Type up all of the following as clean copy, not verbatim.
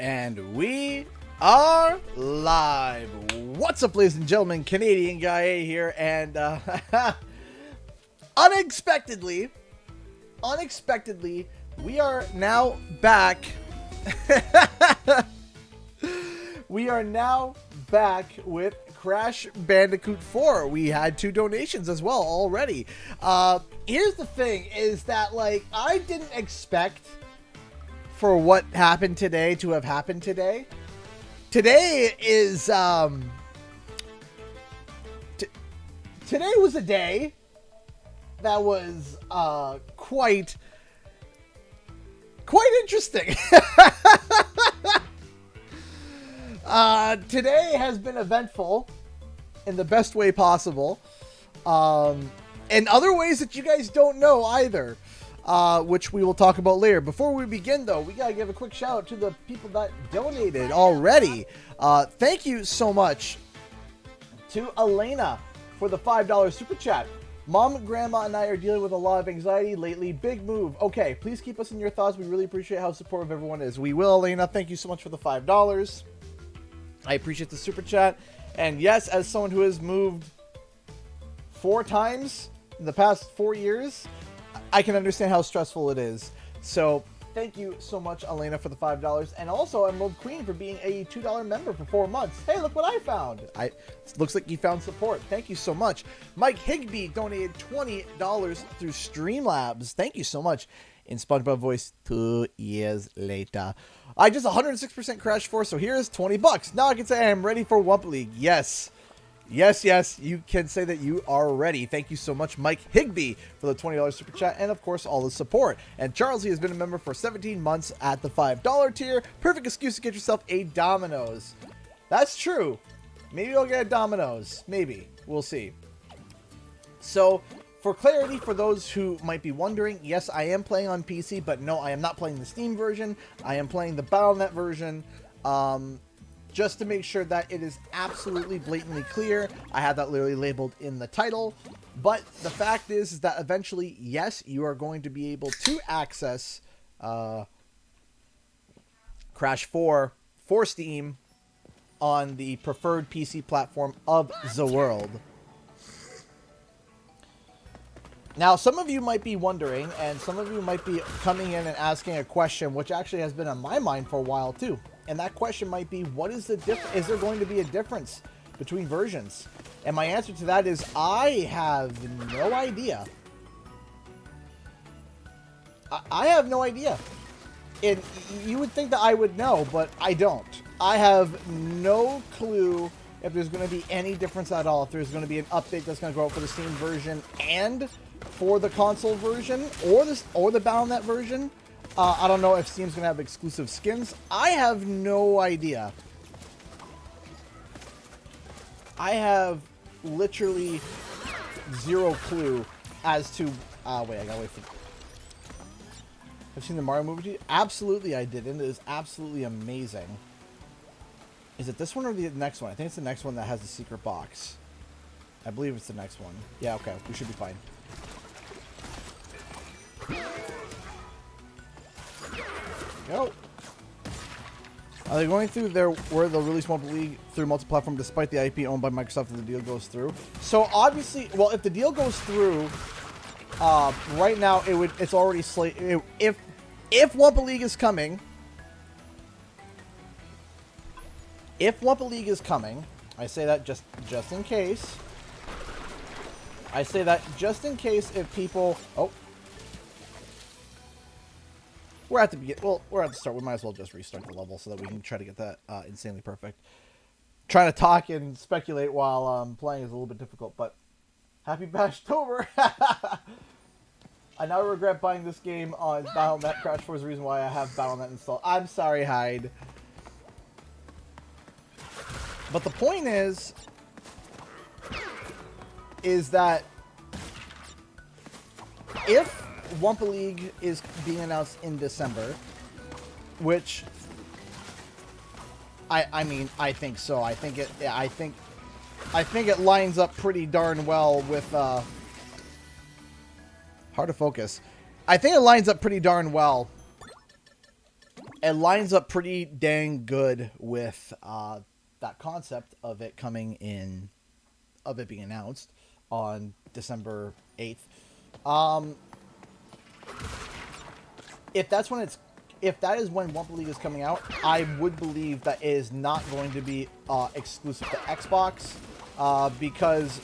And we are live. What's up, ladies and gentlemen? Canadian Guy A here, and unexpectedly, we are now back. We are now back with Crash Bandicoot 4. We had 2 donations as well already. Here's the thing, is that, like, I didn't expect for what happened today to have happened today. Today is, today was a day that was, quite interesting. Today has been eventful in the best way possible. And other ways that you guys don't know either. Which we will talk about later. Before we begin, though, we gotta give a quick shout out to the people that donated already. Thank you so much to Elena for the $5 super chat. Mom, Grandma, and I are dealing with a lot of anxiety lately. Big move. Okay, please keep us in your thoughts. We really appreciate how supportive everyone is. We will, Elena. Thank you so much for the $5. I appreciate the super chat. And yes, as someone who has moved 4 times in the past 4 years, I can understand how stressful it is. So thank you so much, Elena, for the $5. And also Emerald Queen for being a $2 member for 4 months. Hey, look what I found. It looks like you found support. Thank you so much. Mike Higby donated $20 through Streamlabs. Thank you so much. In SpongeBob voice, 2 years later. I just 106% Crash 4, so here's $20. Now I can say I am ready for Wumpa League. Yes. Yes, you can say that you are ready. Thank you so much, Mike Higby, for the $20 super chat, and of course, all the support. And Charles, he has been a member for 17 months at the $5 tier. Perfect excuse to get yourself a Domino's. That's true. Maybe I'll get a Domino's. Maybe. We'll see. So, for clarity, for those who might be wondering, yes, I am playing on PC, but no, I am not playing the Steam version. I am playing the Battle.net version. Just to make sure that it is absolutely blatantly clear. I have that literally labeled in the title. But the fact is that eventually, yes, you are going to be able to access Crash 4 for Steam on the preferred PC platform of the world. Now, some of you might be wondering, and some of you might be coming in and asking a question, which actually has been on my mind for a while too. And that question might be, what is the difference? Is there going to be a difference between versions? And my answer to that is, I have no idea. I have no idea. And you would think that I would know, but I don't. I have no clue if there's going to be any difference at all. If there's going to be an update that's going to go out for the Steam version and for the console version, or the Battle.net version. I don't know if Steam's going to have exclusive skins. I have no idea. I have literally zero clue as to... wait, I gotta wait for... I've seen the Mario movie? Absolutely I did, and it is absolutely amazing. Is it this one or the next one? I think it's the next one that has the secret box. I believe it's the next one. Yeah, okay. We should be fine. Go. Are they going through where they'll release Wumpa League through multi-platform despite the IP owned by Microsoft if the deal goes through? So obviously, well, if the deal goes through, right now it's already slated. If Wumpa League is coming, I say that just in case. I say that just in case if people. Oh. We're at the start. We might as well just restart the level so that we can try to get that insanely perfect. Trying to talk and speculate while playing is a little bit difficult, but happy Bashtober! I now regret buying this game on Battle.net. Crash 4 is the reason why I have Battle.net installed. I'm sorry, Hyde. But the point is that if Wumpa League is being announced in December, which I mean, I think so. I think it lines up pretty darn well with hard to focus. I think it lines up pretty darn well it lines up pretty dang good with that concept of it coming in, of it being announced on December 8th. If that is when Wumpa League is coming out, I would believe that it is not going to be exclusive to Xbox, because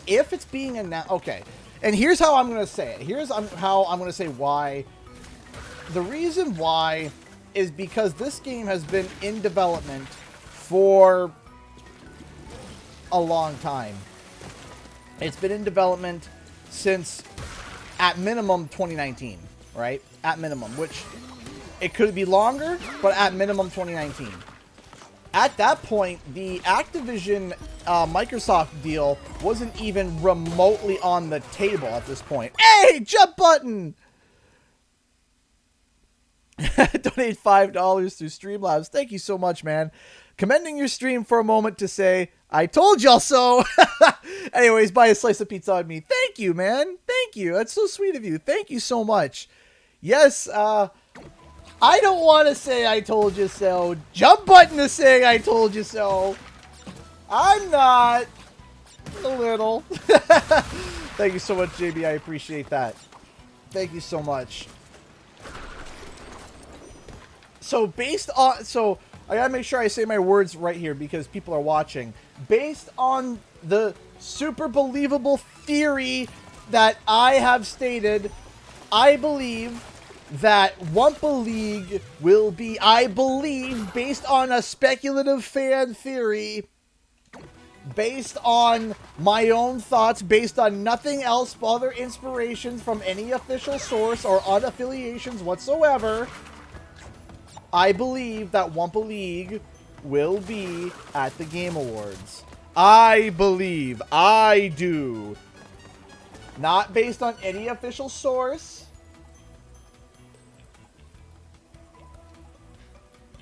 if it's being announced, okay, and here's how I'm going to say it. Here's how I'm going to say why. The reason why is because this game has been in development for a long time. It's been in development since, at minimum, 2019, right? At minimum, which it could be longer, but at minimum 2019. At that point, the Activision Microsoft deal wasn't even remotely on the table at this point. Hey, jump button! Donate $5 through Streamlabs. Thank you so much, man. Commending your stream for a moment to say, I told y'all so. Anyways, buy a slice of pizza on me. Thank you, man. Thank you. That's so sweet of you. Thank you so much. Yes, I don't want to say I told you so. Jump button is saying I told you so. I'm not. A little. Thank you so much, JB. I appreciate that. Thank you so much. So I gotta make sure I say my words right here because people are watching. Based on the super believable theory that I have stated, I believe that Wumpa League will be, I believe, based on a speculative fan theory, based on my own thoughts, based on nothing else but other inspirations from any official source or unaffiliations whatsoever, I believe that Wumpa League will be at the Game Awards. I believe. I do. Not based on any official source.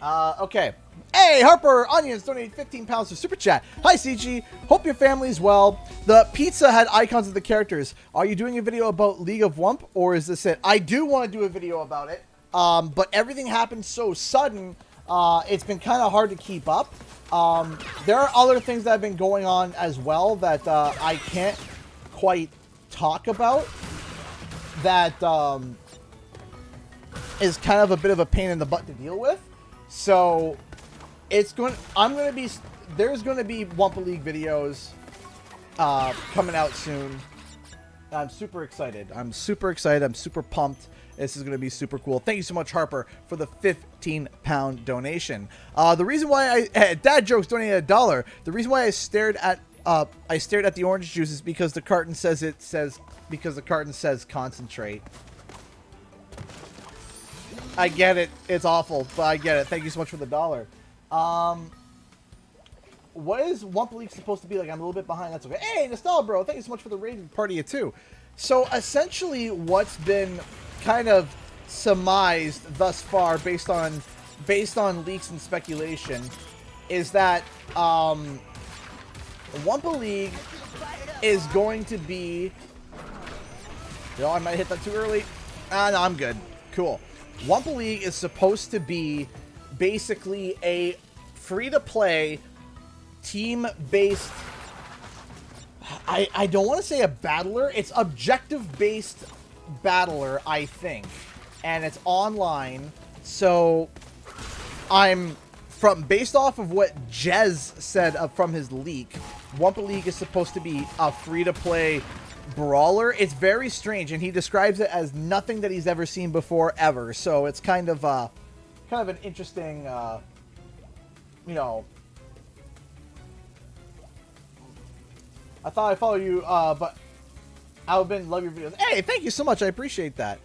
Okay. Hey, Harper Onions donated 15 pounds to Super Chat. Hi, CG. Hope your family's well. The pizza had icons of the characters. Are you doing a video about League of Wump, or is this it? I do want to do a video about it. But everything happened so sudden, it's been kind of hard to keep up. There are other things that have been going on as well that I can't quite talk about. That is kind of a bit of a pain in the butt to deal with. So there's going to be Wumpa League videos coming out soon. I'm super excited. I'm super pumped. This is going to be super cool. Thank you so much, Harper, for the 15-pound donation. The reason why Dad Jokes donated $1. The reason why I stared at the orange juice is because the carton says concentrate. I get it. It's awful, but I get it. Thank you so much for the $1. What is Wumpa League supposed to be like? I'm a little bit behind. That's okay. Hey, Nostalgia Bro, thank you so much for the rated party too. So essentially, what's been kind of surmised thus far, based on leaks and speculation, is that Wumpa League is going to be. I might hit that too early. No, I'm good. Cool. Wumpa League is supposed to be basically a free-to-play, team-based. I don't want to say a battler. It's objective-based battler, I think, and it's online. So based off of what Jez said from his leak, Wumpa League is supposed to be a free-to-play brawler. It's very strange, and he describes it as nothing that he's ever seen before ever. So it's kind of an interesting, I thought I'd follow you, but love your videos. Hey, thank you so much. I appreciate that.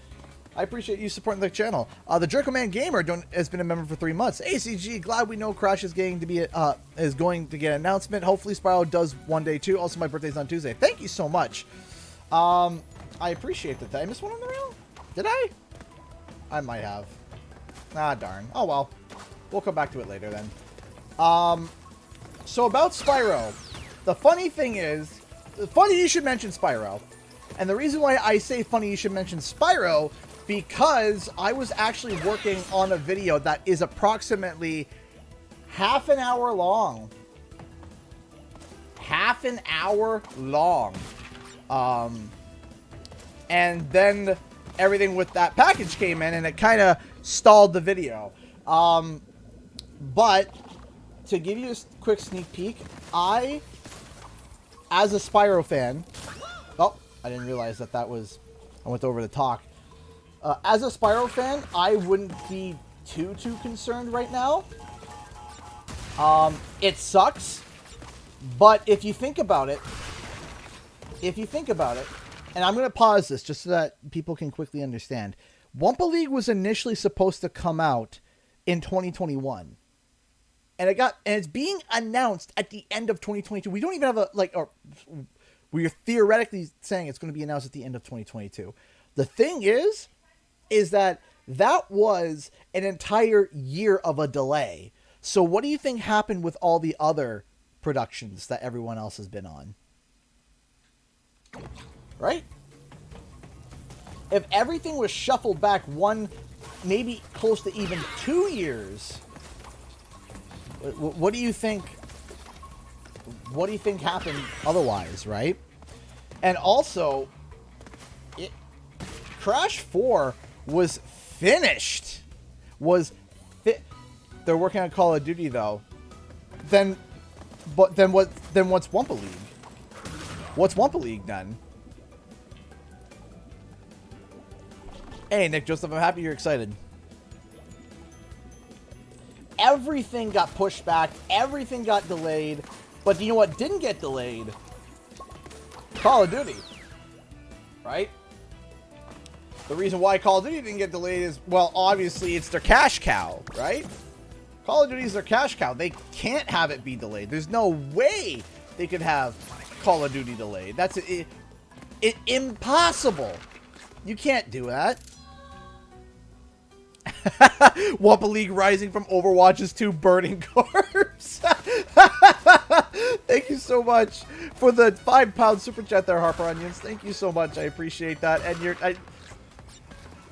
I appreciate you supporting the channel. The Jerko Man Gamer has been a member for 3 months. ACG, glad we know Crash is going to get an announcement. Hopefully Spyro does one day too. Also, my birthday's on Tuesday. Thank you so much. I appreciate that. Did I miss one on the rail? Did I? I might have. Ah, darn. Oh well. We'll come back to it later then. So about Spyro. The funny thing is, funny you should mention Spyro. And the reason why I say funny you should mention Spyro because I was actually working on a video that is approximately half an hour long. Half an hour long. And then everything with that package came in and it kind of stalled the video. But to give you a quick sneak peek, I, as a Spyro fan, oh, I didn't realize that was, I went over to talk. As a Spyro fan, I wouldn't be too concerned right now. It sucks, but if you think about it, and I'm going to pause this just so that people can quickly understand. Wumpa League was initially supposed to come out in 2021. And it's being announced at the end of 2022. We don't even have we're theoretically saying it's going to be announced at the end of 2022. The thing is that was an entire year of a delay. So what do you think happened with all the other productions that everyone else has been on? Right? If everything was shuffled back one, maybe close to even 2 years, what do you think? What do you think happened otherwise, right? And also, Crash 4 was finished. They're working on Call of Duty though. Then what's Wumpa League? What's Wumpa League done? Hey, Nick Joseph, I'm happy you're excited. Everything got pushed back. Everything got delayed. But you know what didn't get delayed? Call of Duty. Right? The reason why Call of Duty didn't get delayed is, well, obviously it's their cash cow, right? Call of Duty is their cash cow. They can't have it be delayed. There's no way they could have Call of Duty delayed. That's impossible. You can't do that. Wumpa League rising from Overwatch's 2 burning corpse. Thank you so much for the £5 super chat there, Harper Onions. Thank you so much. I appreciate that. And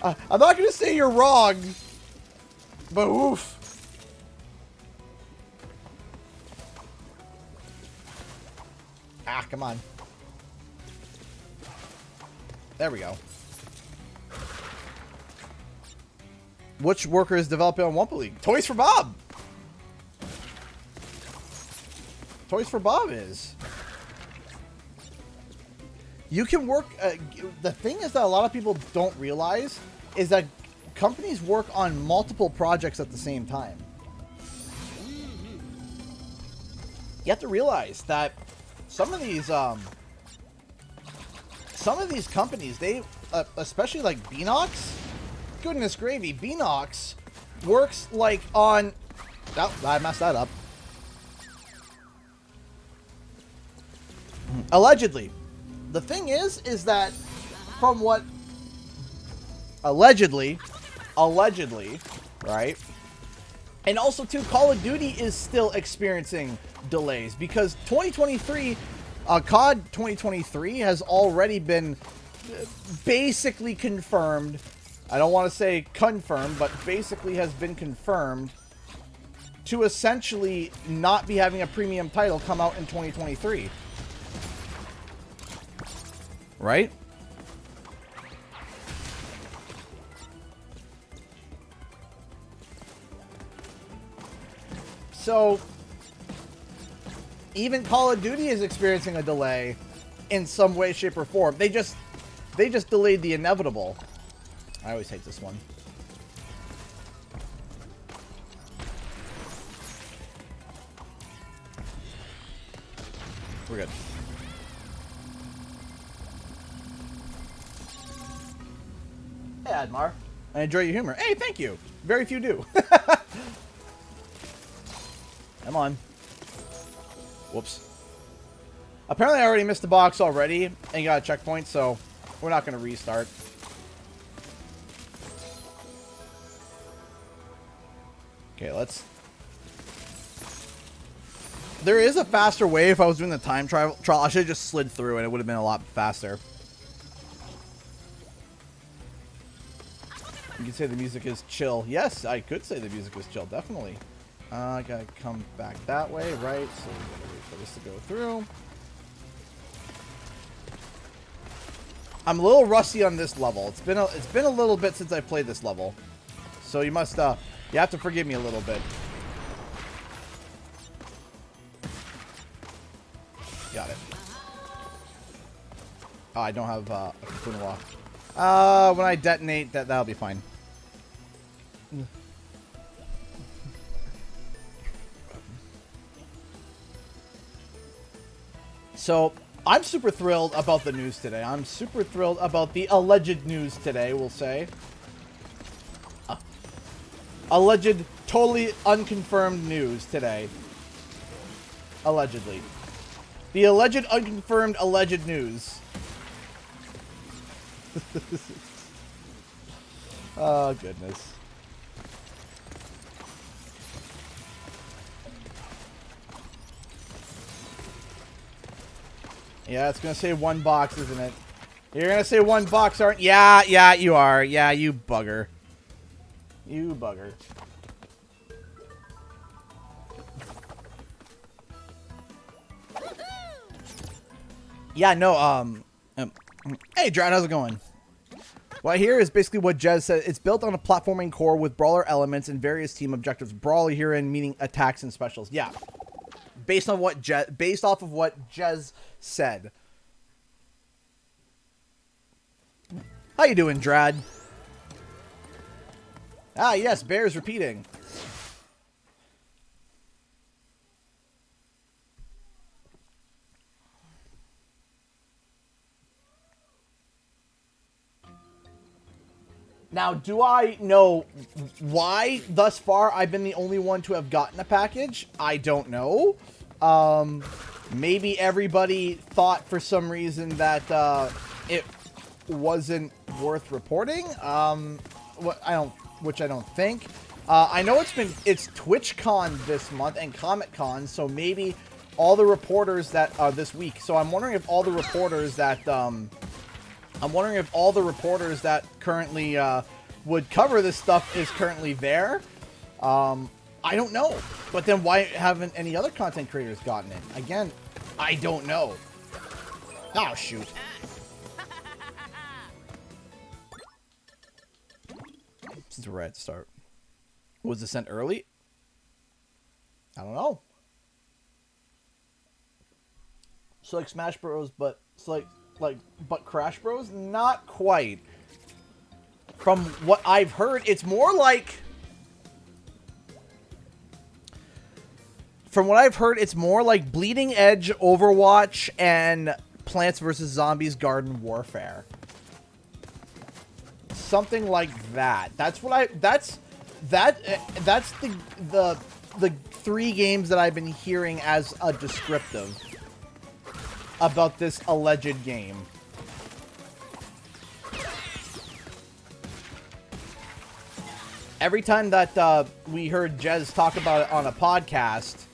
I'm not going to say you're wrong, but oof. Ah, come on. There we go. Which worker is developing on Wumpa League? Toys for Bob. Toys for Bob is. You can work. The thing is that a lot of people don't realize is that companies work on multiple projects at the same time. You have to realize that some of these companies, they especially like Beanox. Goodness gravy, Beanox works like on... Oh, I messed that up. Allegedly. The thing is that from what... Allegedly, right? And also, too, Call of Duty is still experiencing delays because 2023, COD 2023 has already been basically confirmed. I don't want to say confirmed, but basically has been confirmed to essentially not be having a premium title come out in 2023. Right? So, even Call of Duty is experiencing a delay in some way, shape, or form. They just delayed the inevitable. I always hate this one. We're good. Hey, Admar. I enjoy your humor. Hey, thank you. Very few do. Come on. Whoops. Apparently, I already missed the box already and got a checkpoint, so we're not going to restart. Okay, let's... There is a faster way if I was doing the time trial. I should have just slid through and it would have been a lot faster. You can say the music is chill. Yes, I could say the music is chill, definitely. I gotta come back that way, right? So we gotta wait for this to go through. I'm a little rusty on this level. It's been a little bit since I played this level, so you must you have to forgive me a little bit. Got it. Oh, I don't have a Cocoon Walk. When I detonate, that'll be fine. So, I'm super thrilled about the news today. I'm super thrilled about the alleged news today, we'll say. Alleged, totally unconfirmed news today. Allegedly. The alleged, unconfirmed, alleged news. Oh, goodness. Yeah, it's gonna say one box, isn't it? You're gonna say one box, aren't you? Yeah, you are. Yeah, you bugger. You bugger. Yeah, no, hey, Drat, how's it going? What here is basically what Jez said. It's built on a platforming core with brawler elements and various team objectives. Brawler herein meaning attacks and specials. Yeah. Based off of what Jez said. How you doing, Drad? Ah, yes, Bear's repeating. Now, do I know why thus far I've been the only one to have gotten a package? I don't know. Maybe everybody thought for some reason that it wasn't worth reporting. Which I don't think. I know it's TwitchCon this month and Comic-Con, so maybe all the reporters that this week. So I'm wondering if all the reporters that currently would cover this stuff is currently there. I don't know. But then why haven't any other content creators gotten it? Again, I don't know. Oh, shoot. Since we're at the start. Was it sent early? I don't know. So like Smash Bros, but it's like but Crash Bros? Not quite. From what I've heard, it's more like... From what I've heard, it's more like Bleeding Edge, Overwatch, and Plants vs. Zombies Garden Warfare. Something like that. That's what that's the three games that I've been hearing as a descriptive about this alleged game. Every time that we heard Jez talk about it on a podcast,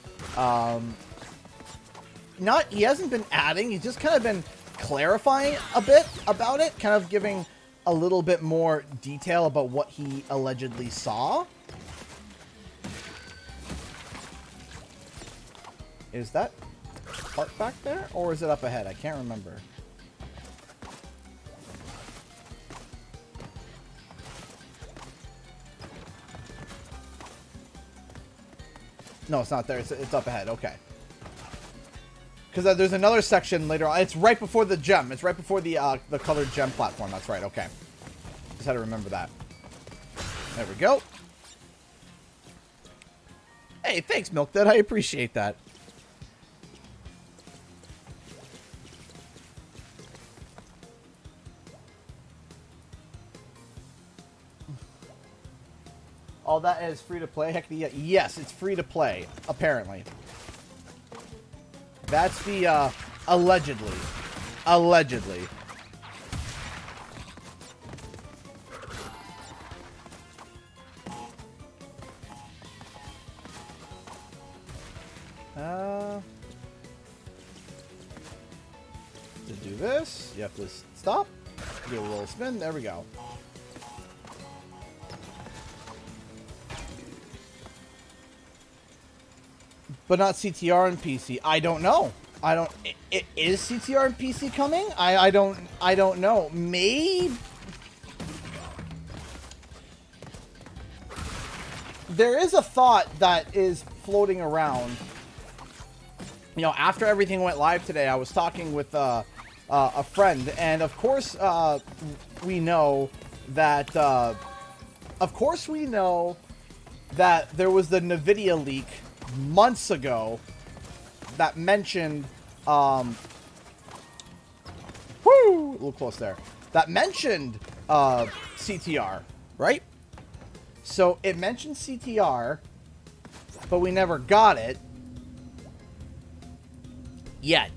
he hasn't been adding, he's just kind of been clarifying a bit about it, kind of giving a little bit more detail about what he allegedly saw. Is that part back there, or is it up ahead? I can't remember. No, it's not there. It's up ahead. Okay. Because there's another section later on. It's right before the gem. It's right before the colored gem platform. That's right. Okay. Just had to remember that. There we go. Hey, thanks, Milk Dud. I appreciate that. All that is free to play? Heck, yes, it's free to play, apparently. That's the, allegedly. Allegedly. To do this, you have to stop, do a little spin, there we go. but not CTR and PC. I don't know. I don't. Is CTR and PC coming? I don't know. Maybe. There is a thought that is floating around. You know, after everything went live today, I was talking with a friend, and of course, we know that. Of course, we know that there was the NVIDIA leak months ago that mentioned. Woo, a little close there. That mentioned CTR, right? So it mentioned CTR, but we never got it yet.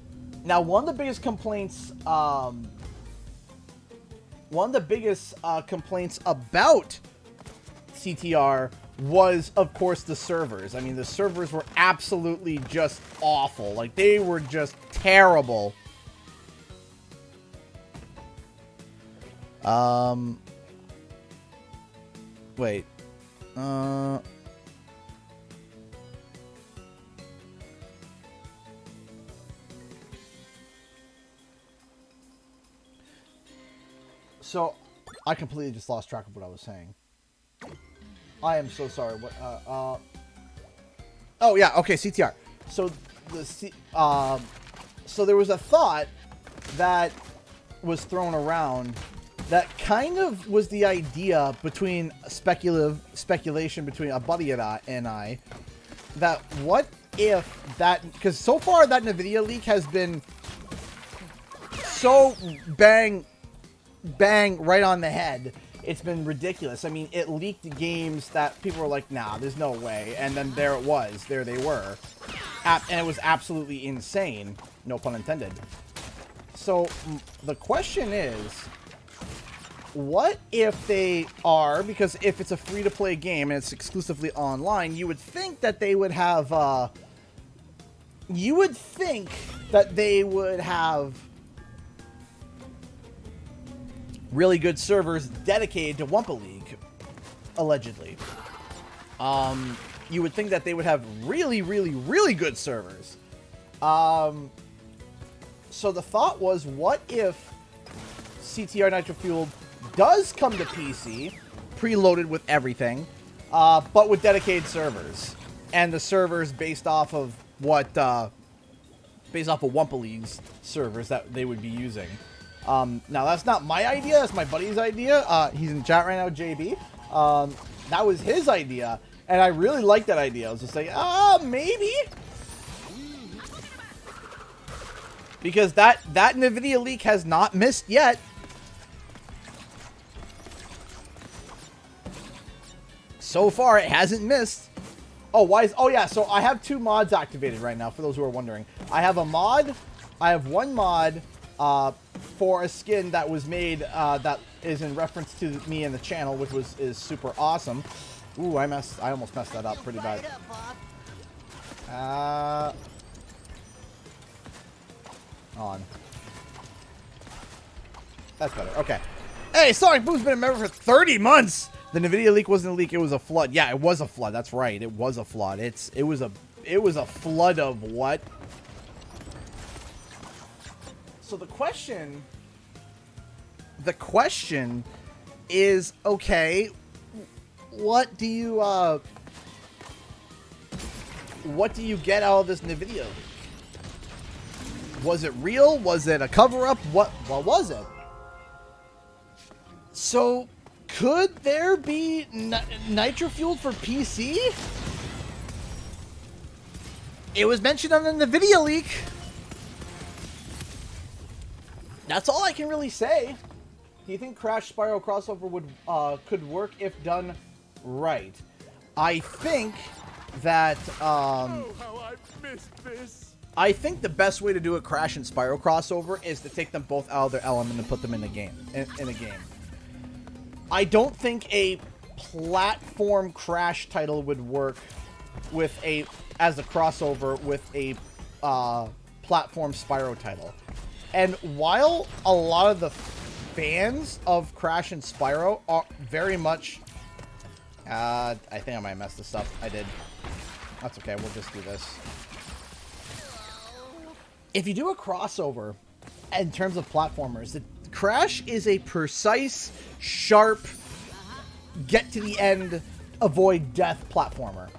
Now, one of the biggest complaints, about CTR was, of course, the servers. I mean, the servers were absolutely just awful. Like, they were just terrible. Wait. So, I completely just lost track of what I was saying. I am so sorry. What? Oh yeah. Okay. CTR. So so there was a thought that was thrown around that kind of was the idea between speculation between a buddy and I that what if that, because so far that NVIDIA leak has been so bang right on the head. It's been ridiculous. I mean, it leaked games that people were like, nah, there's no way. And then there it was. There they were. And it was absolutely insane. No pun intended. So, the question is, what if they are, because if it's a free-to-play game and it's exclusively online, you would think that they would have, really good servers dedicated to Wumpa League, allegedly. You would think that they would have really, really, really good servers. So the thought was, what if CTR Nitro Fueled does come to PC, preloaded with everything, but with dedicated servers, and the servers based off of what, based off of Wumpa League's servers that they would be using. Now, that's not my idea. That's my buddy's idea. He's in the chat right now, JB. That was his idea, and I really liked that idea. I was just like, maybe? Because that NVIDIA leak has not missed yet. So far, it hasn't missed. Oh, why is... Oh, yeah, so I have 2 mods activated right now, for those who are wondering. I have one mod... for a skin that was made that is in reference to me and the channel, which is super awesome. Ooh, I almost messed that up pretty bad. On. That's better. Okay. Hey, Sonic Boom's been a member for 30 months. The NVIDIA leak wasn't a leak; it was a flood. Yeah, it was a flood. That's right. It was a flood. It was a flood of what? So the question is, okay, what do you get out of this NVIDIA leak? Was it real? Was it a cover-up? What was it? So, could there be Nitro Fueled for PC? It was mentioned on the NVIDIA leak. That's all I can really say. Do you think Crash Spyro crossover could work if done right? I think that oh, how I've missed this. I think the best way to do a Crash and Spyro crossover is to take them both out of their element and put them in a game. In a game. I don't think a platform Crash title would work with as a crossover with a platform Spyro title. And while a lot of the fans of Crash and Spyro are very much... I think I might have messed this up. I did. That's okay. We'll just do this. if you do a crossover in terms of platformers, the Crash is a precise, sharp, get to the end, avoid death platformer.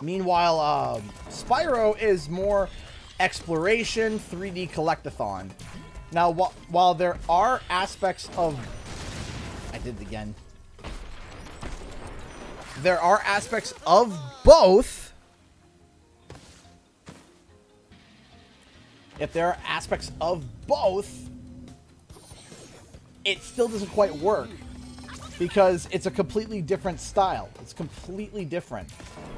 Meanwhile, Spyro is more exploration, 3D collectathon. Now, while there are aspects of... I did it again. There are aspects of both. If there are aspects of both, it still doesn't quite work. Because it's a completely different style. It's completely different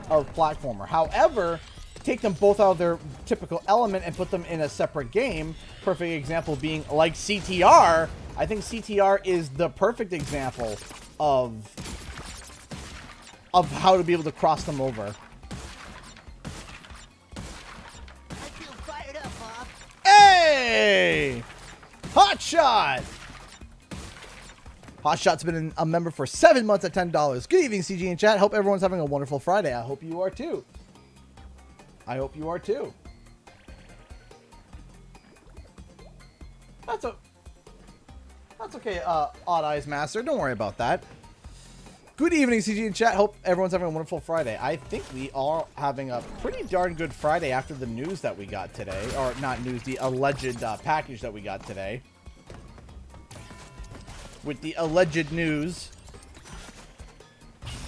of platformer. However, take them both out of their typical element and put them in a separate game. Perfect example being like CTR. I think CTR is the perfect example of how to be able to cross them over. I feel fired up, Bob. Hey! Hot Shot! Hotshot's been a member for 7 months at $10. Good evening, CG and chat. Hope everyone's having a wonderful Friday. I hope you are too. I hope you are too. That's okay, Odd Eyes Master. Don't worry about that. Good evening, CG and chat. Hope everyone's having a wonderful Friday. I think we are having a pretty darn good Friday after the news that we got today. Or not news, the alleged package that we got today. With the alleged news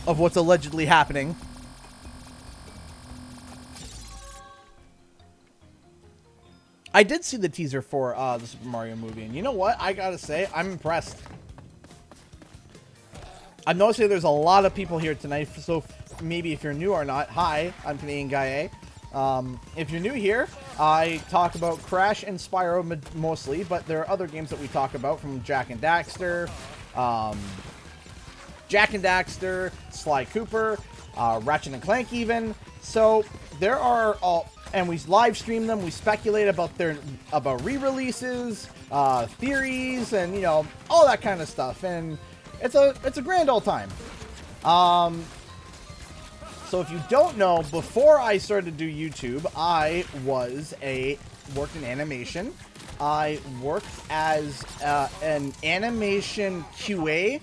of what's allegedly happening. I did see the teaser for the Super Mario movie, and you know what? I gotta say, I'm impressed. I'm noticing there's a lot of people here tonight, so maybe if you're new or not, hi, I'm Canadian Guy A. If you're new here, I talk about Crash and Spyro mostly, but there are other games that we talk about, from Jak and Daxter, Sly Cooper, Ratchet and Clank even. So there are all, and we live stream them. We speculate about about re-releases, theories, and you know, all that kind of stuff. And it's a grand old time. So if you don't know, before I started to do YouTube, I worked in animation. I worked as an animation QA,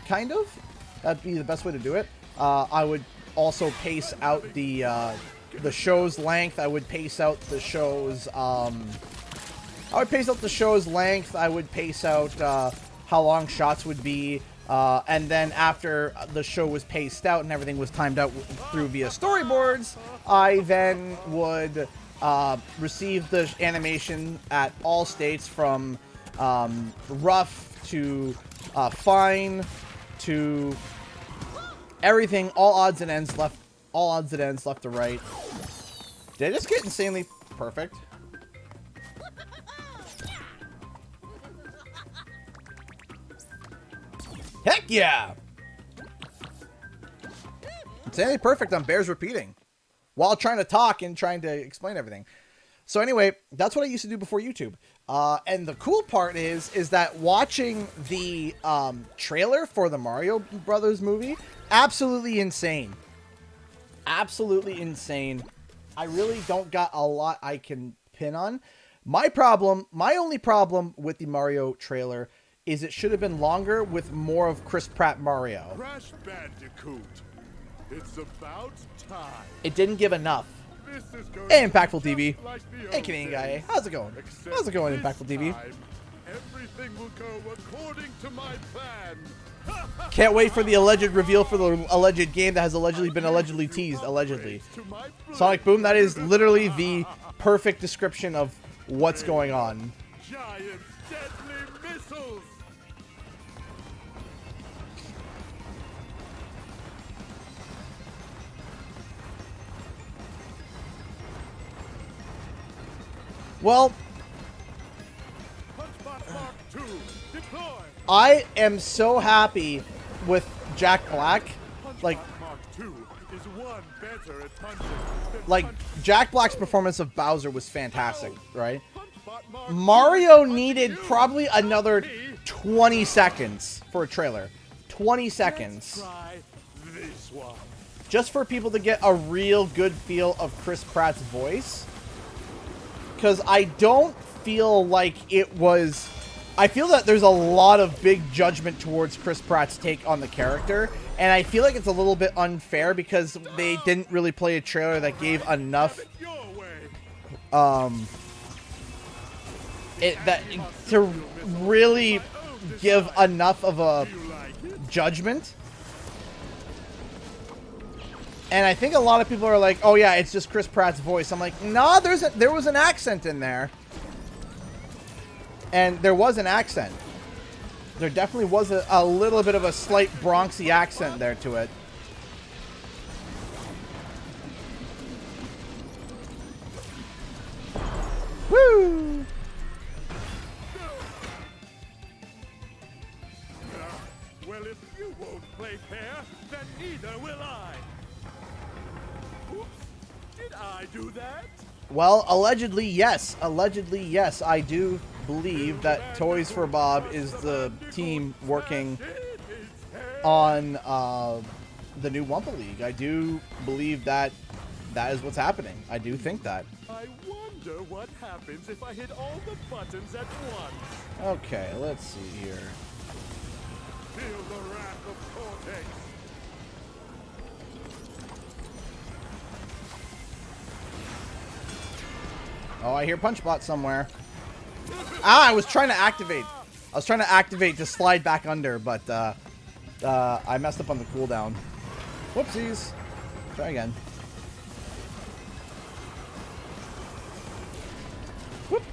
kind of. That'd be the best way to do it. I would also pace out the show's length. I would pace out the show's length. I would pace out how long shots would be. And then after the show was paced out and everything was timed out through via storyboards, I then would receive the animation at all states, from rough to fine to everything, all odds and ends left to right. Did I just get insanely perfect? Heck yeah! Insanely perfect on Bears repeating while trying to talk and trying to explain everything. So anyway, that's what I used to do before YouTube. And the cool part is that watching the trailer for the Mario Brothers movie, absolutely insane. Absolutely insane. I really don't got a lot I can pin on. My only problem with the Mario trailer is it should have been longer with more of Chris Pratt Mario. Crash Bandicoot. It's about time. It didn't give enough. This is going Hey, Impactful TV. like the Hey, old Canadian days. Guy. How's it going? Except How's it going, this Impactful TV? time, everything will go according to my plan. Can't wait for the alleged reveal for the alleged game that has allegedly been allegedly teased. Allegedly. To my Sonic Boom, that is literally the perfect description of what's going on. giant deadly missiles. Well, Punchbot Mark II. Deploy. I am so happy with Jack Black. Like, Punchbot Mark II is one better at punching than like Punch- Jack Black's performance of Bowser was fantastic, right? Punchbot Mark Mario II. needed probably another 20 seconds for a trailer. 20 seconds. Try this one. Just for people to get a real good feel of Chris Pratt's voice. because I don't feel like it was... I feel that there's a lot of big judgment towards Chris Pratt's take on the character, and I feel like it's a little bit unfair because they didn't really play a trailer that gave enough to really give enough of a judgment. And I think a lot of people are like, oh yeah, it's just Chris Pratt's voice. I'm like, nah, there was an accent in there. And there was an accent. There definitely was a little bit of a slight Bronxy accent there to it. Woo! Well, if you won't play fair, then neither will I. Oops. Did I do that? Well, allegedly, yes. Allegedly, yes. I do believe that Toys for Bob is the team working on the new Wumpa League. I do believe that that is what's happening. I do think that. I wonder what happens if I hit all the buttons at once. Okay, let's see here. Feel the wrath of Cortex. Oh, I hear Punchbot somewhere. Ah, I was trying to activate. I was trying to activate to slide back under, but I messed up on the cooldown. Whoopsies. Try again. Whoop.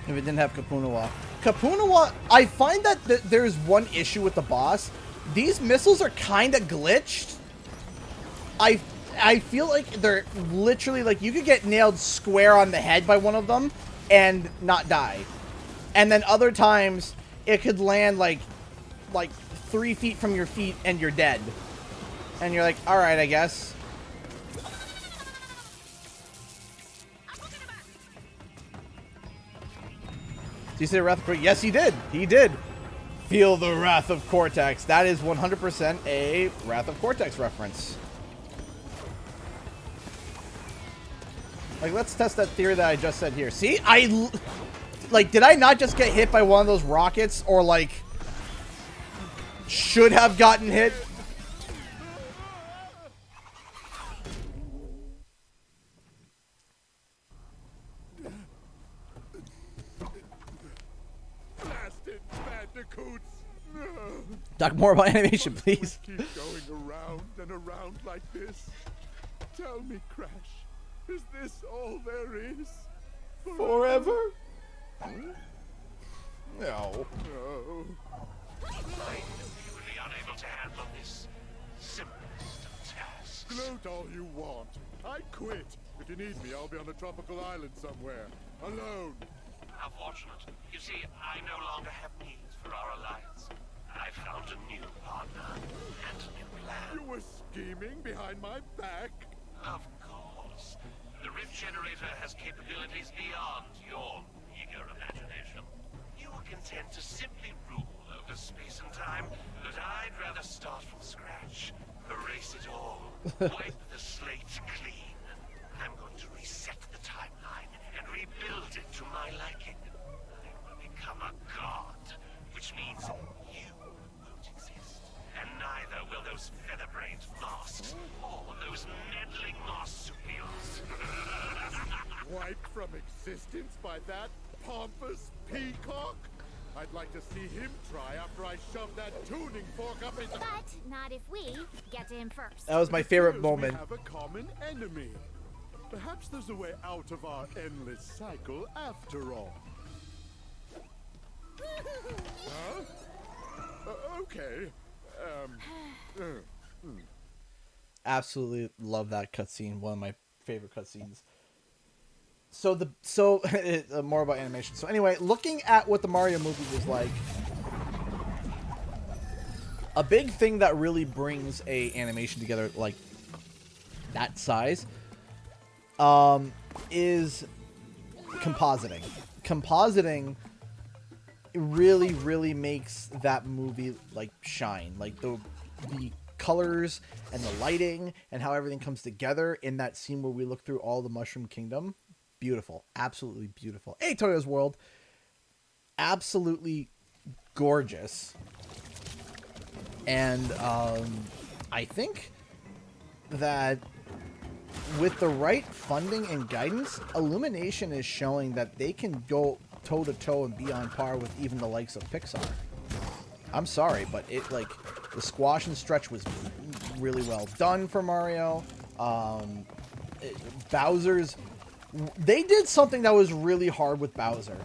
If it didn't have Kapunawa. Kapunawa, I find that there's one issue with the boss. These missiles are kind of glitched. I feel like they're literally like you could get nailed square on the head by one of them and not die. And then other times it could land like 3 feet from your feet and you're dead. And you're like, all right, I guess. Did you say Wrath of Cortex? Yes, he did. He did. Feel the Wrath of Cortex. That is 100% a Wrath of Cortex reference. Like, let's test that theory that I just said here. See, like, did I not just get hit by one of those rockets? Or, like, should have gotten hit? Blasted Bandicoots. Talk more about animation, please. Keep going around and around like this. Tell me, Crash, is this all there is? Forever? No. No. I'm usually unable to handle this simplest of tasks. Gloat all you want. I quit. If you need me, I'll be on a tropical island somewhere. Alone. How fortunate. You see, I no longer have needs for our alliance. I found a new partner and a new plan. You were scheming behind my back? Of course. The Rift Generator has capabilities beyond your eager imagination. You were content to simply rule over space and time, but I'd rather start from scratch. Erase it all. Wipe the slate clean. I'm going to reset the timeline and rebuild it to my liking. I will become a god, which means you won't exist. And neither will those feather-brained masks or those meddling marsupials. Wiped from existence by that pompous peacock? I'd like to see him try after I shove that tuning fork up his... But not if we get to him first. That was my favorite Appears moment. We have a common enemy. Perhaps there's a way out of our endless cycle after all. Huh? Okay. Absolutely love that cutscene. One of my favorite cutscenes. So more about animation. So anyway, looking at what the Mario movie was like, a big thing that really brings a animation together like that size is compositing. Compositing really makes that movie like shine. Like the colors and the lighting and how everything comes together in that scene where we look through all the Mushroom Kingdom. Beautiful. Absolutely beautiful. Hey, Toyo's World. Absolutely gorgeous. And I think that with the right funding and guidance, Illumination is showing that they can go toe-to-toe and be on par with even the likes of Pixar. I'm sorry, but it, like, the squash and stretch was really well done for Mario. Bowser's... They did something that was really hard with Bowser.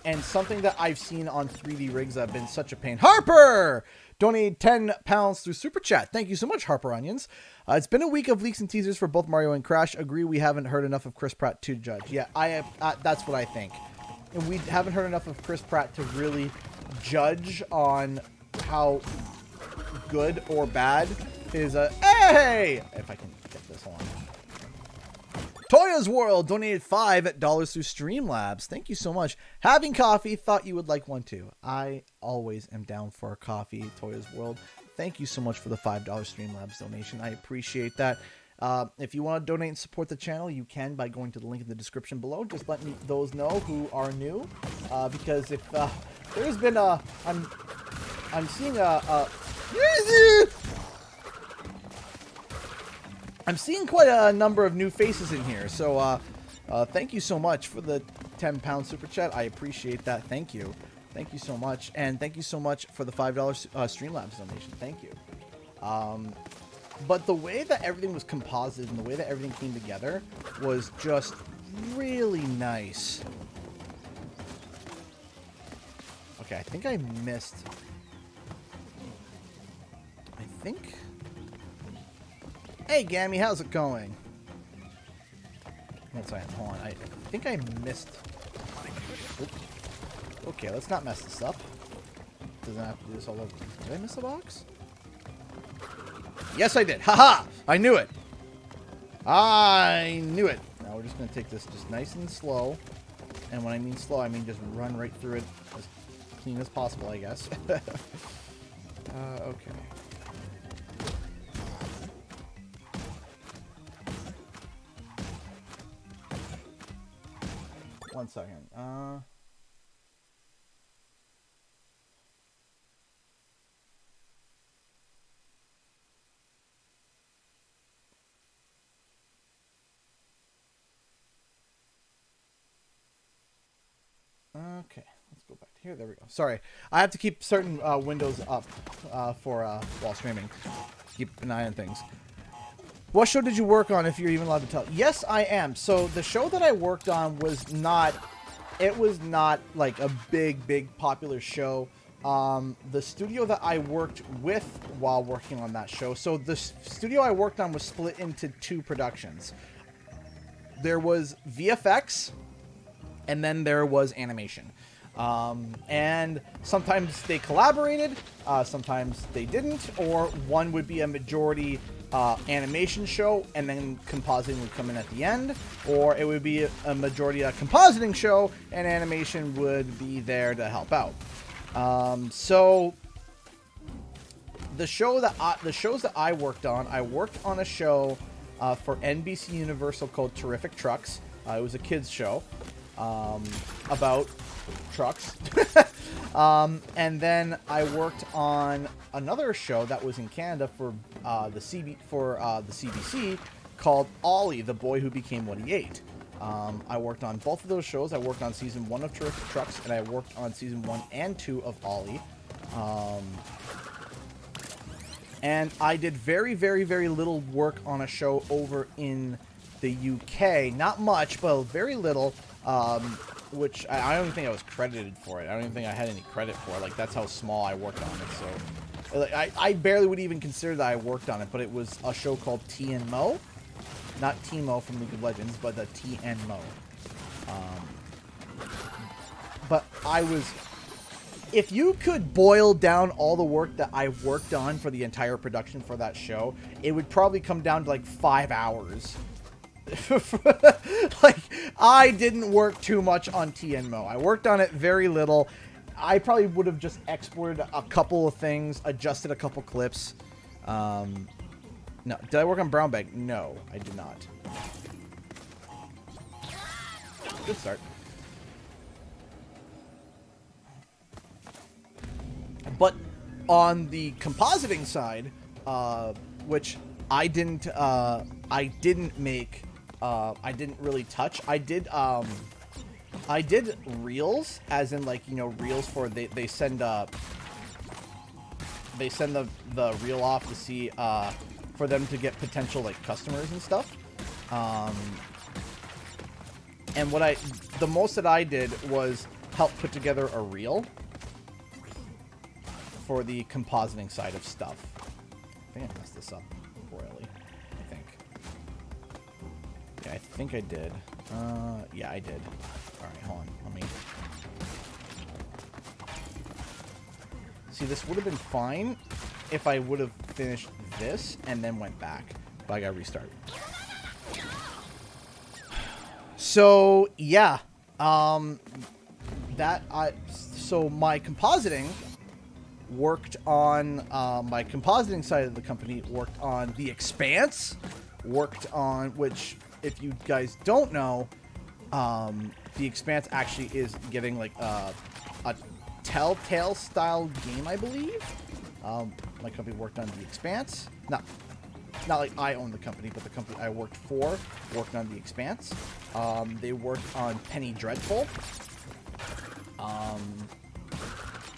And something that I've seen on 3D rigs that have been such a pain. Harper! Donated £10 through Super Chat. Thank you so much, Harper Onions. It's been a week of leaks and teasers for both Mario and Crash. Agree we haven't heard enough of Chris Pratt to judge. Yeah, that's what I think. And we haven't heard enough of Chris Pratt to really judge on how good or bad his... Hey! If I can get this on. Toya's World donated $5 through Streamlabs. Thank you so much. Having coffee, thought you would like one too. I always am down for a coffee, Toya's World. Thank you so much for the $5 Streamlabs donation. I appreciate that. If you want to donate and support the channel, you can by going to the link in the description below. Just let me those know who are new, because if there's been a, I'm seeing I'm seeing quite a number of new faces in here, so thank you so much for the £10 super chat. I appreciate that. Thank you. Thank you so much. And thank you so much for the $5 Streamlabs donation. Thank you. But the way that everything was composited and the way that everything came together was just really nice. Okay, I think I missed... Hey, Gammy, how's it going? One second, hold on. I think I missed... Oops. Okay, let's not mess this up. Doesn't have to do this all over. Did I miss a box? Yes, I did. Haha! I knew it. I knew it. Now we're just going to take this just nice and slow. And when I mean slow, I mean just run right through it as clean as possible, I guess. Okay. One second. Okay, let's go back to here. There we go. Sorry, I have to keep certain windows up for while streaming. Keep an eye on things. What show did you work on, if you're even allowed to tell? Yes, I am. So the show that I worked on was not... It was not like a big popular show. The studio that I worked with while working on that show... So the studio I worked on was split into two productions. There was VFX, and then there was animation. And sometimes they collaborated, sometimes they didn't, or one would be a majority... animation show, and then compositing would come in at the end, or it would be a majority compositing show, and animation would be there to help out. So the shows that I worked on a show for NBC Universal called Terrific Trucks. It was a kids show about trucks. And then I worked on another show that was in Canada for the CBC called Ollie, the Boy Who Became What He Ate. I worked on both of those shows. I worked on season 1 of Terrific Trucks, and I worked on season 1 and 2 of Ollie. And I did very little work on a show over in the UK. Not much, but very little. Which I don't even think I was credited for it. I don't even think I had any credit for it. Like, that's how small I worked on it. So, like, I barely would even consider that I worked on it. But it was a show called TNMO, not Timo from League of Legends, but the TNMO. But I was, if you could boil down all the work that I worked on for the entire production for that show, it would probably come down to like 5 hours. Like, I didn't work too much on TNMO. I worked on it very little. I probably would have just exported a couple of things, adjusted a couple clips. No, did I work on Brown Bag? No, I did not. Good start. But on the compositing side, which I didn't make, I didn't really touch. I did reels, as in like, you know, reels for they send the reel off to see for them to get potential like customers and stuff. And what the most that I did was help put together a reel for the compositing side of stuff. I think I messed this up royally. I think I did. Yeah, I did. Alright, hold on. Let me... See, this would have been fine if I would have finished this and then went back. But I gotta restart. So, yeah. So my compositing worked on... my compositing side of the company worked on The Expanse. Worked on... Which, if you guys don't know... The Expanse actually is getting like a Telltale style game, I believe. My company worked on The Expanse. Not like I own the company, but the company I worked for worked on The Expanse. They worked on Penny Dreadful,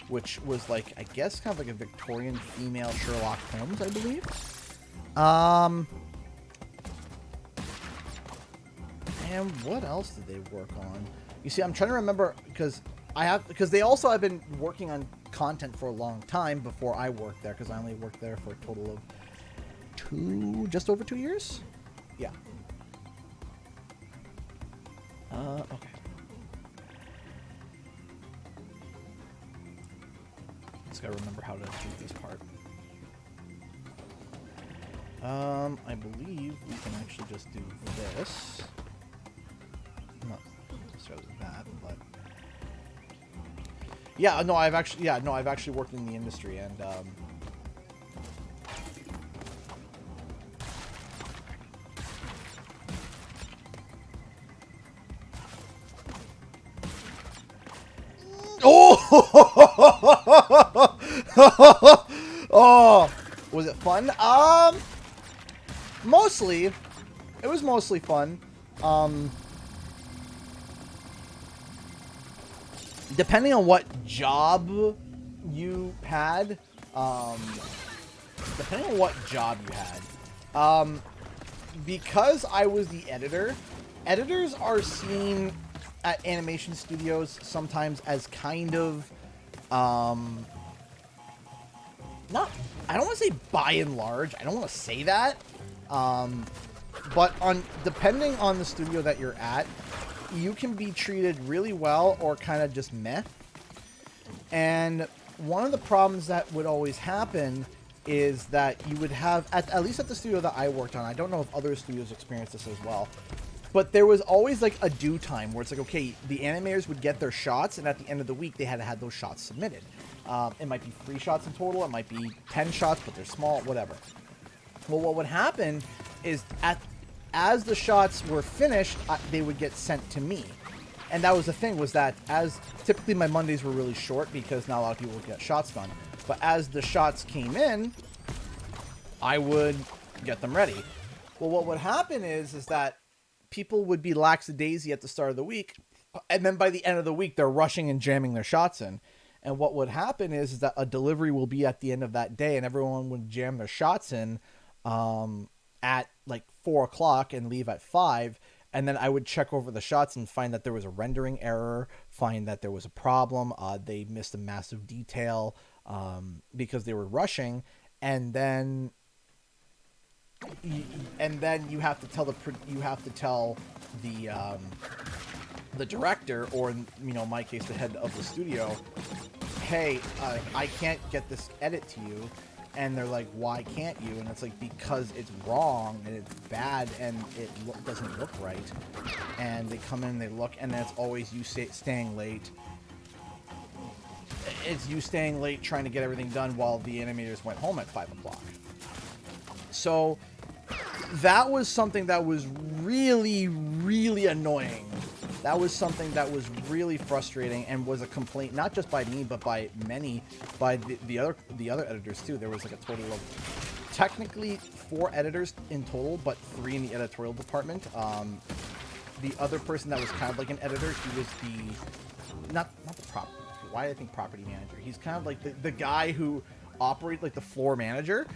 which was like, I guess, kind of like a Victorian female Sherlock Holmes, I believe. And what else did they work on? You see, I'm trying to remember because they also have been working on content for a long time before I worked there, because I only worked there for a total of just over 2 years. Yeah. Okay. Just gotta remember how to do this part. I believe we can actually just do this. Not necessarily that, but yeah, no, I've actually worked in the industry, and oh, was it fun? Mostly, it was mostly fun. Depending on what job you had, because I was the editor, editors are seen at animation studios sometimes as kind of, I don't want to say by and large, I don't want to say that, but depending on the studio that you're at, you can be treated really well or kind of just meh. And one of the problems that would always happen is that you would have, at least at the studio that I worked on, I don't know if other studios experienced this as well, but there was always like a due time where it's like, okay, the animators would get their shots, and at the end of the week, they had to have those shots submitted. It might be 3 shots in total, it might be 10 shots, but they're small, whatever. Well, what would happen is as the shots were finished, they would get sent to me. And that was the thing, was that as typically my Mondays were really short because not a lot of people would get shots done. But as the shots came in, I would get them ready. Well, what would happen is that people would be lackadaisy at the start of the week, and then by the end of the week, they're rushing and jamming their shots in. And what would happen is that a delivery will be at the end of that day, and everyone would jam their shots in at like 4 o'clock and leave at 5. And then I would check over the shots and find that there was a rendering error, find that there was a problem. They missed a massive detail because they were rushing. And then you have to tell the director, or in my case, the head of the studio, hey, I can't get this edit to you. And they're like, why can't you? And it's like, because it's wrong and it's bad and it doesn't look right. And they come in and they look, and that's always you staying late. it's you staying late trying to get everything done while the animators went home at 5 o'clock. So that was something that was really, really annoying. That was something that was really frustrating and was a complaint not just by me but by the other editors too. There was like a total of technically 4 editors in total, but 3 in the editorial department. The other person that was kind of like an editor, he was the not the why do I think property manager? He's kind of like the guy who operates like the floor manager.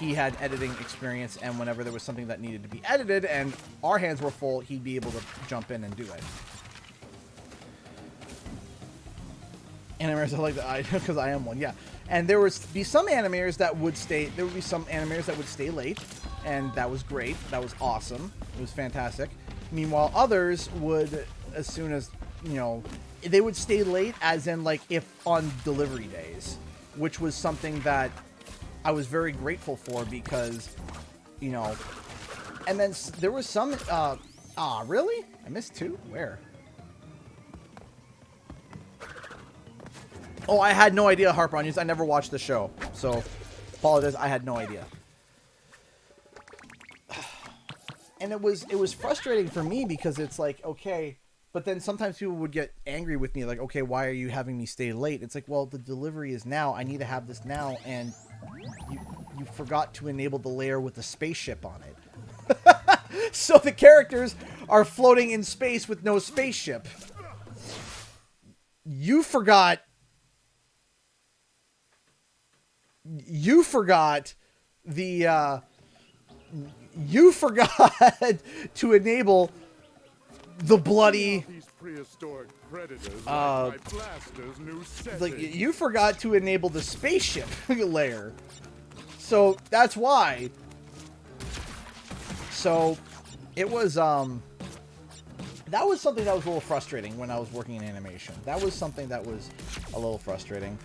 He had editing experience, and whenever there was something that needed to be edited and our hands were full, he'd be able to jump in and do it. Animators are like that, because I am one, yeah. And there would be some animators that would stay. There would be some animators that would stay late, and that was great. That was awesome. It was fantastic. Meanwhile, others would, as soon as, you know, they would stay late, as in like if on delivery days, which was something that I was very grateful for because, you know, and then there was some. Really? I missed 2. Where? Oh, I had no idea, Harper Onions. I never watched the show, so apologize. I had no idea. And it was frustrating for me because it's like, okay, but then sometimes people would get angry with me, like, okay, why are you having me stay late? It's like, well, the delivery is now. I need to have this now, and you forgot to enable the layer with the spaceship on it. So the characters are floating in space with no spaceship. You forgot the you forgot to enable the bloody These prehistoric predators like you forgot to enable the spaceship layer. So that's why. So it was that was something that was a little frustrating when I was working in animation. That was something that was a little frustrating.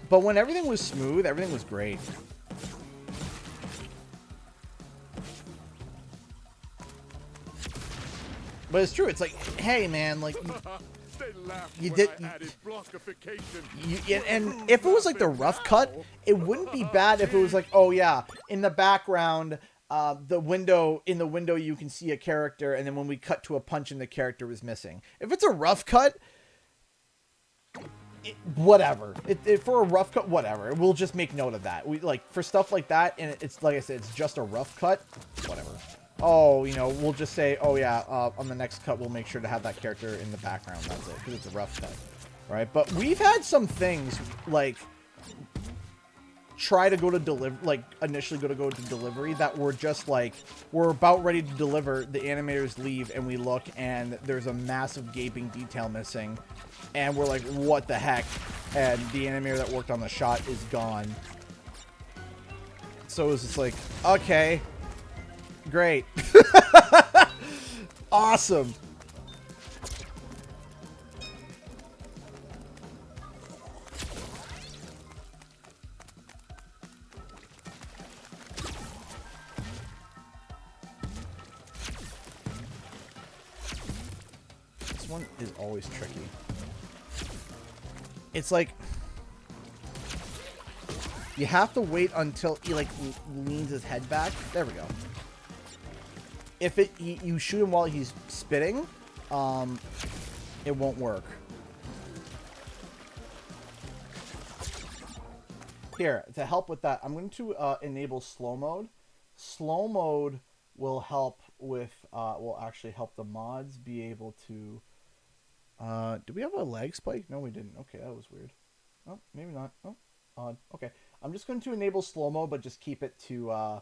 But when everything was smooth, everything was great. But it's true. It's like, hey, man, like, you did. And if it was like the rough cut, it wouldn't be bad if it was like, oh yeah, in the background, in the window you can see a character, and then when we cut to a punch in, the character was missing. If it's a rough cut, whatever. For a rough cut, whatever. We'll just make note of that. We like for stuff like that, and it's like I said, it's just a rough cut. Whatever. Oh, you know, we'll just say, oh yeah, on the next cut, we'll make sure to have that character in the background. That's it, because it's a rough cut, right? But we've had some things like try to go to initially go to delivery that were just like, we're about ready to deliver, the animators leave, and we look, and there's a massive gaping detail missing, and we're like, what the heck? And the animator that worked on the shot is gone. So it was just like, okay, great. Awesome. This one is always tricky. It's like you have to wait until he like leans his head back. There we go. If you shoot him while he's spitting, it won't work. Here, to help with that, I'm going to enable slow mode. Slow mode will help with, will actually help the mods be able to, do we have a lag spike? No, we didn't. Okay, that was weird. Oh, maybe not. Oh, odd. Okay, I'm just going to enable slow mode, but just keep it to,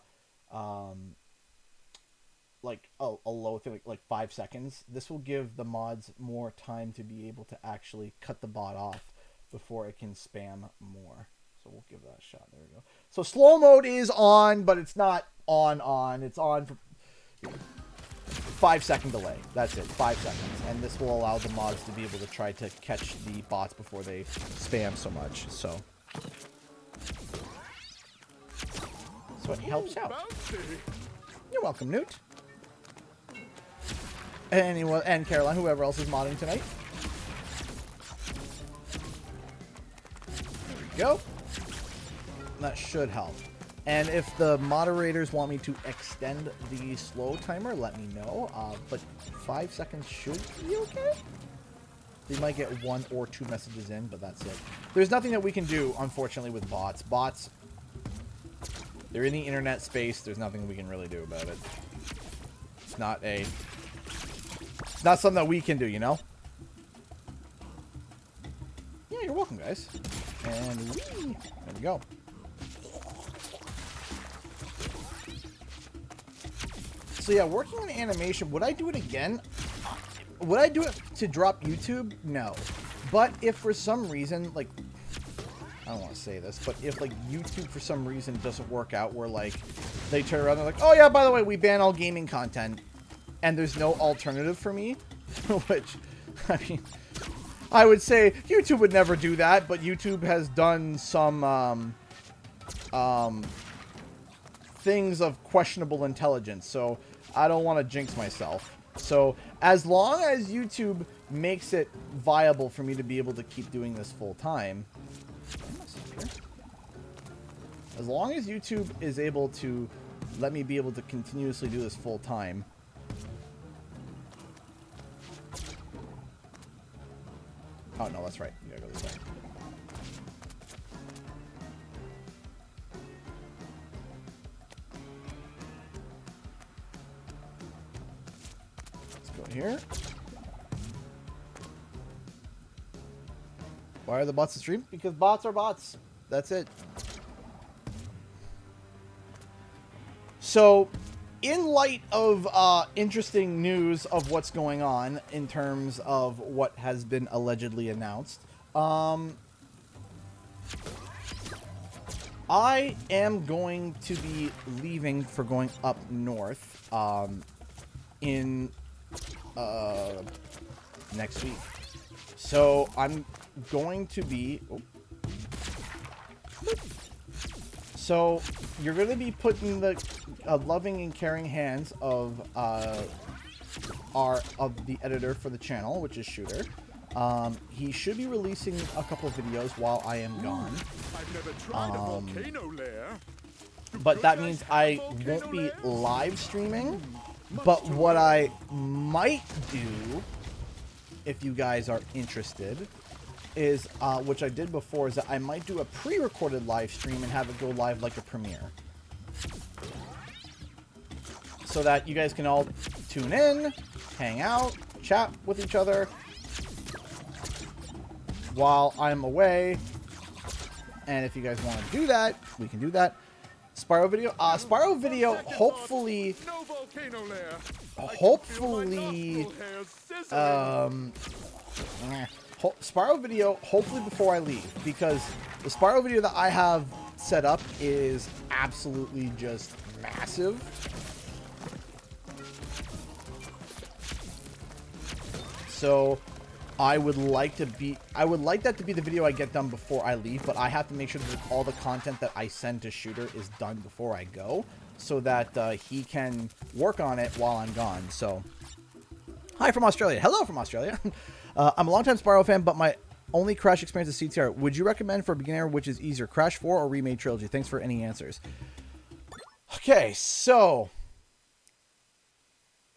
like a low thing, like 5 seconds. This will give the mods more time to be able to actually cut the bot off before it can spam more. So we'll give that a shot. There we go. So slow mode is on, but it's not on. It's on for 5 second delay. That's it, 5 seconds. And this will allow the mods to be able to try to catch the bots before they spam so much. So it helps out. You're welcome, Newt. And Caroline, whoever else is modding tonight. go. That should help. And if the moderators want me to extend the slow timer, let me know. But 5 seconds should be okay. They might get 1 or 2 messages in, but that's it. There's nothing that we can do, unfortunately, with bots. Bots, they're in the internet space. There's nothing we can really do about it. It's not something that we can do, you know? Yeah, you're welcome, guys. And there we go. So yeah, working on animation, would I do it again? Would I do it to drop YouTube? No. But if for some reason, like, I don't want to say this, but if like YouTube for some reason doesn't work out, where like they turn around and they're like, oh yeah, by the way, we ban all gaming content, and there's no alternative for me, which, I mean, I would say YouTube would never do that, but YouTube has done some things of questionable intelligence, so I don't want to jinx myself. So as long as YouTube makes it viable for me to be able to keep doing this full time, as long as YouTube is able to let me be able to continuously do this full time, oh no, that's right, you gotta go this way. Here. Why are the bots to stream? Because bots are bots. That's it. So, in light of interesting news of what's going on in terms of what has been allegedly announced, I am going to be leaving for going up north in next week. So I'm going to be so you're going to be putting the loving and caring hands of the editor for the channel, which is Shooter. He should be releasing a couple of videos while I am gone. I've never tried a volcano lair. But that means I won't be live streaming. But what I might do, if you guys are interested, is, which I did before, is that I might do a pre-recorded live stream and have it go live like a premiere. So that you guys can all tune in, hang out, chat with each other while I'm away. And if you guys want to do that, we can do that. Spyro video, hopefully, Spyro video, hopefully before I leave, because the Spyro video that I have set up is absolutely just massive. So I would like that to be the video I get done before I leave, but I have to make sure that all the content that I send to Shooter is done before I go, so that he can work on it while I'm gone. So, hi from Australia. Hello from Australia. I'm a longtime Spyro fan, but my only Crash experience is CTR. Would you recommend for a beginner which is easier, Crash 4 or Remade Trilogy? Thanks for any answers. Okay, so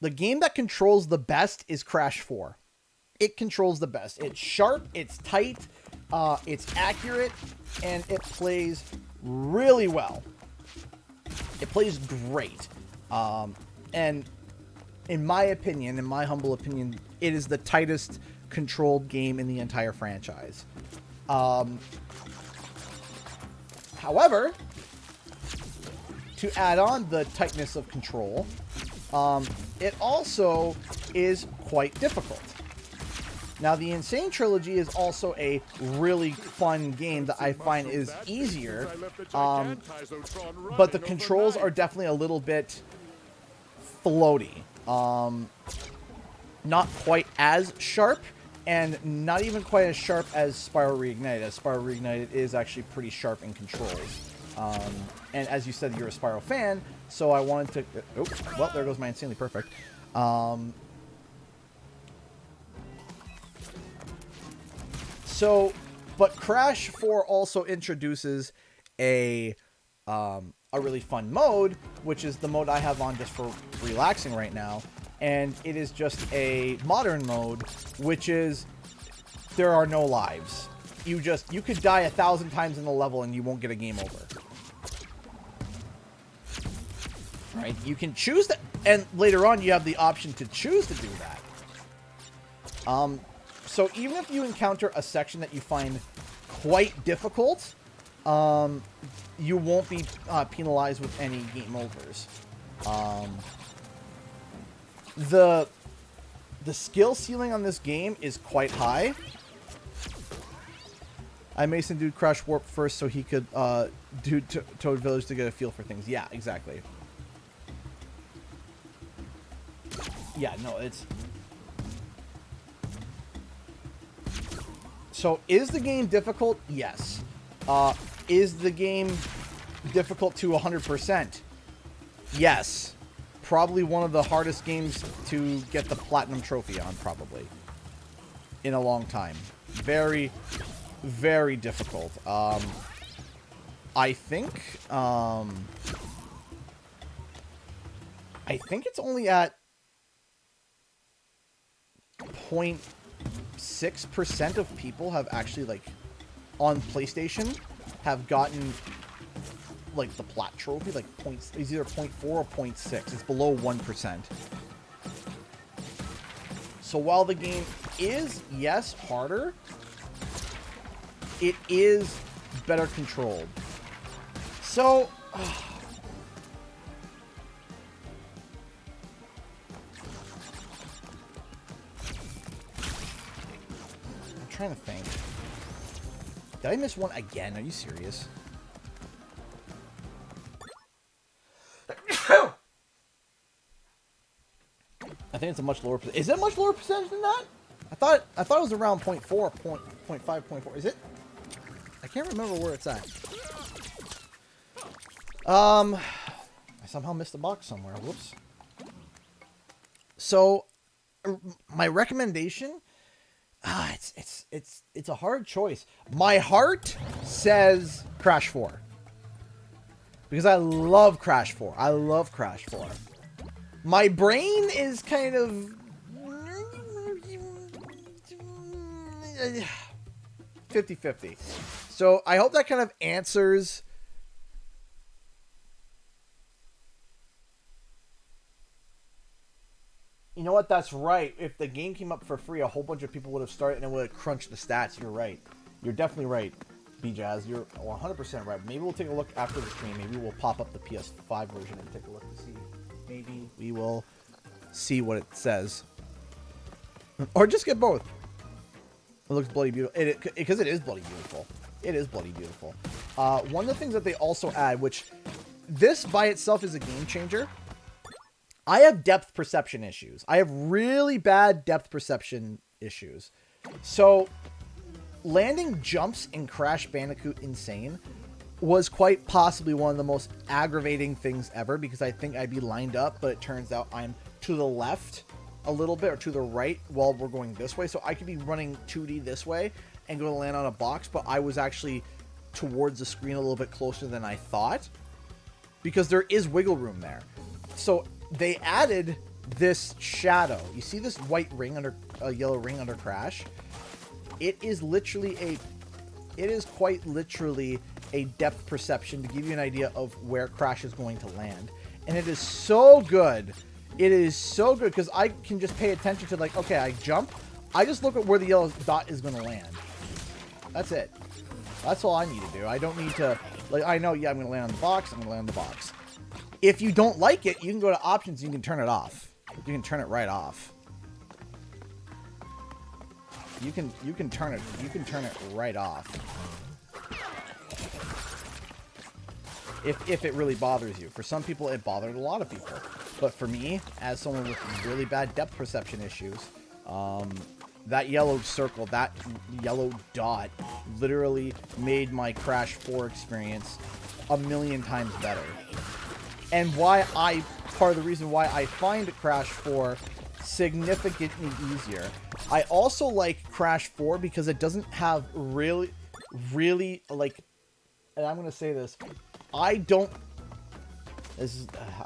the game that controls the best is Crash 4. It controls the best. It's sharp, it's tight, it's accurate, and it plays really well. It plays great. And in my opinion, in my humble opinion, it is the tightest controlled game in the entire franchise. However, to add on the tightness of control, it also is quite difficult. Now, the Insane Trilogy is also a really fun game that I find is easier, but the controls are definitely a little bit floaty. Not quite as sharp, and not even quite as sharp as Spyro Reignited, as Spyro Reignited is actually pretty sharp in controls. And as you said, you're a Spyro fan, so I wanted to... Oh, well, there goes my Insanely Perfect. So, But Crash 4 also introduces a really fun mode, which is the mode I have on just for relaxing right now. And it is just a modern mode, which is there are no lives. You could die 1,000 times in the level and you won't get a game over. Right? You can choose that, and later on you have the option to choose to do that. So even if you encounter a section that you find quite difficult, you won't be penalized with any game overs. The skill ceiling on this game is quite high. I made some dude Crash Warp first so he could do Toad Village to get a feel for things. Yeah, exactly. Yeah, no, it's... So, is the game difficult? Yes. Is the game difficult to 100%? Yes. Probably one of the hardest games to get the Platinum Trophy on, probably. In a long time. Very, very difficult. I think it's only at 0.6% of people have actually, like, on PlayStation, have gotten, like, the Plat Trophy, like, it's either 0.4 or 0.6. It's below 1%. So while the game is, yes, harder, it is better controlled. So... trying to think. Did I miss one again? Are you serious? I think it's a much lower percentage. Is it a much lower percentage than that? I thought it was around 0.4, 0.5, 0.4. Is it? I can't remember where it's at. I somehow missed the box somewhere. Whoops. So, my recommendation... it's a hard choice. My heart says Crash 4. Because I love Crash 4. I love Crash 4. My brain is kind of 50-50. So I hope that kind of answers. You know what? That's right. If the game came up for free, a whole bunch of people would have started and it would have crunched the stats. You're right. You're definitely right, B-Jazz. You're 100% right. Maybe we'll take a look after the stream. Maybe we'll pop up the PS5 version and take a look to see. Maybe we will see what it says. Or just get both. It looks bloody beautiful. Because it is bloody beautiful. It is bloody beautiful. One of the things that they also add, which this by itself is a game changer. I have depth perception issues. I have really bad depth perception issues. So, landing jumps in Crash Bandicoot Insane was quite possibly one of the most aggravating things ever, because I think I'd be lined up, but it turns out I'm to the left a little bit, or to the right while we're going this way. So I could be running 2D this way and go to land on a box, but I was actually towards the screen a little bit closer than I thought, because there is wiggle room there. So they added this shadow. You see this white ring under a yellow ring under Crash? It is quite literally a depth perception to give you an idea of where Crash is going to land. And it is so good. It is so good because I can just pay attention to, like, okay, I jump. I just look at where the yellow dot is going to land. That's it. That's all I need to do. I don't need to, like, I know, yeah, I'm going to land on the box. I'm going to land on the box. If you don't like it, you can go to options and you can turn it off. You can turn it right off. You can turn it right off. If it really bothers you. For some people, it bothered a lot of people. But for me, as someone with really bad depth perception issues, that yellow circle, that yellow dot, literally made my Crash 4 experience a million times better. And part of the reason why I find Crash 4 significantly easier. I also like Crash 4 because it doesn't have really... really, like, and I'm going to say this, I don't,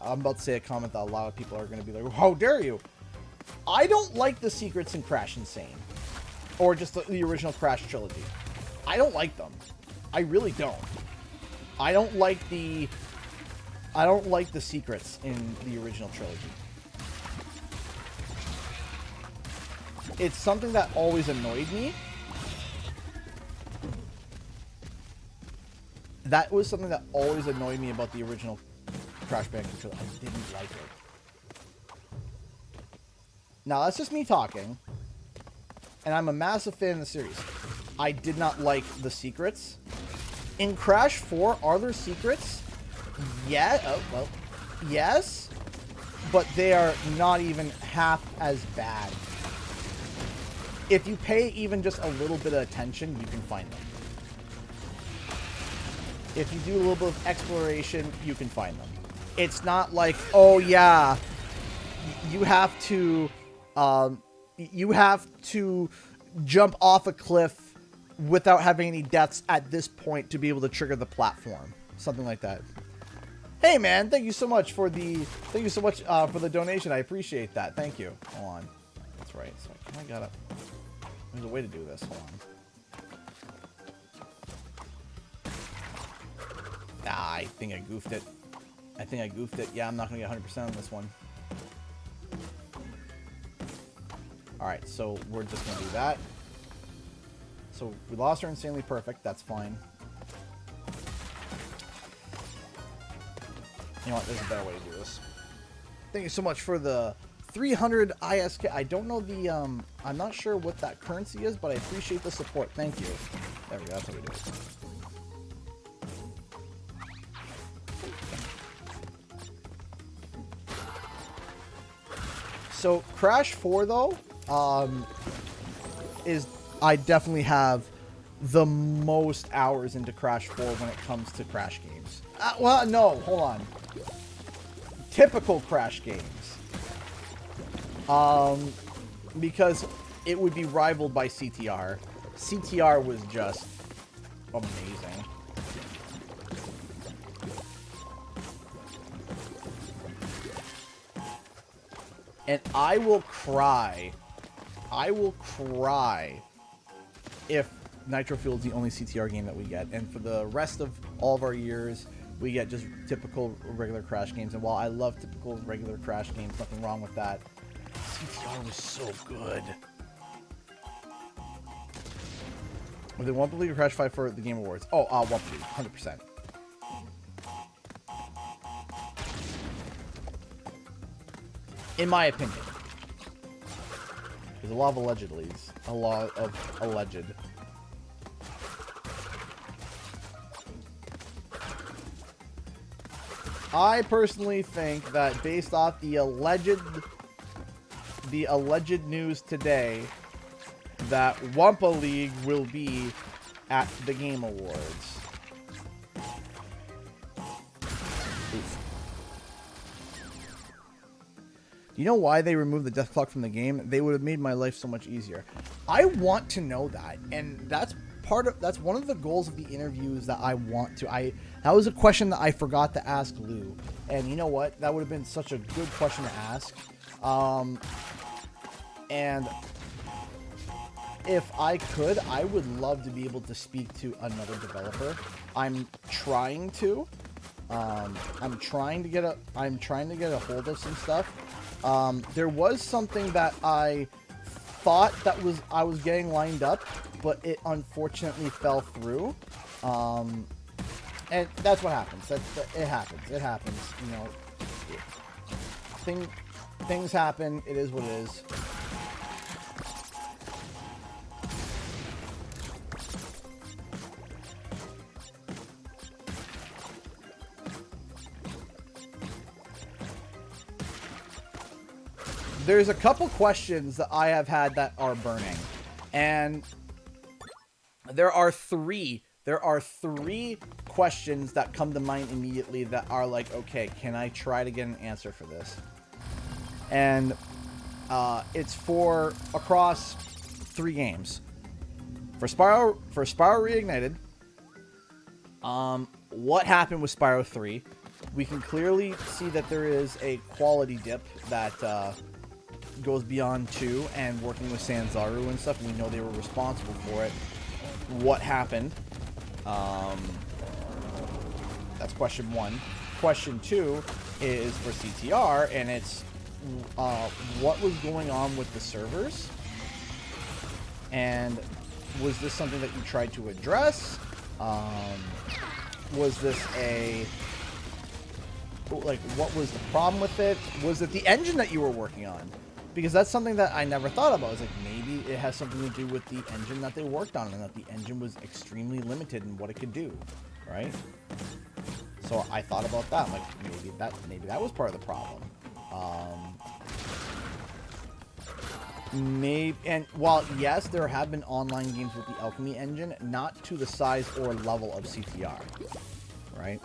I'm about to say a comment that a lot of people are going to be like, how dare you? I don't like the secrets in Crash Insane, or just the original Crash trilogy. I don't like them. I really don't. I don't like the secrets in the original trilogy. It's something that always annoyed me. That was something that always annoyed me about the original Crash Bandicoot trilogy. I didn't like it. Now, that's just me talking. And I'm a massive fan of the series. I did not like the secrets. In Crash 4, are there secrets? Yeah. Oh, well, yes. But they are not even half as bad. If you pay even just a little bit of attention, you can find them. If you do a little bit of exploration, you can find them. It's not like, oh yeah, you have to jump off a cliff without having any deaths at this point to be able to trigger the platform. Something like that. Hey man, thank you so much for the donation. I appreciate that. Thank you. Hold on. That's right. So there's a way to do this. Hold on. Ah, I think I goofed it. Yeah, I'm not going to get 100% on this one. Alright, so we're just going to do that. So we lost our Insanely Perfect. That's fine. You know what? There's a better way to do this. Thank you so much for the 300 ISK. I don't know the, I'm not sure what that currency is, but I appreciate the support. Thank you. There we go. That's how we do it. So Crash 4 though, I definitely have the most hours into Crash 4 when it comes to Crash games. Well, no, hold on. Typical Crash games. Because it would be rivaled by CTR. CTR was just amazing. And I will cry if Nitro Fuel is the only CTR game that we get. And for the rest of all of our years, we get just typical regular Crash games. And while I love typical regular Crash games, nothing wrong with that, CTR was so good. With the Wumpa League or Crash 5 for the Game Awards? Oh, Wumpa League, 100%. In my opinion. There's a lot of allegedlys. A lot of alleged. I personally think that based off the alleged news today, that Wumpa League will be at the Game Awards. Oof. You know why they removed the death clock from the game? They would have made my life so much easier. I want to know that, and that's one of the goals of the interviews that I want to. That was a question that I forgot to ask Lou, and you know what? That would have been such a good question to ask. And if I could, I would love to be able to speak to another developer. I'm trying to. I'm trying to get a hold of some stuff. There was something that I thought I was getting lined up, but it unfortunately fell through. And that's what happens. It happens. It happens. You know, things happen. It is what it is. There's a couple questions that I have had that are burning, and there are three questions that come to mind immediately that are like, okay, can I try to get an answer for this? And it's for across 3 games. For Spyro Reignited, what happened with Spyro 3? We can clearly see that there is a quality dip that goes beyond 2, and working with Sanzaru and stuff, we know they were responsible for it. What happened? That's question 1. Question 2 is for CTR, and it's what was going on with the servers, and was this something that you tried to address? Was this what was the problem with it? Was it the engine that you were working on? Because that's something that I never thought about. I was like, maybe it has something to do with the engine that they worked on, and that the engine was extremely limited in what it could do, right? So I thought about that. I'm like, maybe that was part of the problem. And while yes, there have been online games with the Alchemy engine, not to the size or level of CTR, right?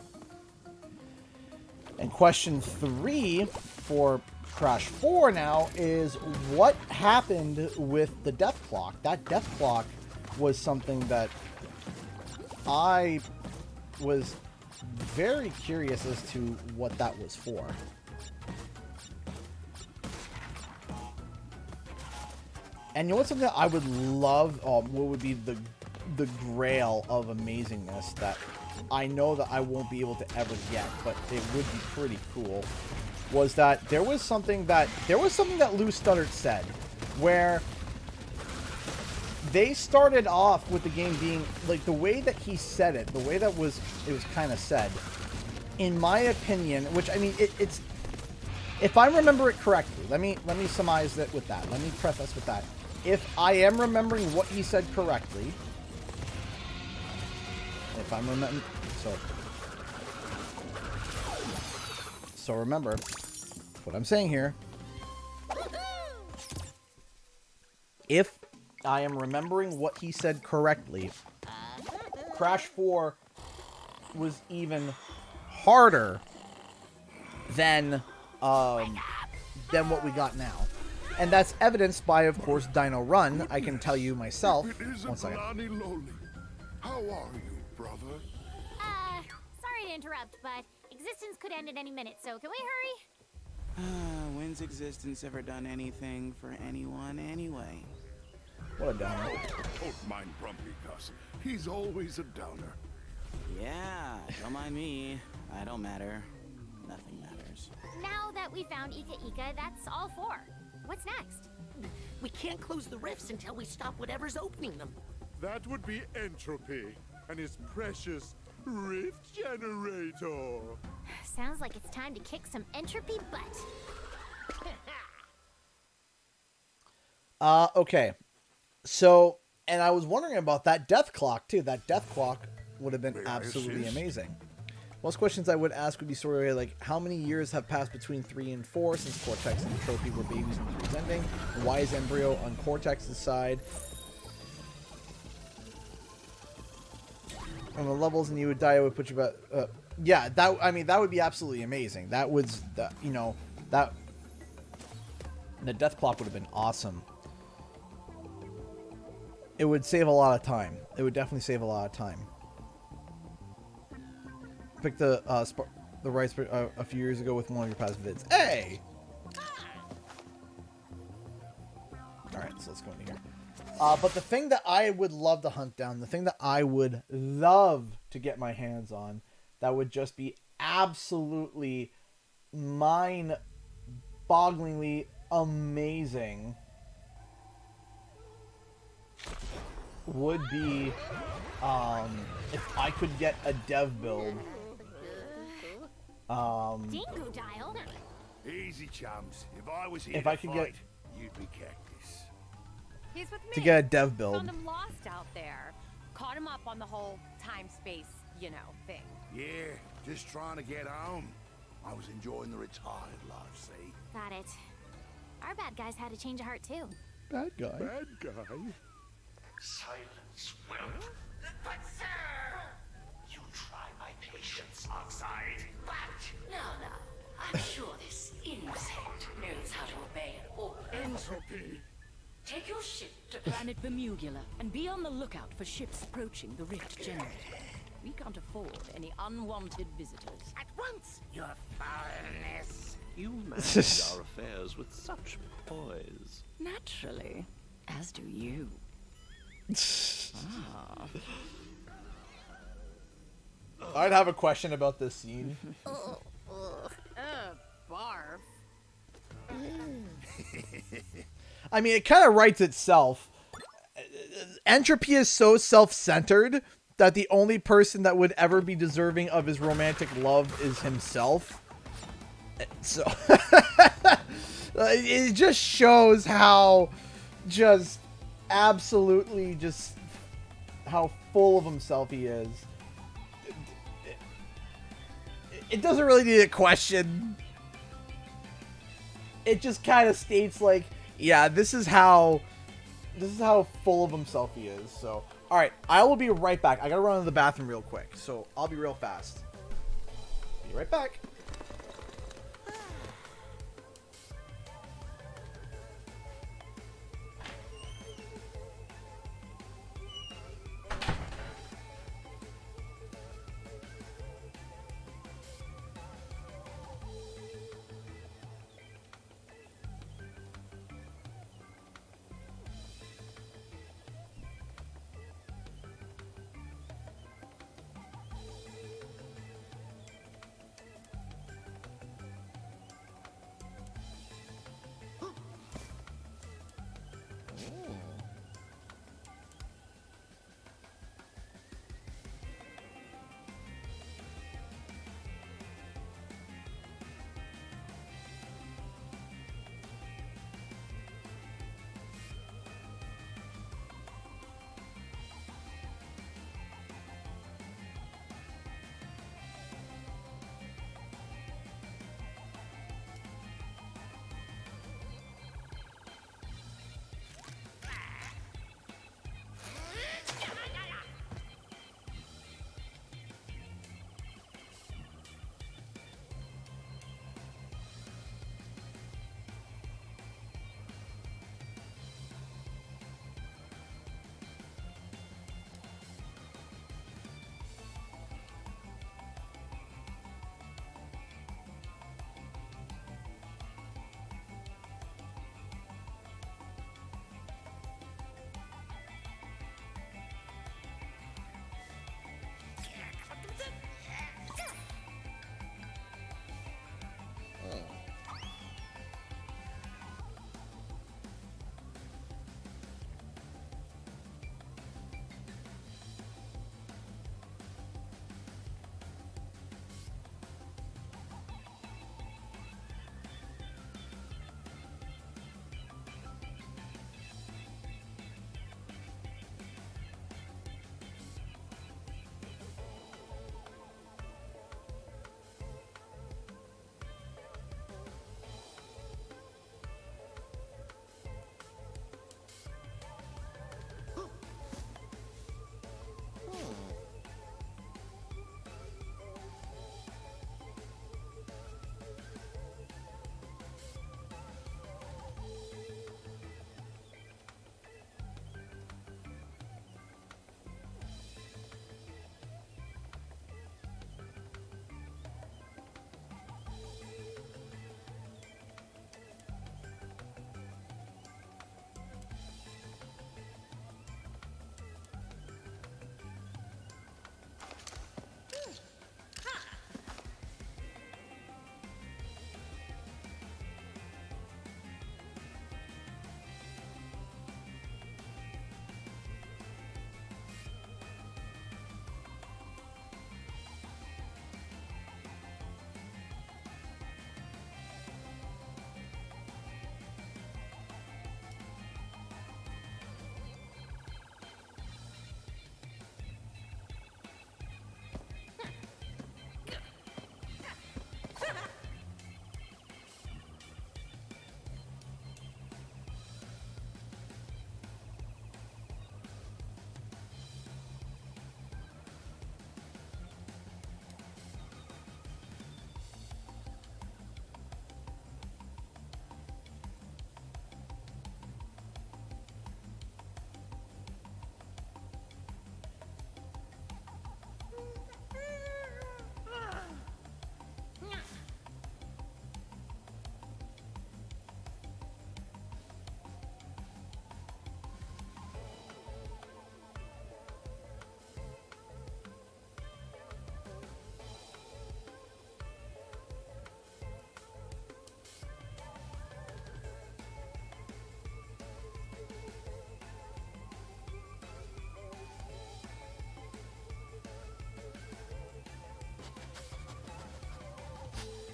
And question 3 for Crash 4 now is what happened with the death clock? That death clock was something that I was very curious as to what that was for. And you know what's something that I would love, what would be the grail of amazingness that I know that I won't be able to ever get, but it would be pretty cool, was that there was something that Lou Studdard said, where they started off with the game being, like, the way that he said it, the way that it was kind of said, in my opinion, which, I mean, it's, if I remember it correctly, let me surmise that with that, let me preface with that. If I am remembering what he said correctly, if I'm remembering, so remember what I'm saying here. If I am remembering what he said correctly, Crash 4 was even harder than what we got now. And that's evidenced by, of course, Dino Run. I can tell you myself. One second. How are you, brother? Sorry to interrupt, but existence could end at any minute, so can we hurry? When's existence ever done anything for anyone anyway? What a downer. Don't mind Grumpy Gus. He's always a downer. Yeah, don't mind me. I don't matter. Nothing matters. Now that we found Ika Ika, that's all 4. What's next? We can't close the rifts until we stop whatever's opening them. That would be Entropy and his precious rift generator. Sounds like it's time to kick some entropy butt. Okay. So, and I was wondering about that death clock, too. That death clock would have been absolutely amazing. Most questions I would ask would be sort of like, how many years have passed between 3 and 4 since Cortex and Trophy were babies in 3's ending? And why is Embryo on Cortex's side? And the levels and you would die, I would put you about... yeah, that, I mean, that would be absolutely amazing. That was, you know, that... The death clock would have been awesome. It would save a lot of time. It would definitely save a lot of time. Picked the rights a few years ago with one of your past vids. Hey! Alright, so let's go into here. But the thing that I would love to hunt down, the thing that I would love to get my hands on, that would just be absolutely mind-bogglingly amazing, would be if I could get a dev build. Dingo dial. Easy, chums. If I was here If I could get you'd be Cactus. He's with me. to get a dev build. Found him lost out there. Caught him up on the whole time-space, you know, thing. Yeah, just trying to get home. I was enjoying the retired life, see? Got it. Our bad guys had to change a heart too. Bad guy. Bad guy? Silence, whelp. But sir! You try my patience, Oxide. But No. I'm sure this insect knows how to obey an order. Entropy! Take your ship to planet Bermugula and be on the lookout for ships approaching the rift generator. We can't afford any unwanted visitors. At once, your foulness. You manage our affairs with such poise. Naturally, as do you. I'd have a question about this scene. Barf. I mean, it kind of writes itself. Entropy is so self-centered that the only person that would ever be deserving of his romantic love is himself. So it just shows how just absolutely just how full of himself he is. It doesn't really need a question. It just kind of states like, yeah, this is how full of himself he is. So, all right, I will be right back. I gotta run to the bathroom real quick, so I'll be real fast. Be right back.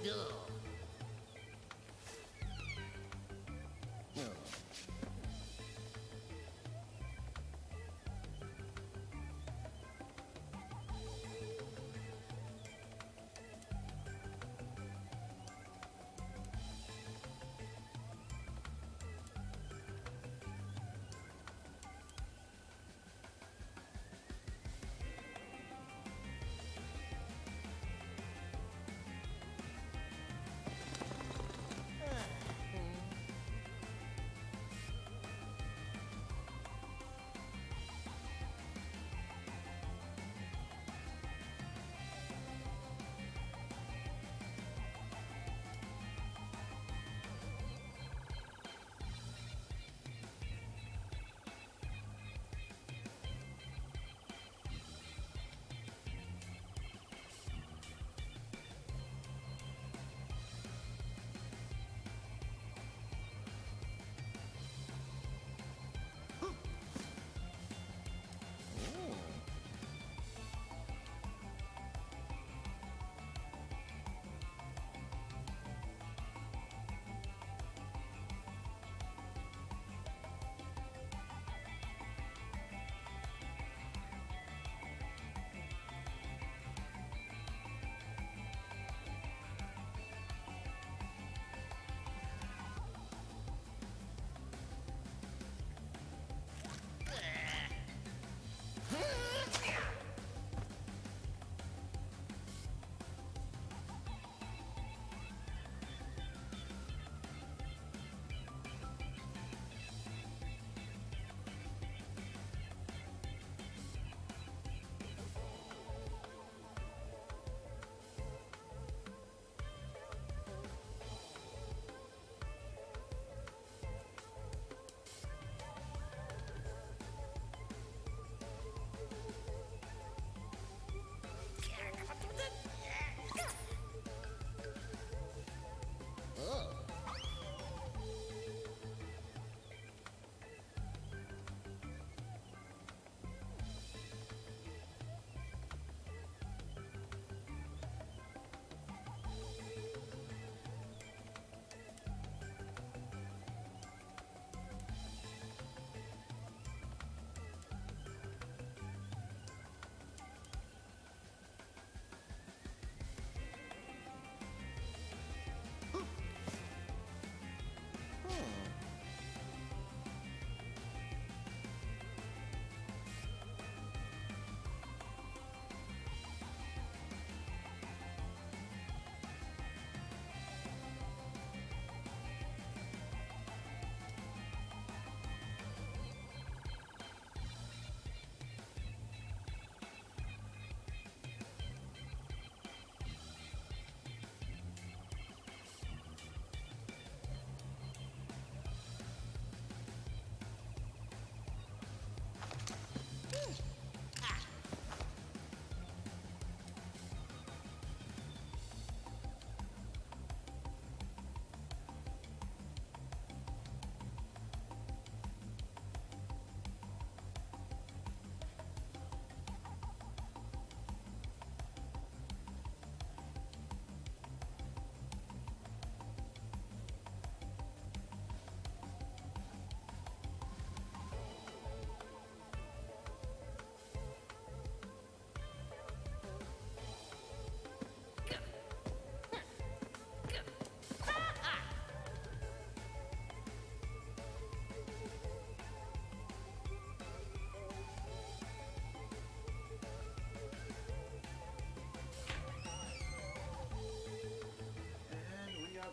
Ugh.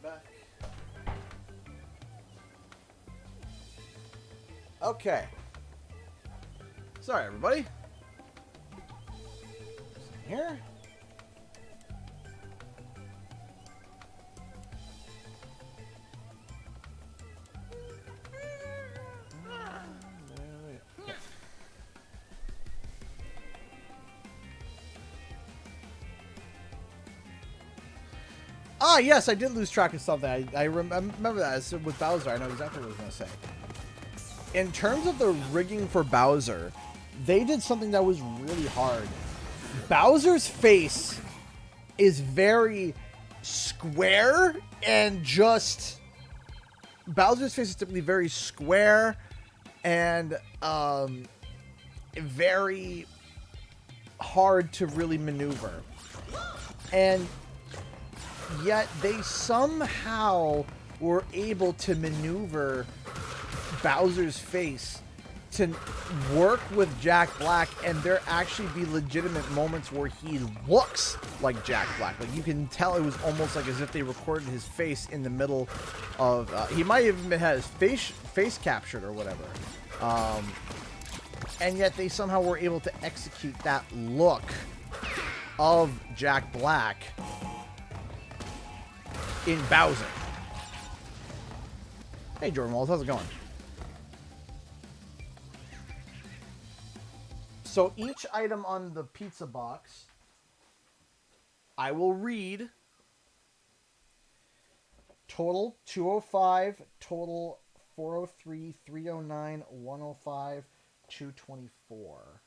Back. Okay. Sorry, everybody. Here. Ah, yes, I did lose track of something. I remember that. With Bowser, I know exactly what I was going to say. In terms of the rigging for Bowser, they did something that was really hard. Bowser's face is very square and just Bowser's face is typically very square and very hard to really maneuver. And yet they somehow were able to maneuver Bowser's face to work with Jack Black, and there actually be legitimate moments where he looks like Jack Black. Like, you can tell it was almost like as if they recorded his face in the middle of... he might have even had his face captured or whatever. And yet they somehow were able to execute that look of Jack Black in Bowser. Hey, Jordan Walls, how's it going? So each item on the pizza box, I will read. Total 205, total 403, 309, 105, 224.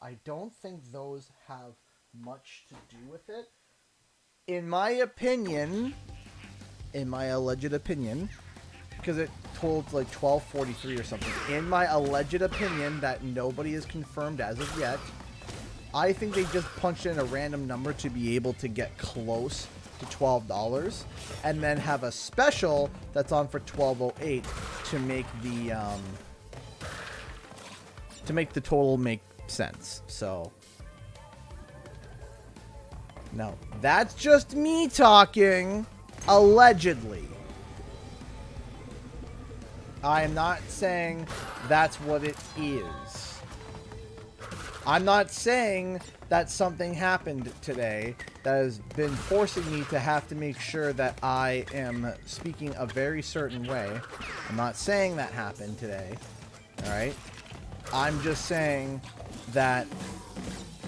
I don't think those have much to do with it. In my opinion, in my alleged opinion, because it totaled like 1243 or something. In my alleged opinion that nobody has confirmed as of yet, I think they just punched in a random number to be able to get close to $12 and then have a special that's on for $12.08 to make the total make sense. So no, that's just me talking. Allegedly. I am not saying that's what it is. I'm not saying that something happened today that has been forcing me to have to make sure that I am speaking a very certain way. I'm not saying that happened today. Alright? I'm just saying that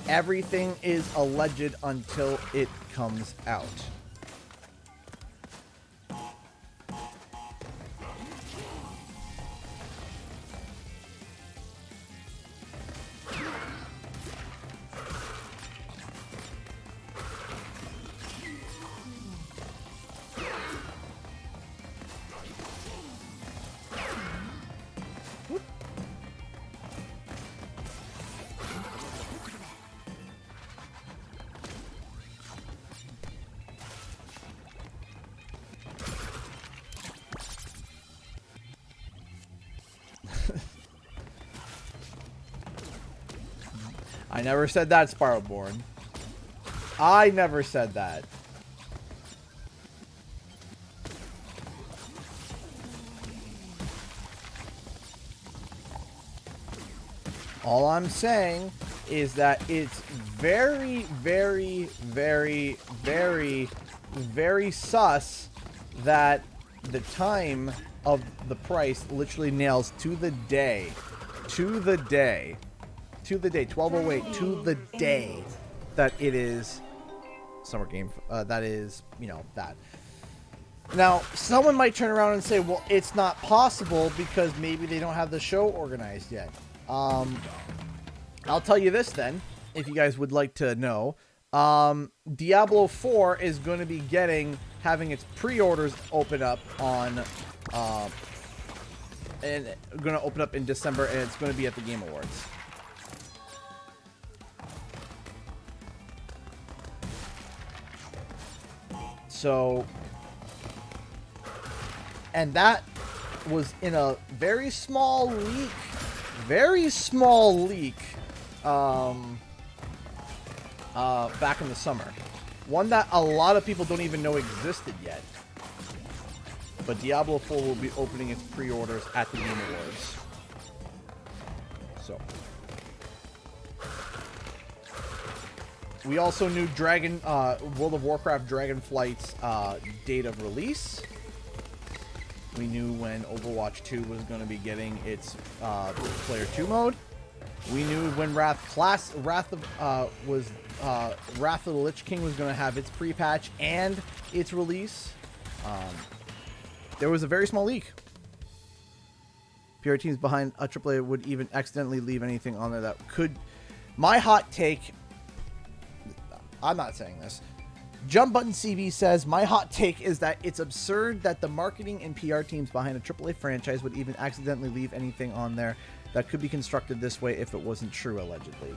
everything is alleged until it comes out. I never said that, Spyroborn. I never said that. All I'm saying is that it's very, very, very, very, very sus that the time of the price literally nails to the day. To the day. To the day. 1208. To the day that it is Summer Game. That is, you know, that. Now, someone might turn around and say, well, it's not possible because maybe they don't have the show organized yet. I'll tell you this then, if you guys would like to know. Diablo 4 is going to be having its pre-orders open up on, and going to open up in December, and it's going to be at the Game Awards. So, and that was in a very small leak, back in the summer. One that a lot of people don't even know existed yet. But Diablo 4 will be opening its pre-orders at the Game Awards. So. We also knew World of Warcraft Dragonflight's date of release. We knew when Overwatch 2 was going to be getting its Player 2 mode. We knew when Wrath of the Lich King was going to have its pre-patch and its release. There was a very small leak. PR teams behind a AAA would even accidentally leave anything on there that could... My hot take... I'm not saying this. Jump Button CB says, my hot take is that it's absurd that the marketing and PR teams behind a AAA franchise would even accidentally leave anything on there that could be constructed this way if it wasn't true, allegedly.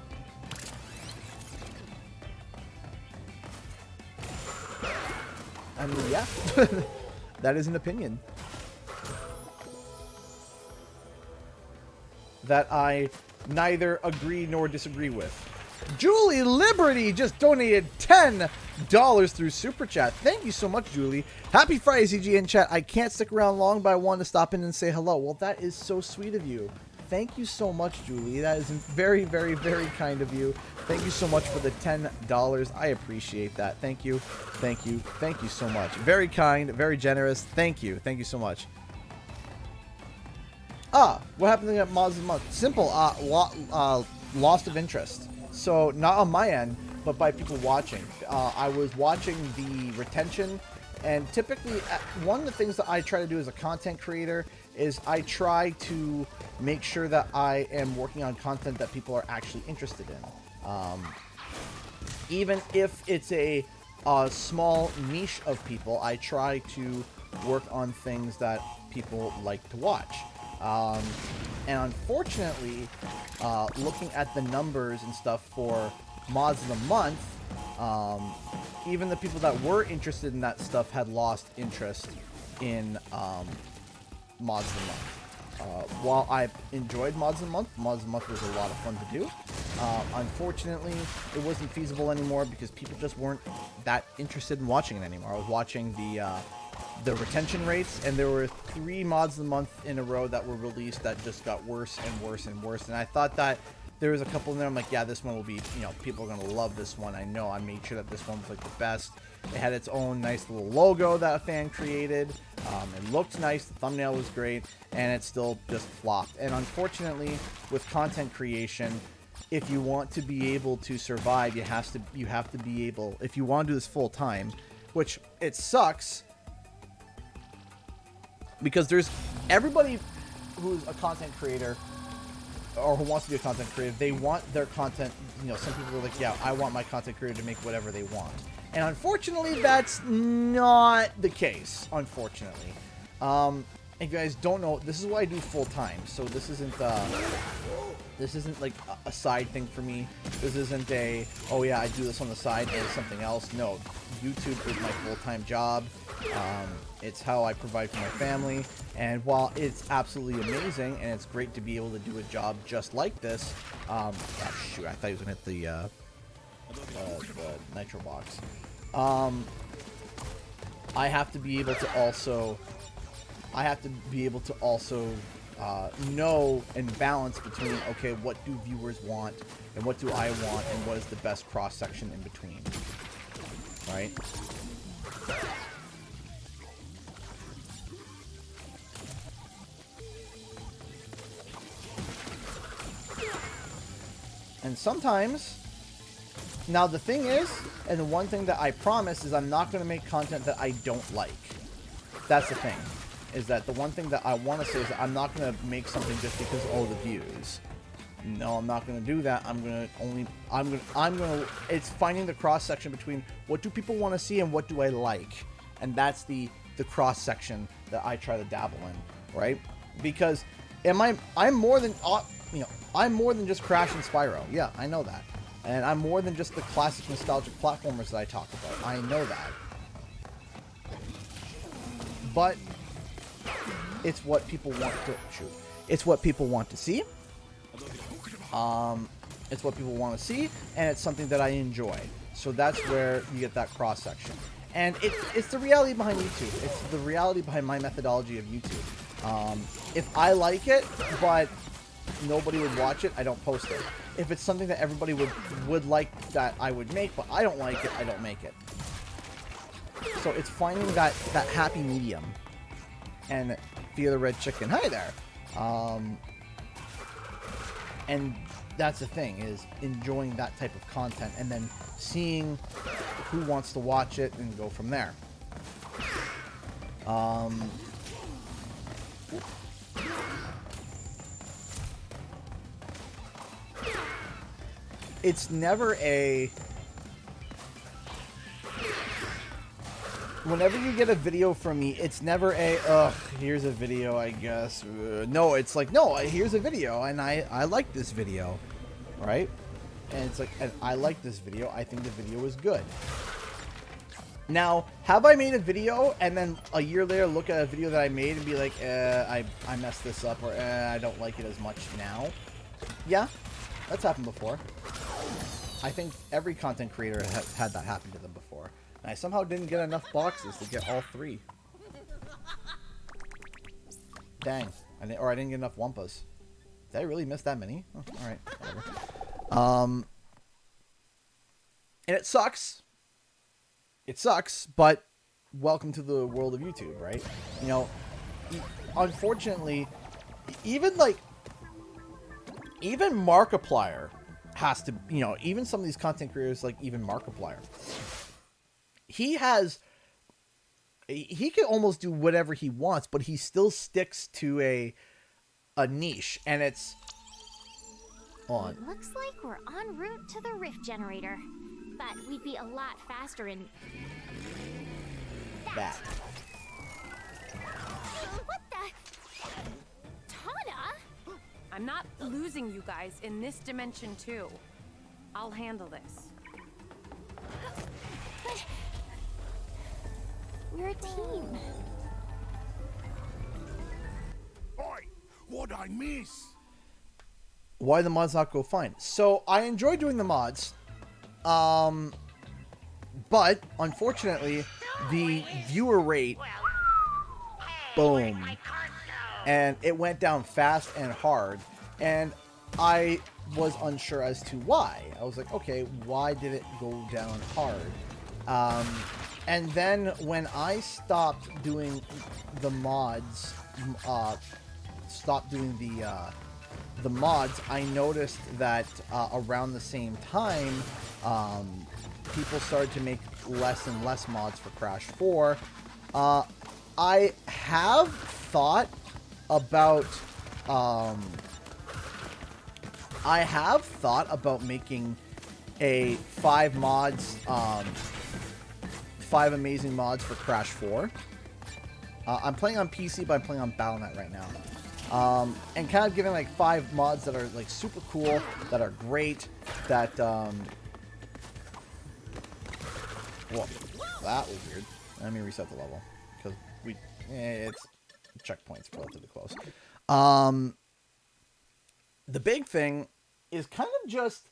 I mean, yeah, that is an opinion that I neither agree nor disagree with. Julie Liberty just donated $10 through Super Chat. Thank you so much, Julie. Happy Friday, CGN chat. I can't stick around long, but I wanted to stop in and say hello. Well, that is so sweet of you. Thank you so much, Julie. That is very, very, very kind of you. Thank you so much for the $10. I appreciate that. Thank you. Thank you. Thank you so much. Very kind, very generous. Thank you. Thank you so much. What happened to mods of the month? Simple. Lost of interest. So not on my end, but by people watching. I was watching the retention, and typically one of the things that I try to do as a content creator is I try to make sure that I am working on content that people are actually interested in. Even if it's a small niche of people, I try to work on things that people like to watch. And unfortunately, looking at the numbers and stuff for mods of the month, even the people that were interested in that stuff had lost interest in mods of the month. While I enjoyed mods of the month was a lot of fun to do. Unfortunately, it wasn't feasible anymore because people just weren't that interested in watching it anymore. I was watching the retention rates, and there were 3 mods of the month in a row that were released that just got worse and worse and worse. And I thought that there was a couple in there. I'm like, yeah, this one will be, you know, people are going to love this one. I know. I made sure that this one was like the best. It had its own nice little logo that a fan created. It looked nice. The thumbnail was great, and it still just flopped. And unfortunately, with content creation, if you want to be able to survive, you have to be able, if you want to do this full time, which it sucks, because there's everybody who's a content creator or who wants to be a content creator, they want their content, you know, some people are like, yeah, I want my content creator to make whatever they want. And unfortunately, that's not the case, unfortunately. If you guys don't know, this is what I do full time. So this isn't like a side thing for me. This isn't a, oh yeah, I do this on the side and something else. No, YouTube is my full-time job. It's how I provide for my family. And while it's absolutely amazing and it's great to be able to do a job just like this, oh shoot, I thought he was gonna hit the nitro box. I have to be able to also know and balance between, okay, what do viewers want and what do I want and what is the best cross section in between, right? And sometimes, now the thing is, and the one thing that I promise is I'm not going to make content that I don't like. That's the thing. Is that the one thing that I want to say is that I'm not going to make something just because of all the views. No, I'm not going to do that. It's finding the cross section between what do people want to see and what do I like. And that's the cross section that I try to dabble in, right? Because I'm more than, I'm more than just Crash and Spyro. Yeah, I know that. And I'm more than just the classic nostalgic platformers that I talk about. I know that. But it's what people want to shoot. It's what people want to see. It's what people want to see, and it's something that I enjoy. So that's where you get that cross section. And it's the reality behind YouTube. It's the reality behind my methodology of YouTube. If I like it, but nobody would watch it, I don't post it. If it's something that everybody would like that I would make, but I don't like it, I don't make it. So it's finding that happy medium. And Fear the Red Chicken, hi there. And that's the thing, is enjoying that type of content and then seeing who wants to watch it and go from there. It's never a whenever you get a video from me, it's never a, ugh, here's a video, I guess. No, it's like, no, here's a video, and I like this video, right? And it's like, and I like this video. I think the video is good. Now, have I made a video and then a year later look at a video that I made and be like, I messed this up, or I don't like it as much now? Yeah, that's happened before. I think every content creator has had that happen to them before. And I somehow didn't get enough boxes to get all 3. Dang. I didn't get enough Wumpas. Did I really miss that many? Oh, alright, whatever. And it sucks. It sucks, but welcome to the world of YouTube, right? You know, unfortunately, even Markiplier has to, you know, even some of these content creators, like even Markiplier, he can almost do whatever he wants, but he still sticks to a niche, and it's on. It looks like we're en route to the rift generator, but we'd be a lot faster in that. What the? Tana? I'm not losing you guys in this dimension too. I'll handle this. But we're a team. Oi! What'd I miss? Why the mods not go fine? So I enjoy doing the mods, but unfortunately the viewer rate, boom, and it went down fast and hard, and I was unsure as to why. I was like, okay, why did it go down hard? And then when I stopped doing the mods, the mods, I noticed that around the same time, people started to make less and less mods for Crash 4. I have thought about making a 5 mods, 5 amazing mods for Crash 4. I'm playing on PC, but I'm playing on Battle.net right now. And kind of giving like 5 mods that are like super cool, that are great, that well, that was weird. Let me reset the level because it's checkpoints relatively close. The big thing is kind of just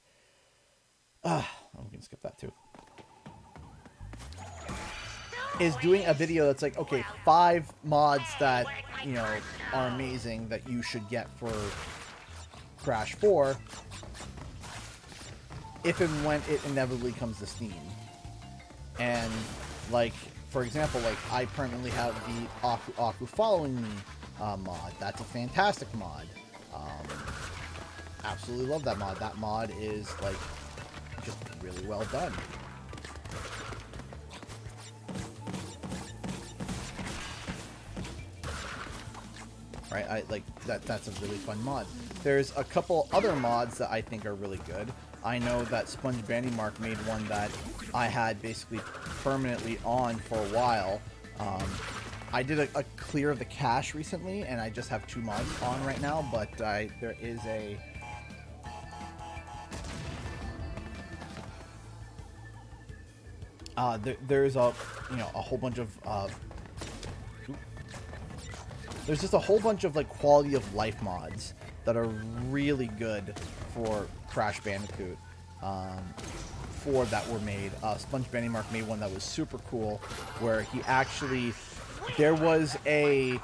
we can skip that too. Is doing a video that's like, okay, 5 mods that, you know, are amazing that you should get for Crash 4 if and when it inevitably comes to Steam. And like, for example, like I permanently have the Aku Aku Following Me mod. That's a fantastic mod. Absolutely love that mod. That mod is like just really well done. Right, I like that. That's a really fun mod. There's a couple other mods that I think are really good. I know that Sponge Bandymark made one that I had basically permanently on for a while. I did a clear of the cache recently, and I just have 2 mods on right now. But there is a there's a a whole bunch of there's just a whole bunch of like quality of life mods that are really good for Crash Bandicoot 4 that were made. Sponge Bandymark made one that was super cool, where he actually, there was a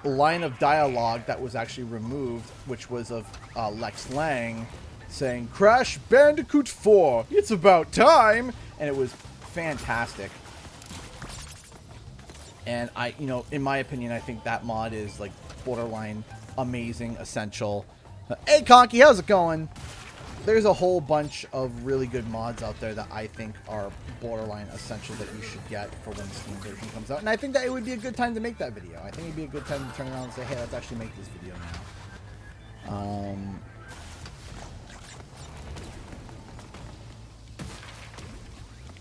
line of dialogue that was actually removed, which was of Lex Lang saying, "Crash Bandicoot 4, it's about time," and it was fantastic. And I, in my opinion, I think that mod is like borderline amazing, essential. Hey Conky, how's it going? There's a whole bunch of really good mods out there that I think are borderline essential that you should get for when the Steam version comes out. And I think that it would be a good time to make that video. I think it'd be a good time to turn around and say, hey, let's actually make this video now.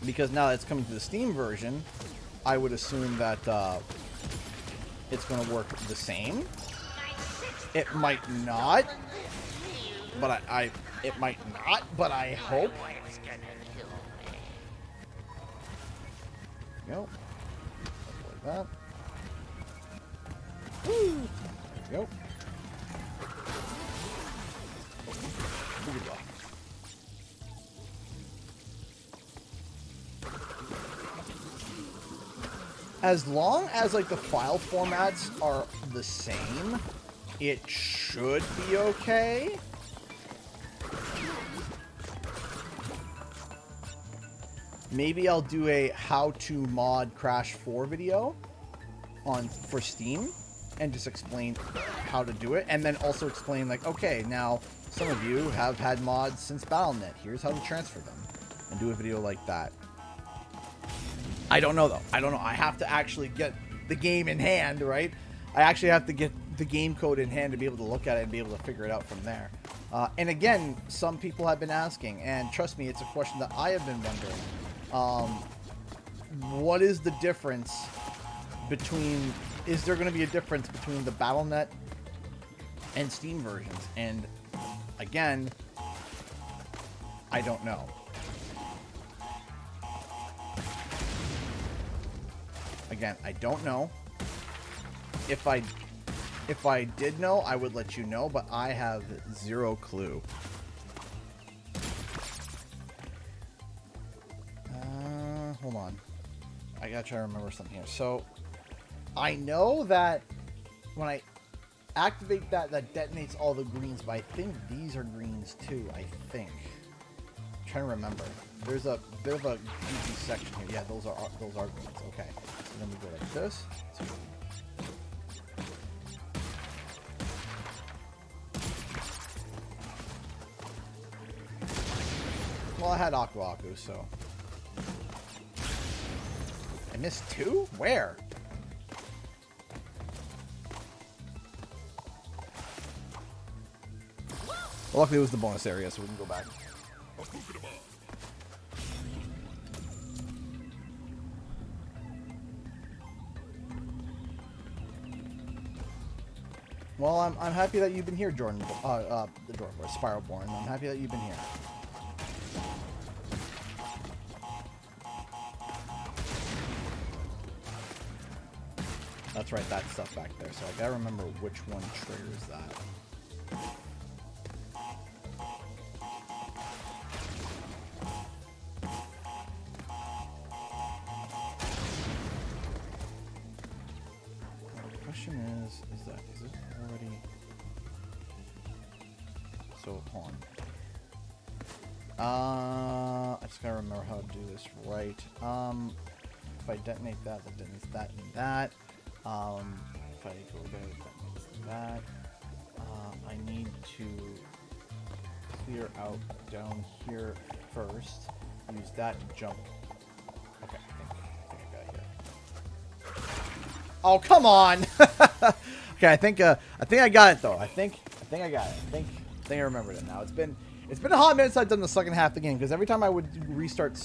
Because now that it's coming to the Steam version, I would assume that it's going to work the same. It might not, but it might not, but I hope. Go. Like that. Woo. There we go. As long as like the file formats are the same, it should be okay. Maybe I'll do a how to mod Crash 4 video for Steam and just explain how to do it, and then also explain like, okay, now some of you have had mods since Battle.net. Here's how to transfer them, and do a video like that. I don't know though. I don't know. I have to actually get the game in hand, right? I actually have to get the game code in hand to be able to look at it and be able to figure it out from there. And again, some people have been asking, and trust me, it's a question that I have been wondering. What is the difference between... Is there going to be a difference between the Battle.net and Steam versions? And again, I don't know. Again, I don't know. If I did know, I would let you know, but I have zero clue. Hold on. I gotta try to remember something here. So, I know that when I activate that detonates all the greens, but I think these are greens too, I think. I'm trying to remember. There's a bit of a goofy section here. Yeah, those are greens. Okay. So then we go like this. Well, I had Aku Aku, so... I missed 2? Where? Well, luckily it was the bonus area, so we can go back. Well, I'm happy that you've been here, Jordan. The Jordan Boy, Spyroborn. I'm happy that you've been here. That's right, that stuff back there. So I gotta remember which one triggers that. The question is it already? So hold on. I just gotta remember how to do this right. If I detonate that, that detonates that and that. If I go there, that makes that. I need to clear out down here first. Use that to jump. Okay, I think I got it here. Oh, come on! Okay, I think I got it though. I think I got it. I think I remembered it now. It's been a hot minute since I've done the second half of the game, because every time I would restart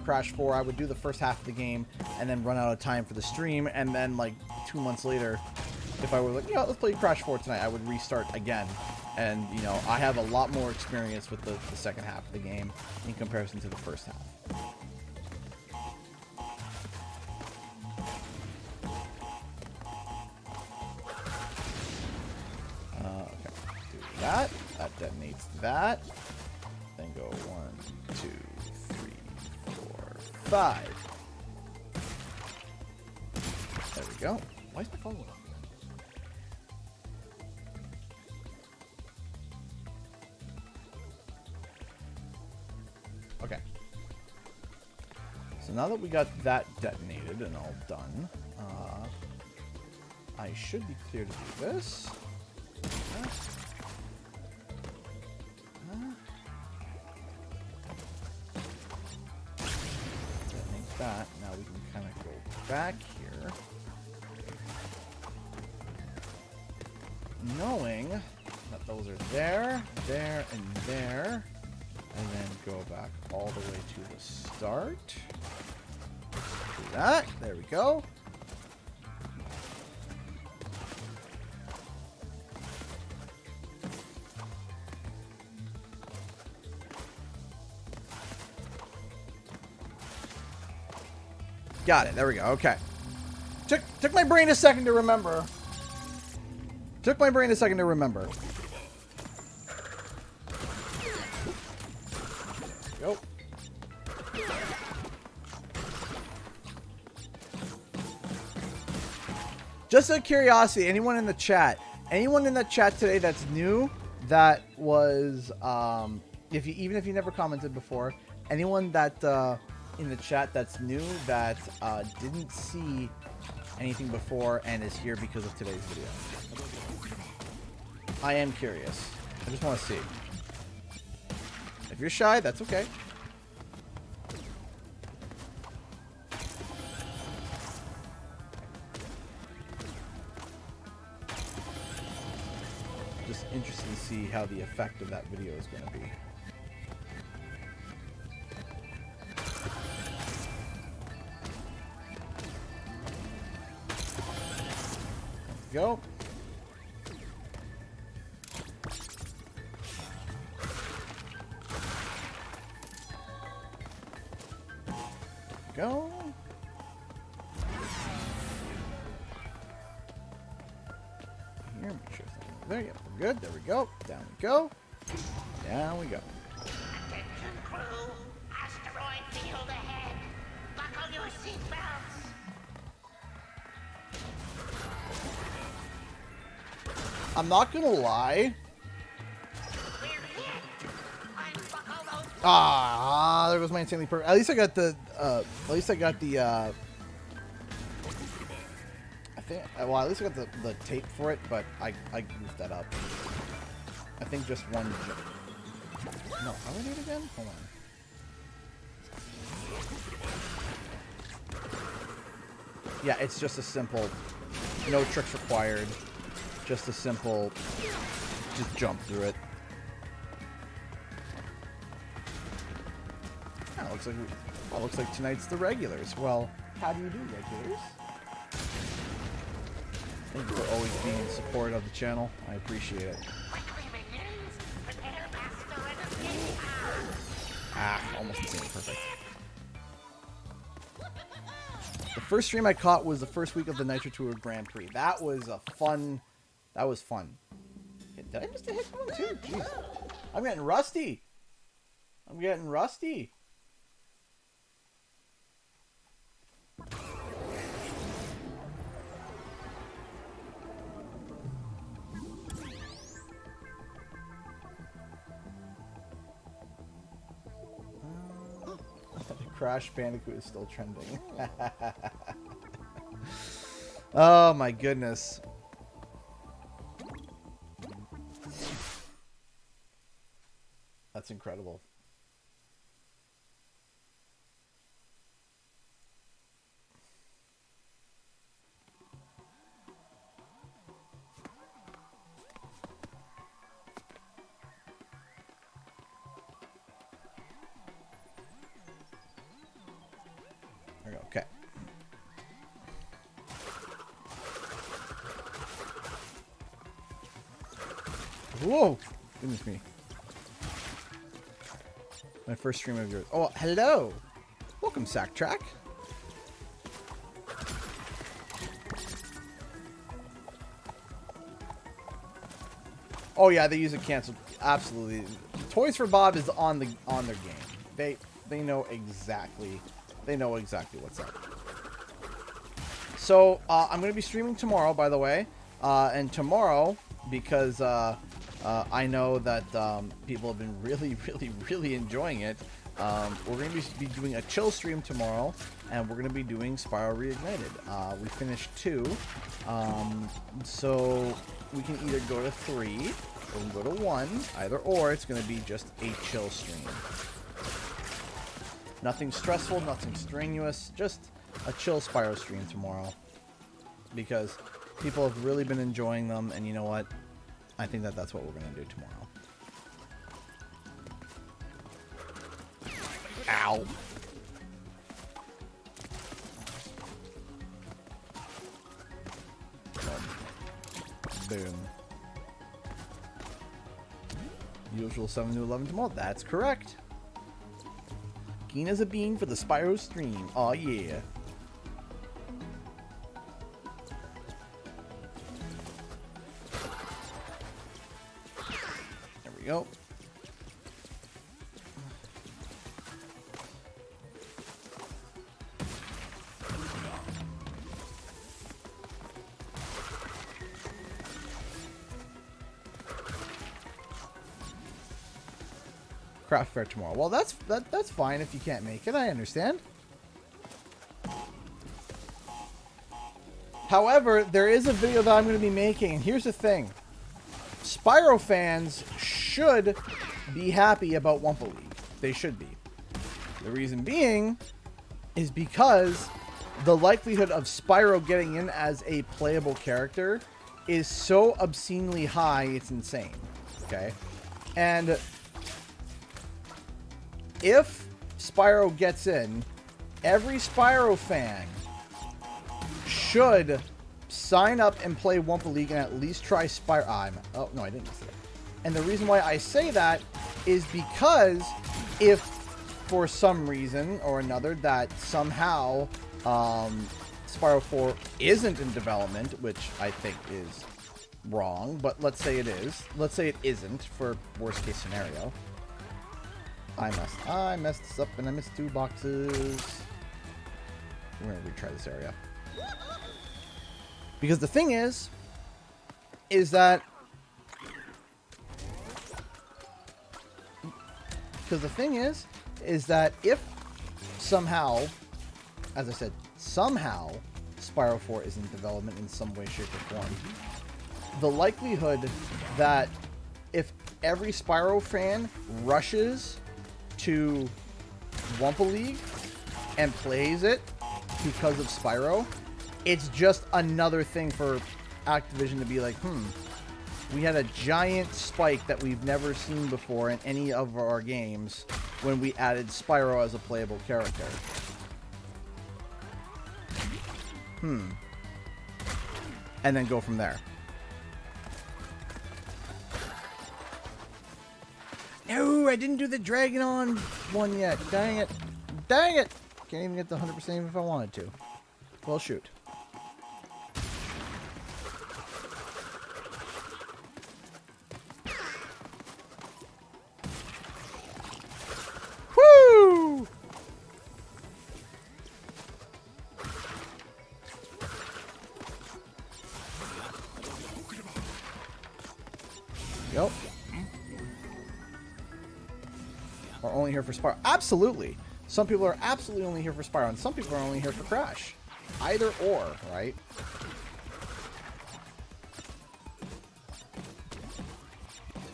Crash 4, I would do the first half of the game and then run out of time for the stream, and then like 2 months later, if I were like, you know, let's play Crash 4 tonight, I would restart again. And you know, I have a lot more experience with the second half of the game in comparison to the first half. Okay, do that. That detonates that. Then go 1, 2, 3, 4, 5. There we go. Why is my phone going off? Okay. So now that we got that detonated and all done, I should be clear to do this. Detonate that. Now we can kind of go back here, knowing that those are there, there, and there. And then go back all the way to the start. Do that. There we go. Got it. There we go. Okay. Took my brain a second to remember. Took my brain a second to remember. Go. Just out of curiosity, anyone in the chat today that's new, that was, even if you never commented before, anyone that in the chat that's new that didn't see anything before and is here because of today's video. I am curious. I just want to see. If you're shy, that's okay. Just interested to see how the effect of that video is going to be. Go. Go. Here, make sure there. Yeah, we're good. There we go. Down we go. Down we go. Attention crew, asteroid field ahead. Buckle your seatbelts. I'm not gonna lie. We're hit. Unbuckle those. Ah, there goes my insanely perfect. At least I got the. I think. Well, at least I got the tape for it, but I goofed that up. I think just one. No, how do I do it again? Hold on. Yeah, it's just a simple. No tricks required. Just a simple, just jump through it. Oh, looks like tonight's the regulars. Well, how do you do, regulars? Thank you for always being in support of the channel. I appreciate it. Ah, almost the same. Perfect. The first stream I caught was the first week of the Nitro Tour Grand Prix. That was a fun. That was fun. Did I miss a hit one too? Jeez. I'm getting rusty. I'm getting rusty. Crash Bandicoot is still trending. Oh my goodness. That's incredible. There we go. Okay. Whoa! Goodness me. My first stream of yours. Oh, hello! Welcome, Sack Track. Oh yeah, they use it canceled. Absolutely. Toys for Bob is on their game. They know exactly what's up. So I'm gonna be streaming tomorrow, by the way, and tomorrow, because I know that people have been really enjoying it. We're going to be doing a chill stream tomorrow, and we're going to be doing Spyro Reignited. We finished 2, so we can either go to 3 or we can go to 1. Either or, it's going to be just a chill stream. Nothing stressful, nothing strenuous, just a chill Spyro stream tomorrow. Because people have really been enjoying them, and you know what? I think that's what we're going to do tomorrow. Ow. Boom. Usual 7 to 11 tomorrow. That's correct. Keen as a bean for the Spyro stream. Oh yeah. There we go. Craft fair tomorrow. Well, that's fine if you can't make it. I understand. However, there is a video that I'm going to be making, and here's the thing. Spyro fans should be happy about Wumpa League. They should be. The reason being is because the likelihood of Spyro getting in as a playable character is so obscenely high, it's insane. Okay? And if Spyro gets in, every Spyro fan should sign up and play Wumpa League and at least try Spyro. Oh, no, I didn't say that. And the reason why I say that is because if for some reason or another that somehow Spyro 4 isn't in development, which I think is wrong, but let's say it is. Let's say it isn't for worst case scenario. I messed this up and I missed 2 boxes. We're going to retry this area. Because the thing is that if somehow, as I said, somehow Spyro 4 is in development in some way, shape, or form, the likelihood that if every Spyro fan rushes to Wumpa League and plays it because of Spyro, it's just another thing for Activision to be like, we had a giant spike that we've never seen before in any of our games when we added Spyro as a playable character. And then go from there. No, I didn't do the Dragon on one yet. Dang it. Dang it! Can't even get the 100% even if I wanted to. Well, shoot. Woo! Yep. Are only here for Spyro. Absolutely. Some people are absolutely only here for Spyro, and some people are only here for Crash. Either or, right?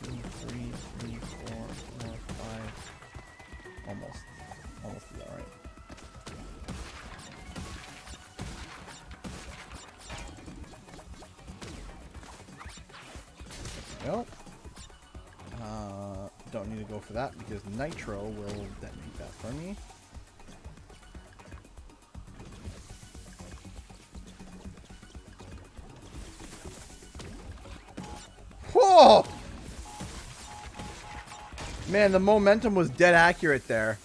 Two, three, 4, 5. Almost is that right? Nope. Don't need to go for that because Nitro will detonate that for me. Whoa! Man, the momentum was dead accurate there.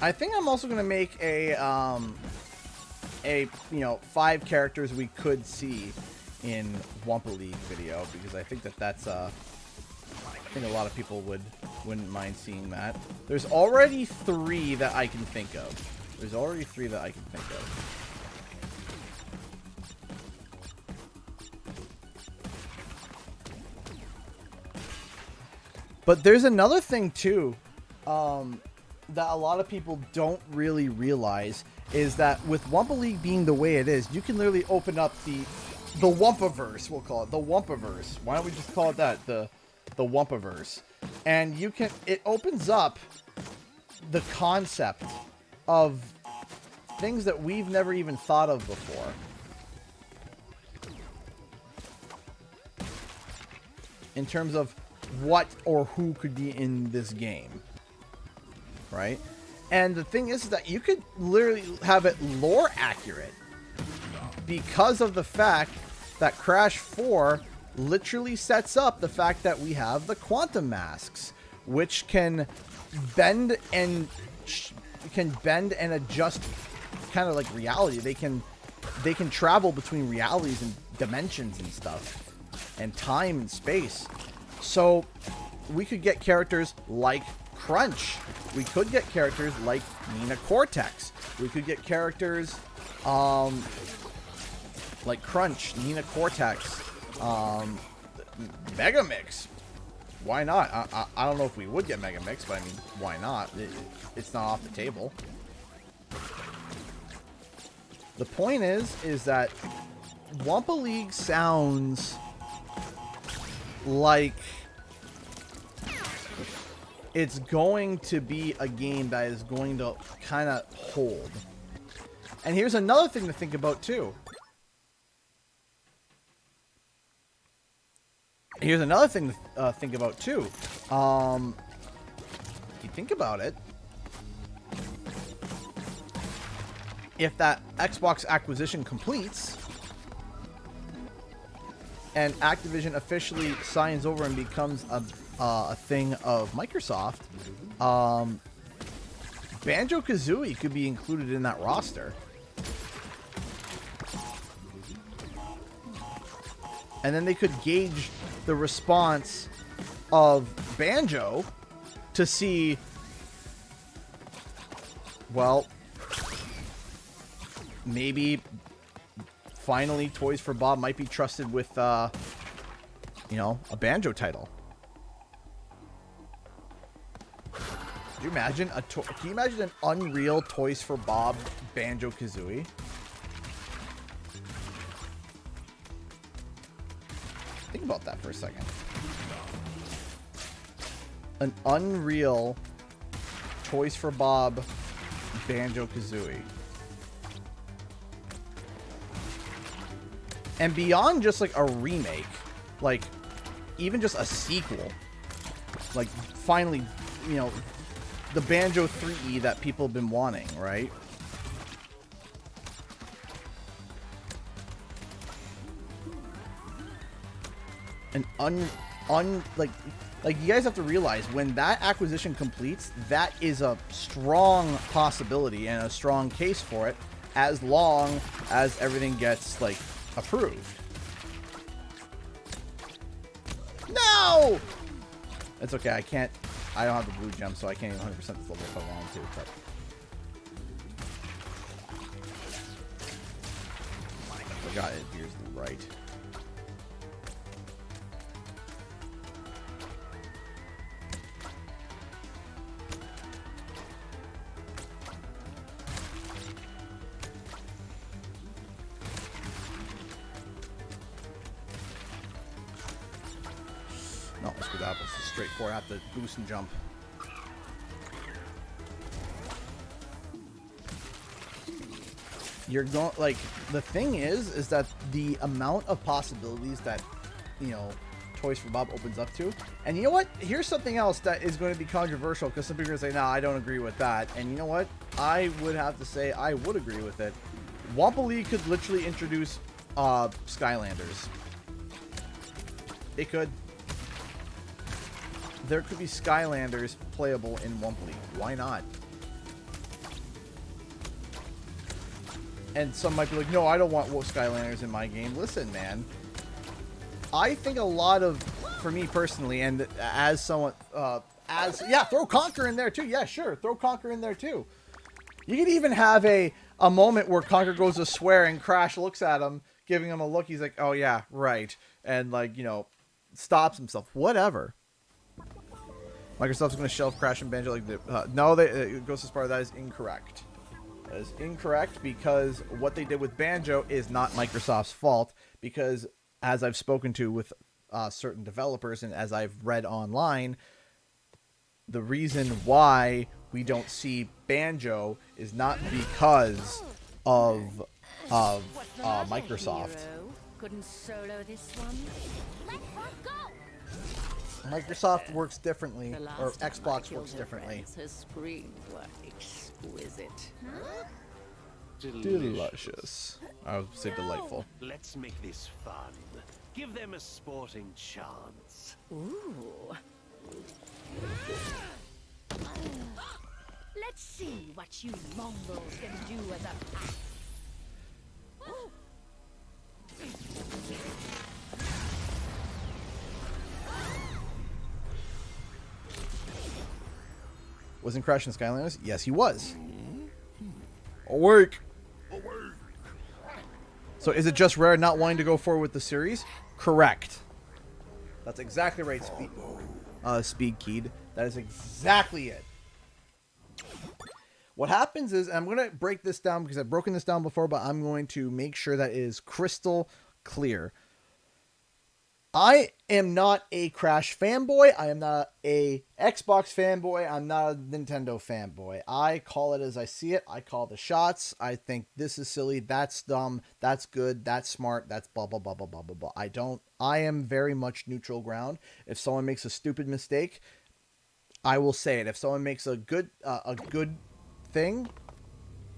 I think I'm also going to make a 5 characters we could see in Wumpa League video, because I think that's I think a lot of people wouldn't mind seeing that. There's already 3 that I can think of. But there's another thing too, that a lot of people don't really realize, is that with Wumpa League being the way it is, you can literally open up the Wumpaverse, we'll call it, the Wumpaverse. Why don't we just call it that, the Wumpaverse? And it opens up the concept of things that we've never even thought of before. In terms of what or who could be in this game. right? And the thing is that you could literally have it lore accurate because of the fact that Crash 4 literally sets up the fact that we have the quantum masks, which can bend and adjust kind of like reality. They can travel between realities and dimensions and stuff, and time and space. So we could get characters like Crunch. We could get characters like Nina Cortex. We could get characters like Crunch, Nina Cortex, Megamix. Why not? I don't know if we would get Megamix, but I mean, why not? It's not off the table. The point is that Wumpa League sounds like it's going to be a game that is going to kind of hold. And here's another thing to think about too. Here's another thing to think about too. If you think about it, if that Xbox acquisition completes and Activision officially signs over and becomes a thing of Microsoft, Banjo-Kazooie could be included in that roster. And then they could gauge the response of Banjo to see, well, maybe finally Toys for Bob might be trusted with, you know, a Banjo title. Can you imagine an Unreal Toys for Bob Banjo-Kazooie? Think about that for a second. An Unreal Toys for Bob Banjo-Kazooie. And beyond just like a remake, like even just a sequel, like finally, you know, the Banjo 3E that people have been wanting, right? An like you guys have to realize when that acquisition completes, that is a strong possibility and a strong case for it, as long as everything gets like approved. No! It's okay, I don't have the blue gem, so I can't even 100% this level if I wanted to, but... I forgot it appears to the right. No, screw that. It's just straightforward. I have to boost and jump. You're going, like, the thing is that the amount of possibilities that, you know, Toys for Bob opens up to. And you know what? Here's something else that is going to be controversial, because some people are going to say, nah, I don't agree with that. And you know what? I would have to say I would agree with it. Wumpa League could literally introduce Skylanders. It could. There could be Skylanders playable in Wumpa League. Why not? And some might be like, no, I don't want Skylanders in my game. Listen, man. I think a lot of, for me personally, and as someone, yeah, throw Conker in there too. Yeah, sure. Throw Conker in there too. You could even have a moment where Conker goes to swear and Crash looks at him, giving him a look. He's like, oh yeah, right. And like, you know, stops himself. Whatever. Microsoft's going to shelf Crash and Banjo like no, it goes as far as that is incorrect. That is incorrect because what they did with Banjo is not Microsoft's fault, because as I've spoken to with certain developers and as I've read online, the reason why we don't see Banjo is not because of Microsoft. Couldn't solo this one. Let her go! Microsoft works differently, The or last time I Xbox killed works her differently. friends, her screams were exquisite. Delicious. I would say delightful. Let's make this fun. Give them a sporting chance. Ooh. Let's see what you Mongols can do as a pack. Wasn't Crash in Skylanders? Yes, he was. Awake. So is it just Rare not wanting to go forward with the series? Correct. That's exactly right, Speed Keyed. That is exactly it. What happens is, and I'm going to break this down because I've broken this down before, but I'm going to make sure that it is crystal clear. I am not a Crash fanboy. I am not a Xbox fanboy. I'm not a Nintendo fanboy. I call it as I see it. I call the shots. I think this is silly. That's dumb. That's good. That's smart. That's blah, blah, blah, blah, blah, blah, blah. I am very much neutral ground. If someone makes a stupid mistake, I will say it. If someone makes a good thing,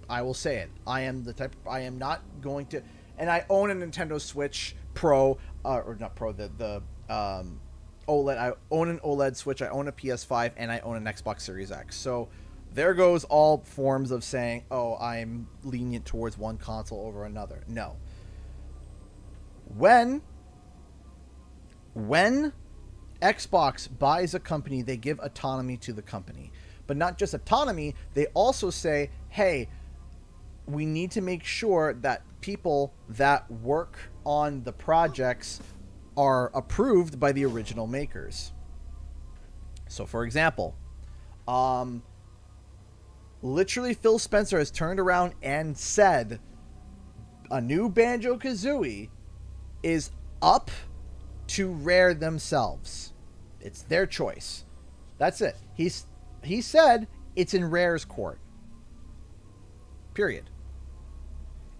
I will say it. I am the type, I am not going to, and I own a Nintendo Switch Pro, or not Pro, the OLED. I own an OLED Switch, I own a PS5, and I own an Xbox Series X. So there goes all forms of saying, oh, I'm lenient towards one console over another. No. When Xbox buys a company, they give autonomy to the company. But not just autonomy, they also say, hey, we need to make sure that people that work on the projects are approved by the original makers. So, for example, literally Phil Spencer has turned around and said a new Banjo-Kazooie is up to Rare themselves. It's their choice. That's it. He said it's in Rare's court. Period.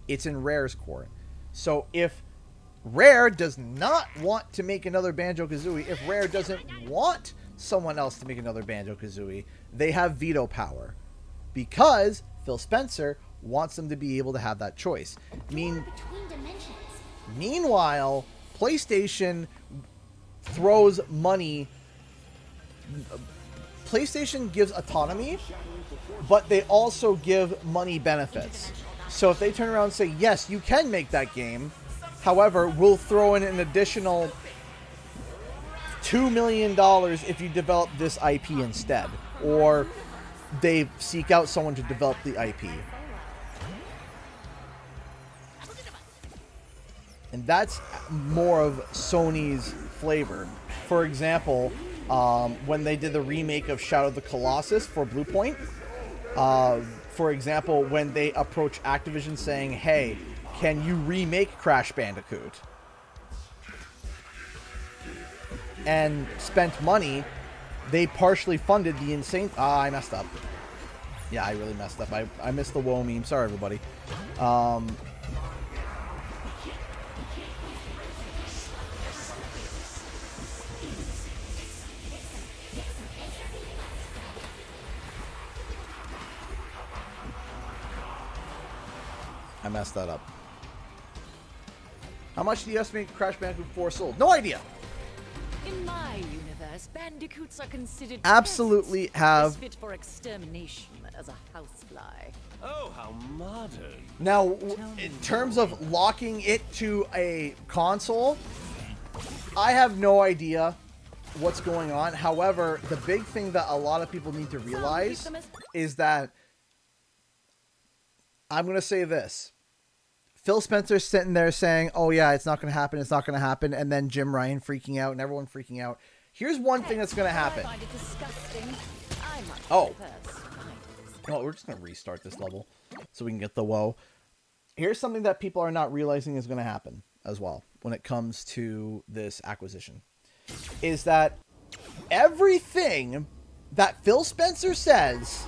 It's in Rare's court. So if Rare does not want to make another Banjo-Kazooie, if Rare doesn't want someone else to make another Banjo-Kazooie, they have veto power. Because Phil Spencer wants them to be able to have that choice. Meanwhile, PlayStation throws money. PlayStation gives autonomy, but they also give money benefits. So if they turn around and say, yes, you can make that game, however, we'll throw in an additional $2 million if you develop this IP instead, or they seek out someone to develop the IP. And that's more of Sony's flavor. For example, when they did the remake of Shadow of the Colossus for Bluepoint, for example, when they approached Activision saying, hey, can you remake Crash Bandicoot? And spent money, they partially funded the insane... I messed up. Yeah, I really messed up. I missed the woe meme. Sorry, everybody. I messed that up. How much do you estimate Crash Bandicoot 4 sold? No idea. In my universe, bandicoots are considered absolutely pests, fit for extermination as a housefly. Oh, how modern. Now, in terms of locking it to a console, I have no idea what's going on. However, the big thing that a lot of people need to realize is that, I'm going to say this. Phil Spencer's sitting there saying, oh yeah, it's not going to happen, it's not going to happen, and then Jim Ryan freaking out and everyone freaking out. Here's one thing that's going to happen. Oh. Well, we're just going to restart this level so we can get the woe. Here's something that people are not realizing is going to happen as well when it comes to this acquisition. Is that everything that Phil Spencer says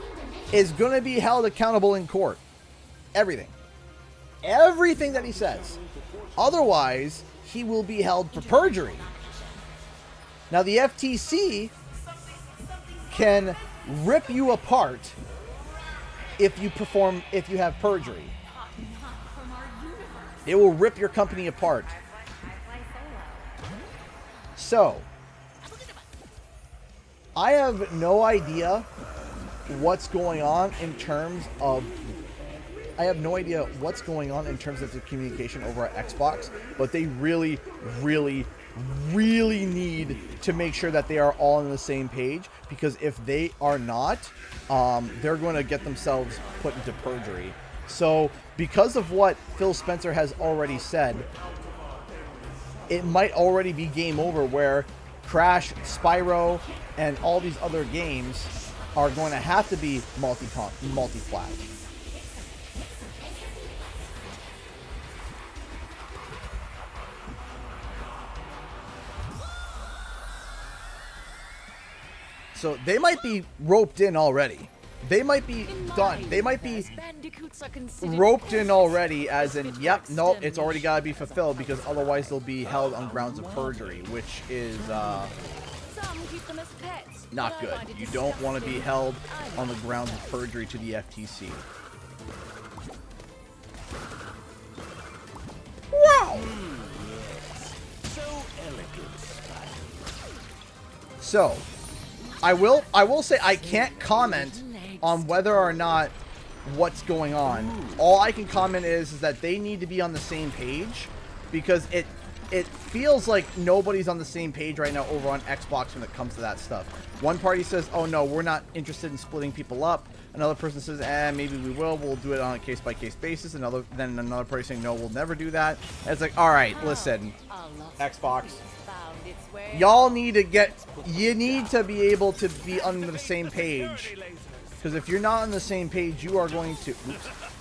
is going to be held accountable in court. Everything. Everything that he says. Otherwise, he will be held for perjury. Now, the FTC can rip you apart if you have perjury. It will rip your company apart. So, I have no idea what's going on in terms of the communication over at Xbox, but they really, really, really need to make sure that they are all on the same page, because if they are not, they're going to get themselves put into perjury. So, because of what Phil Spencer has already said, it might already be game over, where Crash, Spyro, and all these other games are going to have to be multi-plat. So they might be roped in already. They might be done. They might be roped in already, as in, yep, nope, it's already got to be fulfilled, because otherwise they'll be held on grounds of perjury, which is not good. You don't want to be held on the grounds of perjury to the FTC. Wow! So, I will say I can't comment on whether or not what's going on. All I can comment is that they need to be on the same page, because it feels like nobody's on the same page right now over on Xbox when it comes to that stuff. One party says, oh no, we're not interested in splitting people up. Another person says, maybe we will. We'll do it on a case-by-case basis. Then another party saying, no, we'll never do that. And it's like, all right, listen, Xbox, y'all need to be able to be on the same page. Because if you're not on the same page, you are going to...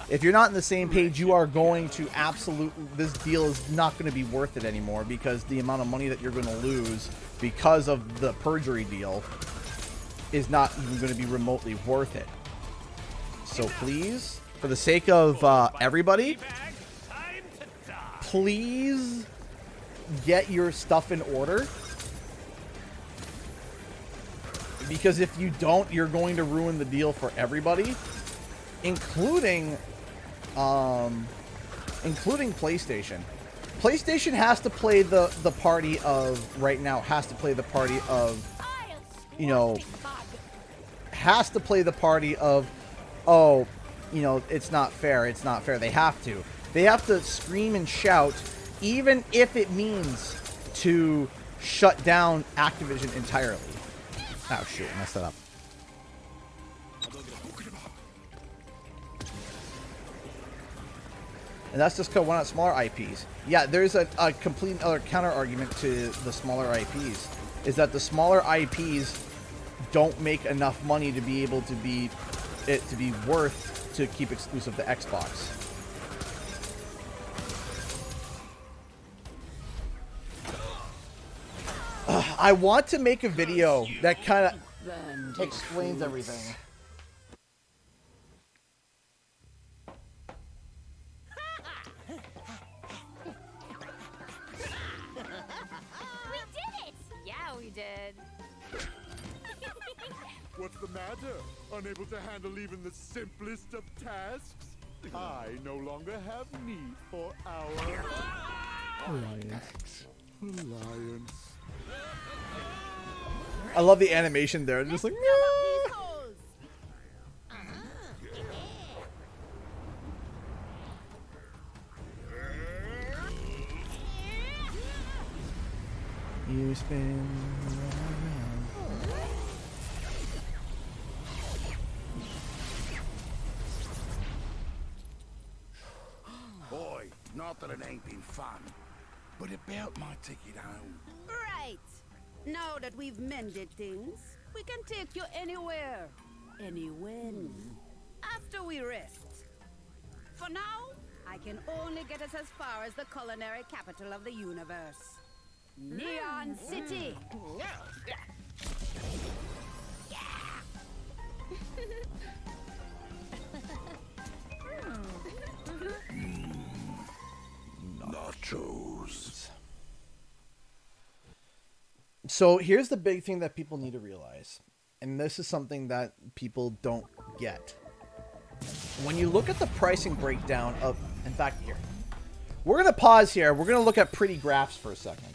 If you're not on the same page, you are going to absolutely... This deal is not going to be worth it anymore, because the amount of money that you're going to lose because of the perjury deal is not even going to be remotely worth it. So please, for the sake of everybody, please get your stuff in order. Because if you don't, you're going to ruin the deal for everybody, including PlayStation. PlayStation has to play the party of, right now, has to play the party of, oh, it's not fair, it's not fair. They have to. They have to scream and shout, even if it means to shut down Activision entirely. Oh, shoot, I messed that up. And that's just because why not smaller IPs? Yeah, there's a complete other counter argument to the smaller IPs, is that the smaller IPs don't make enough money to be able to be worth to keep exclusive to Xbox. I want to make a video that kind of explains everything. We did it! Yeah, we did. What's the matter? Unable to handle even the simplest of tasks? I no longer have need for our alliance. I love the animation there. Just like, you spin around. Boy, not that it ain't been fun, but about my ticket home. Right. Now that we've mended things, we can take you anywhere. Anywhen. After we rest. For now, I can only get us as far as the culinary capital of the universe. Neon City. Nachos. So here's the big thing that people need to realize, and this is something that people don't get. When you look at the pricing breakdown of, in fact, here, we're going to pause here. We're going to look at pretty graphs for a second.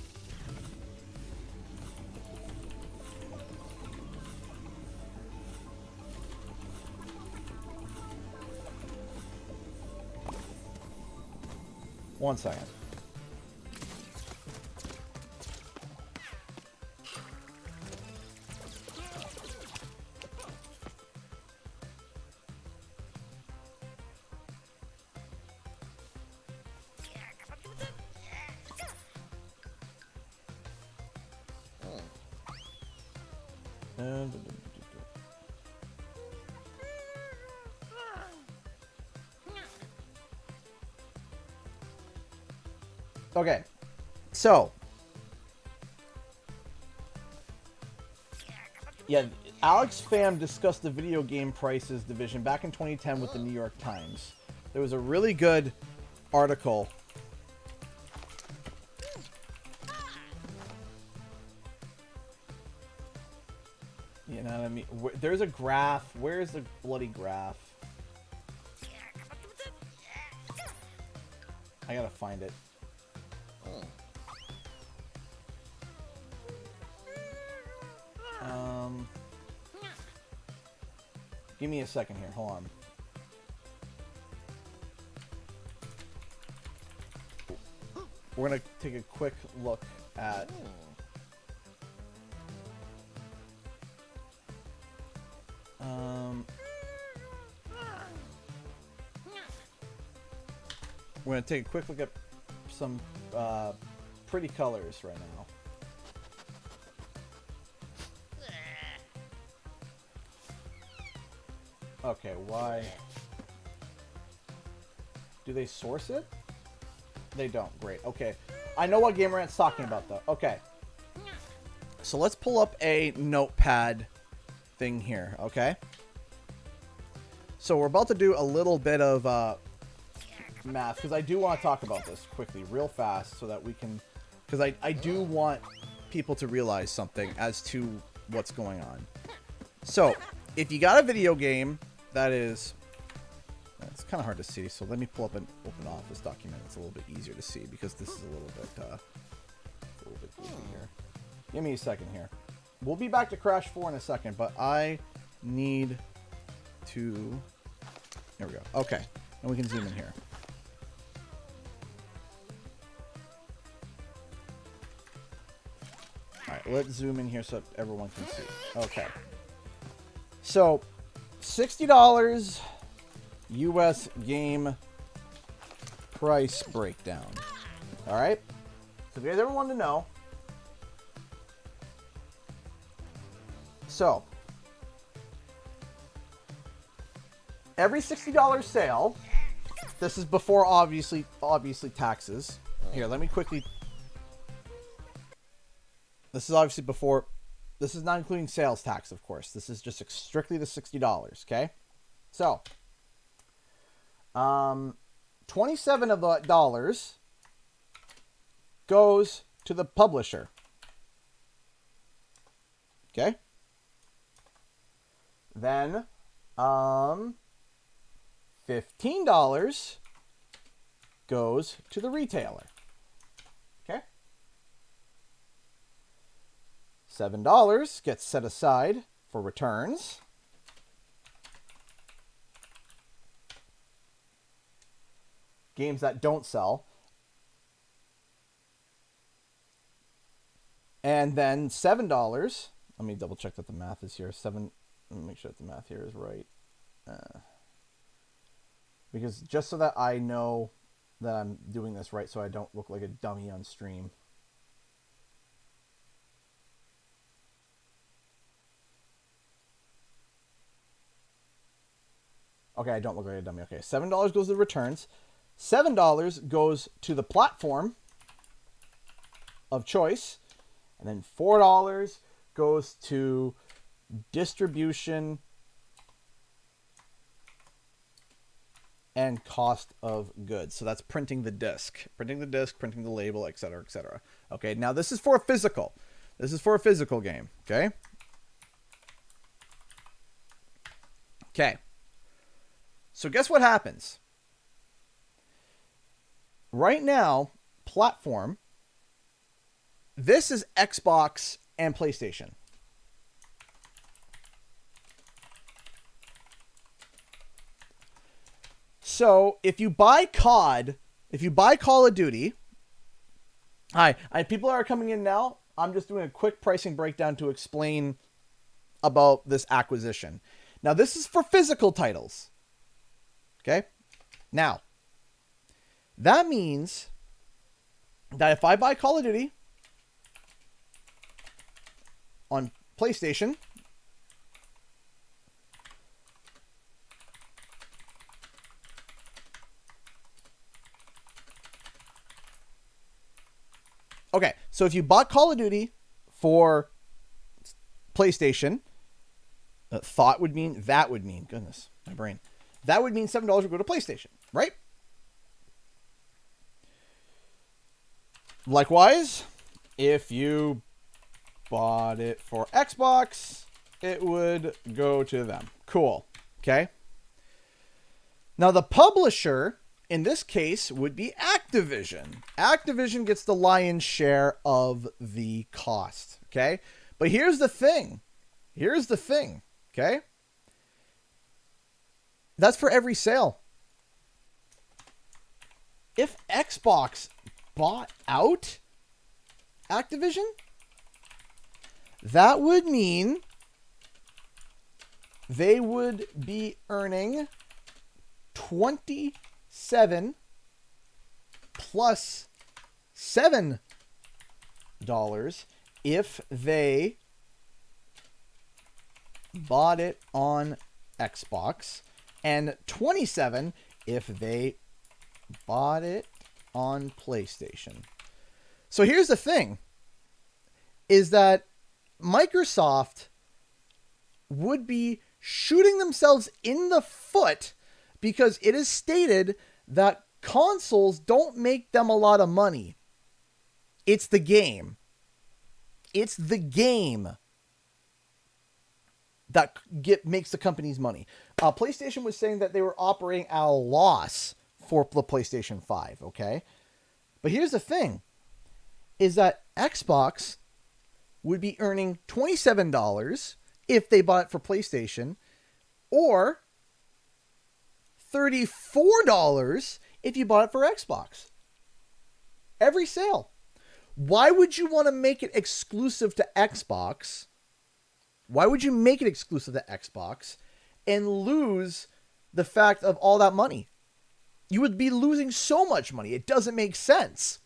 One second. Okay, so yeah, Alex Pham discussed the video game prices division back in 2010 with the New York Times. There was a really good article. You know what I mean? There's a graph. Where's the bloody graph? I gotta find it. Give me a second here. Hold on. We're gonna take a quick look at we're gonna take a quick look at some pretty colors right now. Okay, why? Do they source it? They don't. Great. Okay. I know what Gamer Rant's talking about, though. Okay. So let's pull up a notepad thing here, okay? So we're about to do a little bit of math, because I do want to talk about this quickly, real fast, so that we can... Because I do want people to realize something as to what's going on. So, if you got a video game that is... It's kind of hard to see, so let me pull up an open office document. It's a little bit easier to see, because this is a little bit goofy here. Give me a second here. We'll be back to Crash 4 in a second, but I need to... There we go. Okay, and we can zoom in here. Alright, let's zoom in here so everyone can see. Okay. So, $60 US game price breakdown. Alright? So if you guys ever wanted to know. So, every $60 sale, this is before obviously taxes. Here, let me quickly... This is obviously before... This is not including sales tax, of course. This is just strictly the $60, okay? So, $27 of the dollars goes to the publisher. Okay? Then, $15 goes to the retailer. Okay? $7 gets set aside for returns. Games that don't sell. And then $7. Let me double check that the math is here. Let me make sure that the math here is right. Because just so that I know that I'm doing this right, so I don't look like a dummy on stream. Okay, I don't look like a dummy. Okay, $7 goes to the returns. $7 goes to the platform of choice. And then $4 goes to distribution and cost of goods. So that's printing the disc. Printing the disc, printing the label, etc., etc. Okay, now this is for a physical. This is for a physical game, okay? Okay. So guess what happens? Right now, platform, this is Xbox and PlayStation. So if you buy COD, if you buy Call of Duty, people are coming in now. I'm just doing a quick pricing breakdown to explain about this acquisition. Now, this is for physical titles. Okay? Now, that means that if I buy Call of Duty on PlayStation, okay, so if you bought Call of Duty for PlayStation, thought would mean, that would mean, goodness, my brain. That would mean $7 would go to PlayStation, right? Likewise, if you bought it for Xbox, it would go to them. Cool. Okay. Now, the publisher in this case would be Activision. Activision gets the lion's share of the cost. Okay. But here's the thing. Here's the thing. Okay. That's for every sale. If Xbox bought out Activision, that would mean they would be earning 27 plus $7 if they bought it on Xbox, and 27 if they bought it on PlayStation. So here's the thing, is that Microsoft would be shooting themselves in the foot because it is stated that consoles don't make them a lot of money. It's the game. It's the game that makes the companies money. PlayStation was saying that they were operating at a loss for the PlayStation 5, okay? But here's the thing, is that Xbox would be earning $27 if they bought it for PlayStation, or $34 if you bought it for Xbox. Every sale. Why would you want to make it exclusive to Xbox? Why would you make it exclusive to Xbox and lose the fact of all that money? You would be losing so much money. It doesn't make sense.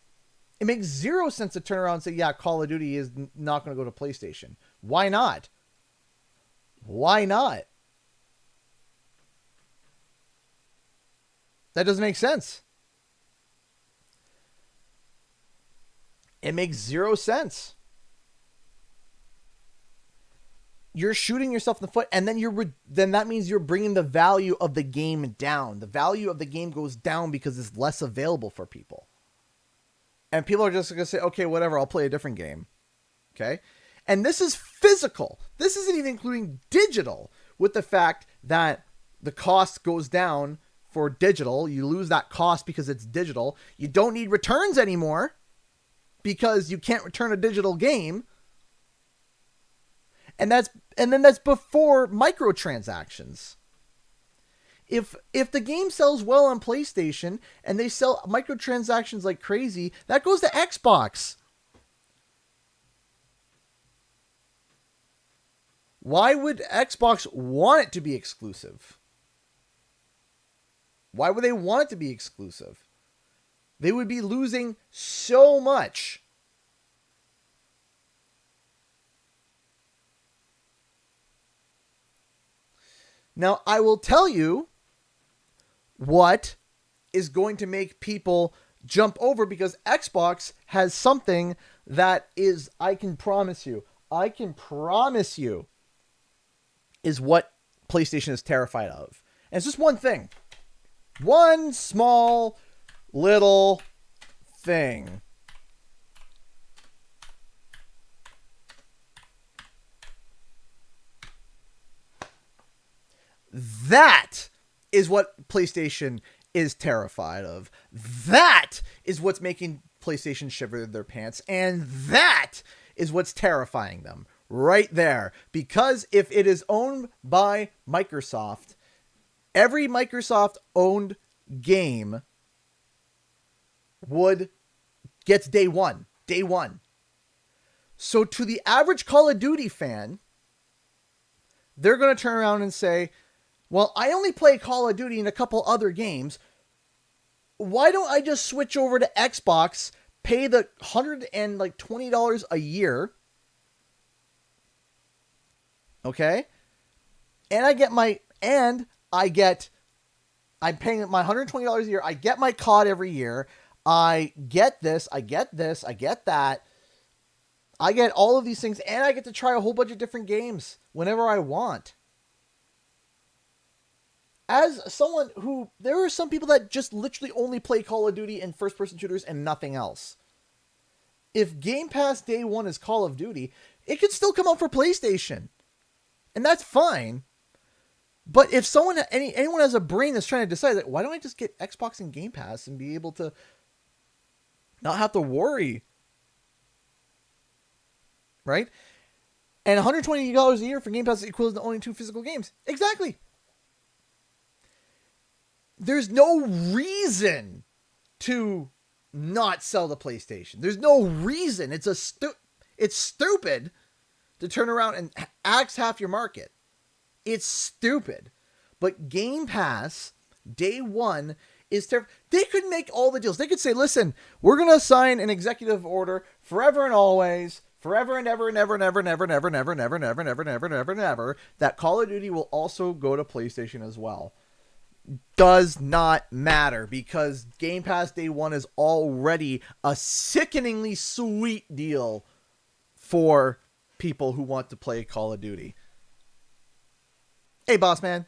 It makes zero sense to turn around and say, yeah, Call of Duty is not going to go to PlayStation. Why not? Why not? That doesn't make sense. It makes zero sense. You're shooting yourself in the foot, and then that means you're bringing the value of the game down. The value of the game goes down because it's less available for people. And people are just going to say, okay, whatever, I'll play a different game. Okay? And this is physical. This isn't even including digital, with the fact that the cost goes down for digital. You lose that cost because it's digital. You don't need returns anymore because you can't return a digital game. And then that's before microtransactions. If the game sells well on PlayStation and they sell microtransactions like crazy, that goes to Xbox. Why would Xbox want it to be exclusive? Why would they want it to be exclusive? They would be losing so much. Now, I will tell you what is going to make people jump over, because Xbox has something that is, I can promise you, is what PlayStation is terrified of. And it's just one thing. One small little thing. That is what PlayStation is terrified of. That is what's making PlayStation shiver their pants. And that is what's terrifying them right there. Because if it is owned by Microsoft, every Microsoft owned game gets day one. So to the average Call of Duty fan, they're going to turn around and say, well, I only play Call of Duty and a couple other games. Why don't I just switch over to Xbox, pay the $120 a year? Okay? And I'm paying my $120 a year. I get my COD every year. I get this, I get that. I get all of these things, and I get to try a whole bunch of different games whenever I want. As someone who, there are some people that just literally only play Call of Duty and first-person shooters and nothing else. If Game Pass day one is Call of Duty, it could still come out for PlayStation. And that's fine. But if anyone has a brain that's trying to decide, like, why don't I just get Xbox and Game Pass and be able to not have to worry? Right? And $120 a year for Game Pass is equivalent to owning 2 physical games. Exactly. There's no reason to not sell the PlayStation. There's no reason. It's stupid to turn around and axe half your market. It's stupid. But Game Pass, day one, is terrible. They could make all the deals. They could say, listen, we're going to sign an executive order forever and always, forever and ever and ever and ever and ever and ever and ever and ever and ever and ever and ever and ever and ever, that Call of Duty will also go to PlayStation as well. Does not matter, because Game Pass day one is already a sickeningly sweet deal for people who want to play Call of Duty. Hey, boss man.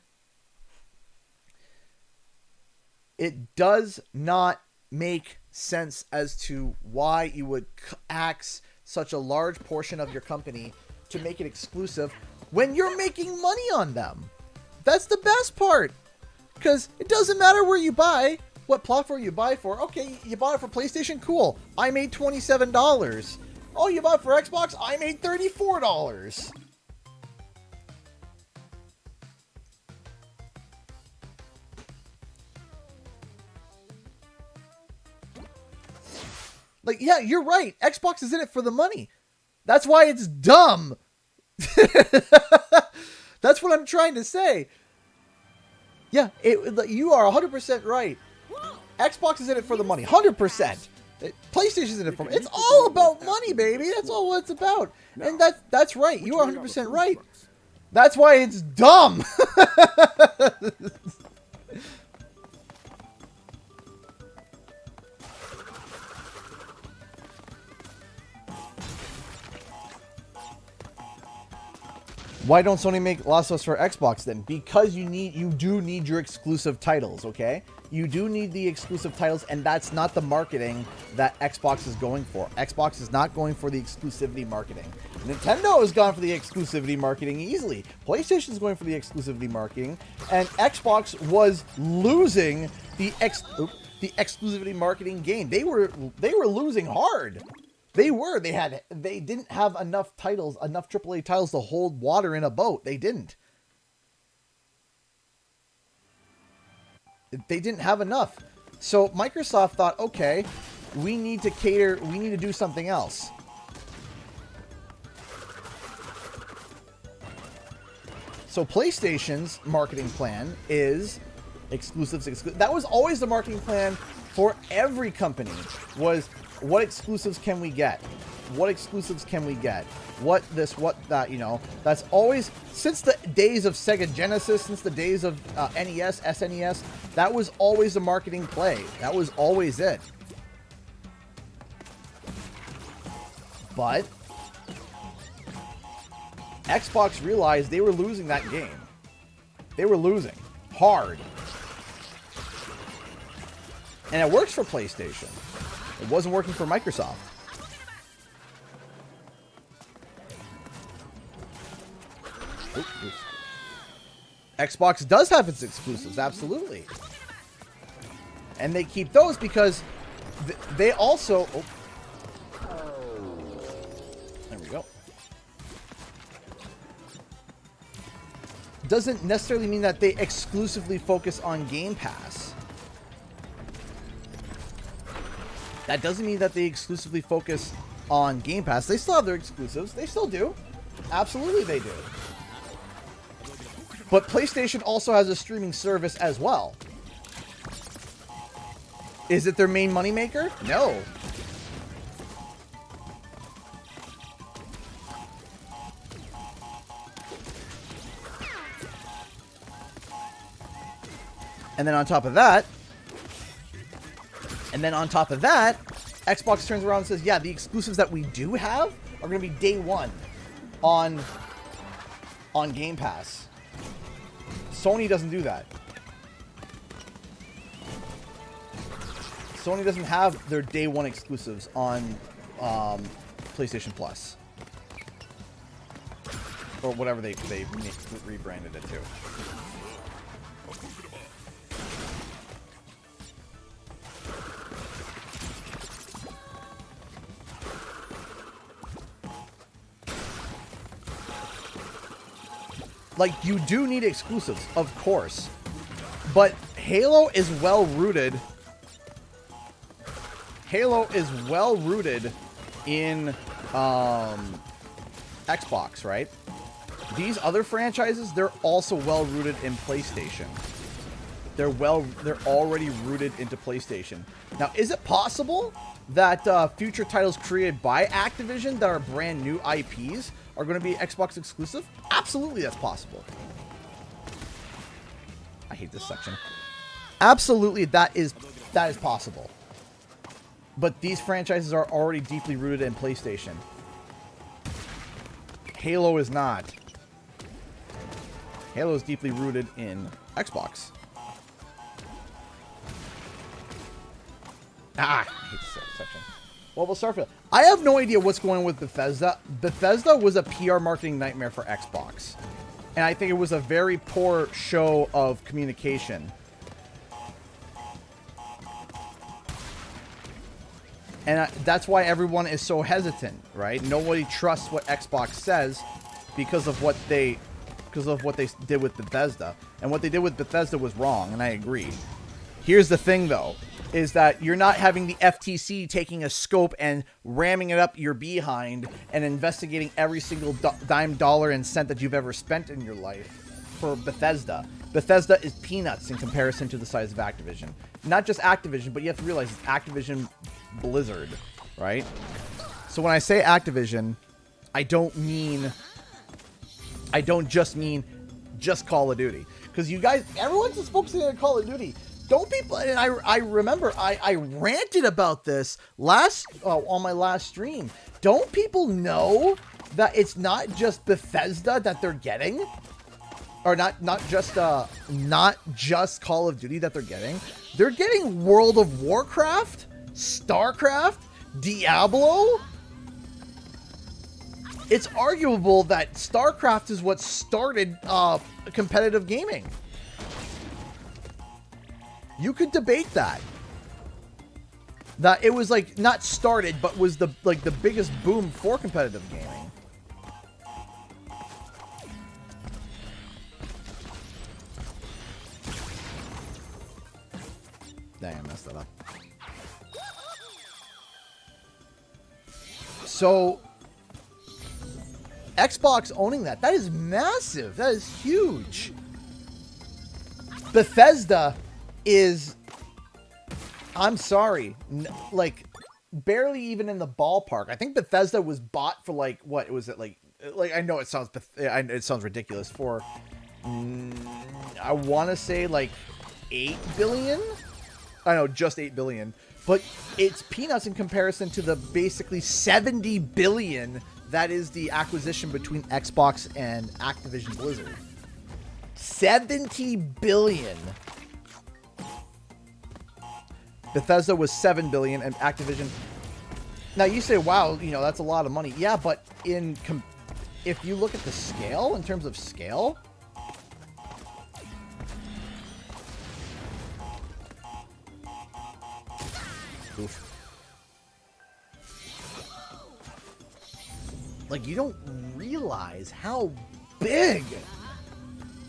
It does not make sense as to why you would axe such a large portion of your company to make it exclusive when you're making money on them. That's the best part. Because it doesn't matter where you buy, what platform you buy for. Okay, you bought it for PlayStation? Cool. I made $27. Oh, you bought it for Xbox? I made $34. Like, yeah, you're right. Xbox is in it for the money. That's why it's dumb. That's what I'm trying to say. Yeah, you are 100% right. Xbox is in it for the money. 100%. PlayStation's in it for money. It's all about money, baby. That's all what it's about. And that's right. You are 100% right. That's why it's dumb. Why don't Sony make Last of Us for Xbox then? Because you do need your exclusive titles, okay? You do need the exclusive titles, and that's not the marketing that Xbox is going for. Xbox is not going for the exclusivity marketing. Nintendo has gone for the exclusivity marketing easily. PlayStation's going for the exclusivity marketing, and Xbox was losing the exclusivity marketing game. They were losing hard. They didn't have enough titles, enough AAA titles to hold water in a boat. They didn't. They didn't have enough. So Microsoft thought, okay, we need to do something else. So PlayStation's marketing plan is exclusives. That was always the marketing plan for every company, was what exclusives can we get? What exclusives can we get? What this, what that, you know. That's always, since the days of Sega Genesis, since the days of NES, SNES, that was always the marketing play. That was always it. But Xbox realized they were losing that game. They were losing hard. And it works for PlayStation. It wasn't working for Microsoft. Xbox does have its exclusives, absolutely. And they keep those because they also... Oh. There we go. Doesn't necessarily mean that they exclusively focus on Game Pass. That doesn't mean that they exclusively focus on Game Pass. They still have their exclusives. They still do. Absolutely they do. But PlayStation also has a streaming service as well. Is it their main moneymaker? No. And then on top of that, Xbox turns around and says, yeah, the exclusives that we do have are going to be day one on Game Pass. Sony doesn't do that. Sony doesn't have their day one exclusives on PlayStation Plus. Or whatever they rebranded it to. Like, you do need exclusives, of course. But Halo is well rooted. Halo is well rooted in Xbox, right? These other franchises, they're also well rooted in PlayStation. They're already rooted into PlayStation. Now, is it possible that future titles created by Activision that are brand new IPs are going to be Xbox exclusive? Absolutely, that's possible. I hate this section. Absolutely, that is possible. But these franchises are already deeply rooted in PlayStation. Halo is not. Halo is deeply rooted in Xbox. I hate this section. Well, Starfield. I have no idea what's going on with Bethesda. Bethesda was a PR marketing nightmare for Xbox. And I think it was a very poor show of communication. And that's why everyone is so hesitant, right? Nobody trusts what Xbox says because of what they did with Bethesda. And what they did with Bethesda was wrong, and I agree. Here's the thing, though, is that you're not having the FTC taking a scope and ramming it up your behind and investigating every single dime, dollar, and cent that you've ever spent in your life for Bethesda. Bethesda is peanuts in comparison to the size of Activision. Not just Activision, but you have to realize it's Activision Blizzard, right? So when I say Activision, I don't just mean Call of Duty. Because you guys, everyone's just focusing on Call of Duty. Don't people, and I remember I ranted about this on my last stream. Don't people know that it's not just Bethesda that they're getting? Or not just Call of Duty that they're getting. They're getting World of Warcraft, StarCraft, Diablo. It's arguable that StarCraft is what started competitive gaming. You could debate that. That it was like not started, but was the biggest boom for competitive gaming. Dang, I messed that up. So Xbox owning that is massive. That is huge. Bethesda is, I'm sorry, like barely even in the ballpark. I think Bethesda was bought for like, what was it, like I know it sounds ridiculous, for I want to say like 8 billion. I know, just 8 billion, but it's peanuts in comparison to the basically 70 billion that is the acquisition between Xbox and Activision Blizzard. 70 billion. Bethesda was 7 billion and Activision. Now you say, wow, that's a lot of money. Yeah, but if you look at the scale, in terms of scale, Oof. Like, you don't realize how big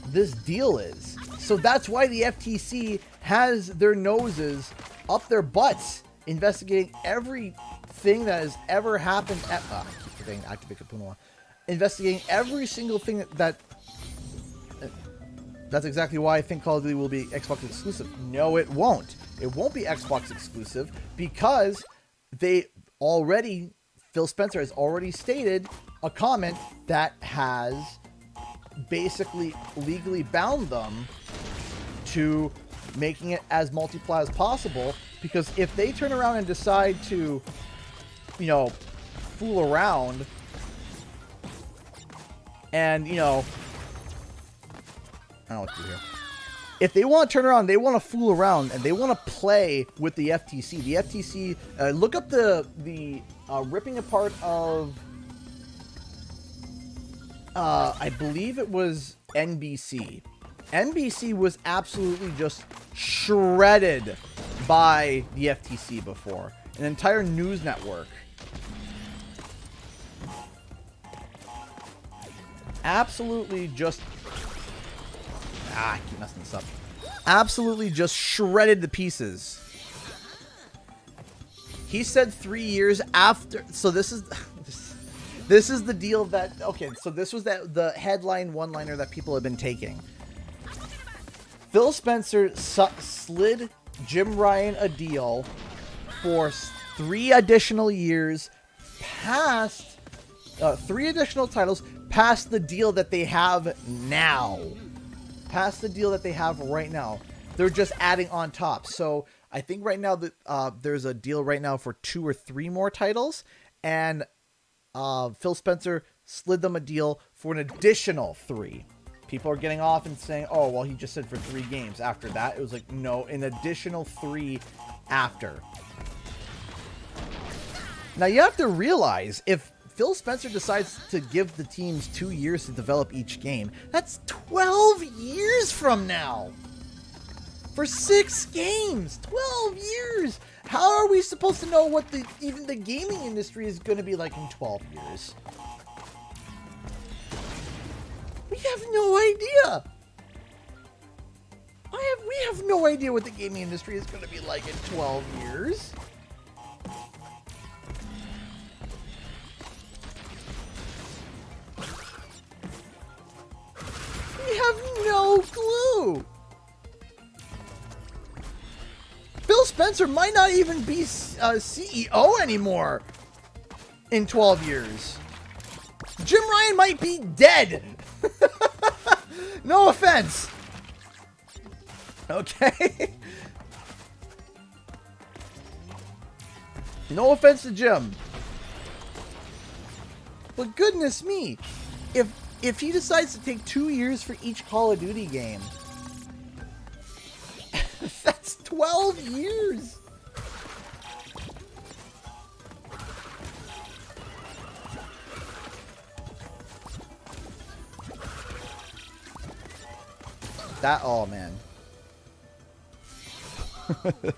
this deal is. So that's why the FTC has their noses up their butts investigating everything that has ever happened at... I keep forgetting to activate Kapunua. Investigating every single thing that... That's exactly why I think Call of Duty will be Xbox exclusive. No, it won't. It won't be Xbox exclusive because they already... Phil Spencer has already stated a comment that has basically legally bound them to making it as multi-plat as possible, because if they turn around and decide to, you know, fool around and, you know, I don't know what to do here. If they want to turn around, they want to fool around, and they want to play with the FTC. The FTC, look up the ripping apart of, I believe it was NBC. NBC was absolutely just shredded by the FTC before. An entire news network. Absolutely just... I keep messing this up. Absolutely just shredded to pieces. He said 3 years after... So this is... This is the deal that... Okay, so this was the headline one-liner that people have been taking. Phil Spencer slid Jim Ryan a deal for 3 additional years past... 3 additional titles past the deal that they have now. Past the deal that they have right now. They're just adding on top. So I think right now that there's a deal right now for 2 or 3 more titles, and Phil Spencer slid them a deal for an additional 3. People are getting off and saying, oh, well, he just said for 3 games. After that, it was like, no, an additional 3 after. Now, you have to realize, if Phil Spencer decides to give the teams 2 years to develop each game, that's 12 years from now. For 6 games, 12 years. How are we supposed to know what even the gaming industry is going to be like in 12 years? We have no idea. We have no idea what the gaming industry is going to be like in 12 years. We have no clue. Phil Spencer might not even be CEO anymore in 12 years. Jim Ryan might be dead. No offense. Okay. No offense to Jim. But goodness me, if he decides to take 2 years for each Call of Duty game, that's 12 years. That, oh man. but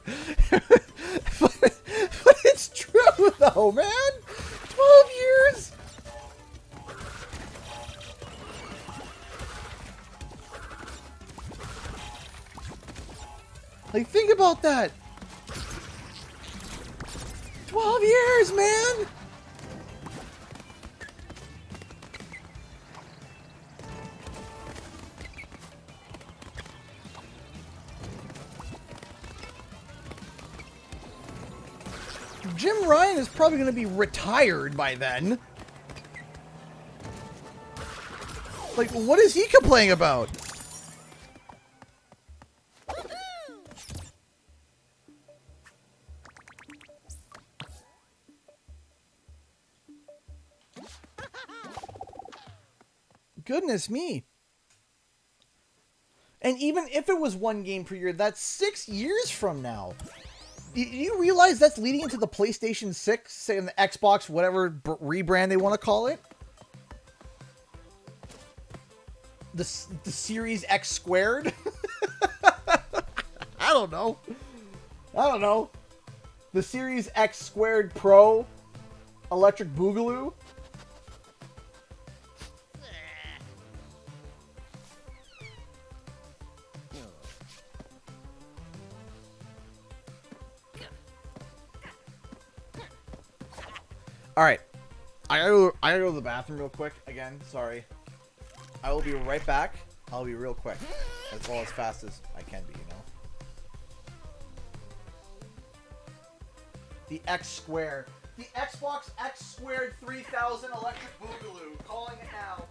it's true though, man. 12 years. Like, think about that. 12 years, man. Jim Ryan is probably going to be retired by then. Like, what is he complaining about? Goodness me. And even if it was 1 game per year, that's 6 years from now. You realize that's leading into the PlayStation 6 and the Xbox, whatever rebrand they want to call it? The Series X squared? I don't know. the Series X Squared Pro Electric Boogaloo. All right, I gotta go to the bathroom real quick again. Sorry. I will be right back. I'll be real quick, as well as fast as I can be. You know. The X Square, the Xbox X Squared 3000 Electric Boogaloo. Calling it now.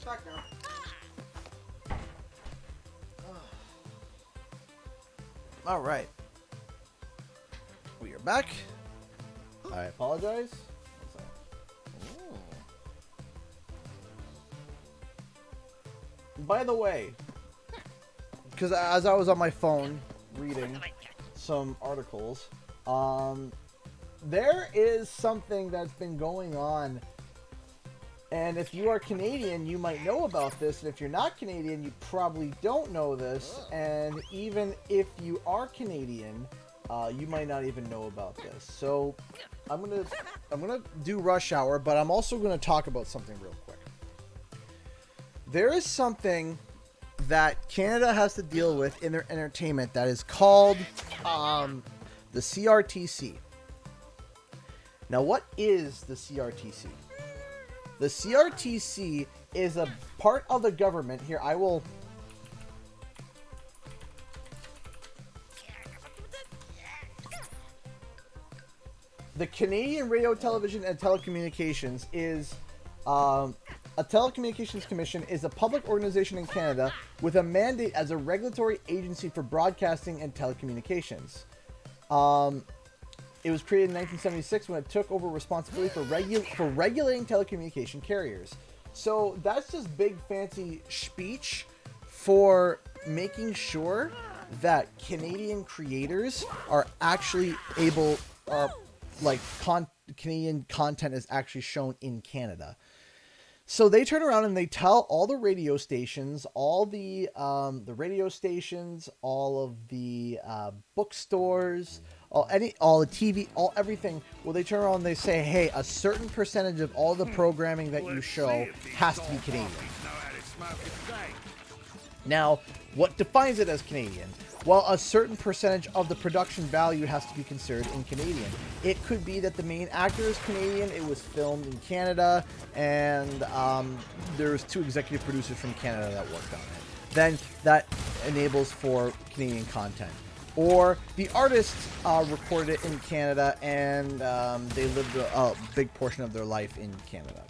Back now. All right. We are back. I apologize. By the way, because as I was on my phone reading some articles, there is something that's been going on. And if you are Canadian, you might know about this. And if you're not Canadian, you probably don't know this. And even if you are Canadian, you might not even know about this. So I'm gonna do Rush Hour, but I'm also gonna talk about something real quick. There is something that Canada has to deal with in their entertainment that is called the CRTC. Now, what is the CRTC? The CRTC is a part of the government. Here, I will... The Canadian Radio, Television, and Telecommunications is... a telecommunications commission is a public organization in Canada with a mandate as a regulatory agency for broadcasting and telecommunications. It was created in 1976 when it took over responsibility for regulating telecommunication carriers. So that's just big fancy speech for making sure that Canadian creators are actually able, Canadian content is actually shown in Canada. So they turn around and they tell all the radio stations, all the radio stations, all of the bookstores, all the TV, everything. Well, they turn around and they say, hey, a certain percentage of all the programming that you show has to be Canadian. Now, what defines it as Canadian? Well, a certain percentage of the production value has to be considered in Canadian. It could be that the main actor is Canadian, it was filmed in Canada, and there's 2 executive producers from Canada that worked on it. Then that enables for Canadian content. Or the artist recorded it in Canada, and they lived a big portion of their life in Canada.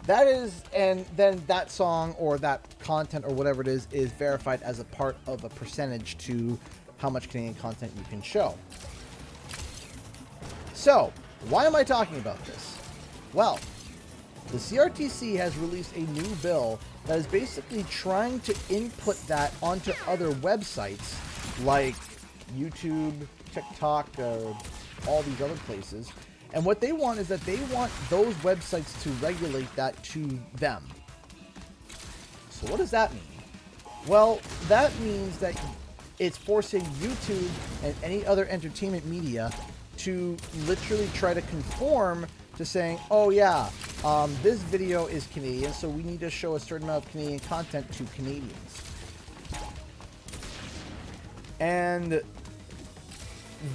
That is, and then that song or that content or whatever it is verified as a part of a percentage to how much Canadian content you can show. So, why am I talking about this? Well, the CRTC has released a new bill that is basically trying to input that onto other websites like YouTube, TikTok, all these other places. And what they want is that they want those websites to regulate that to them. So what does that mean? Well, that means that it's forcing YouTube and any other entertainment media to literally try to conform to saying, oh yeah, this video is Canadian, so we need to show a certain amount of Canadian content to Canadians. And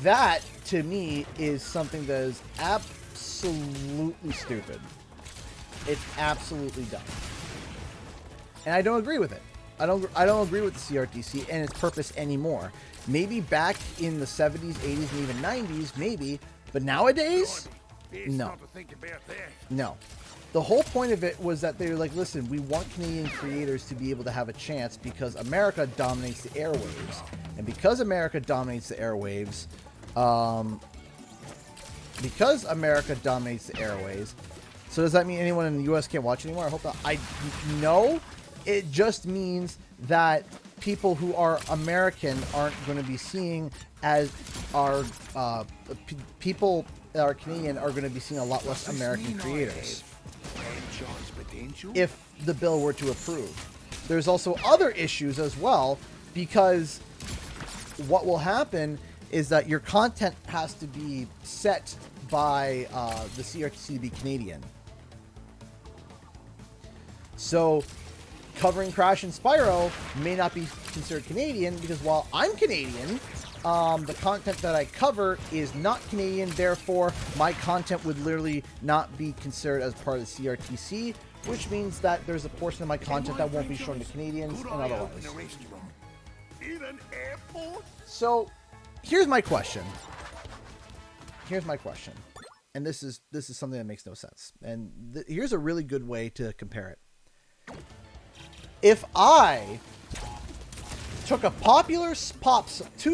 that, to me, is something that is absolutely stupid. It's absolutely dumb. And I don't agree with it. I don't agree with the CRTC and its purpose anymore. Maybe back in the 70s, 80s, and even 90s, maybe. But nowadays, no. No. The whole point of it was that they were like, listen, we want Canadian creators to be able to have a chance because America dominates the airwaves. And because America dominates the airwaves, so does that mean anyone in the U.S. can't watch anymore? I hope not. No, it just means that people who are American aren't going to be seeing as our people that are Canadian are going to be seeing a lot less American creators if the bill were to approve. There's also other issues as well, because what will happen is that your content has to be set by the CRTC to be Canadian. So covering Crash and Spyro may not be considered Canadian because while I'm Canadian, the content that I cover is not Canadian, therefore my content would literally not be considered as part of the CRTC, which means that there's a portion of my content that won't be shown to Canadians and otherwise. So here's my question. And this is something that makes no sense. And here's a really good way to compare it. If I took two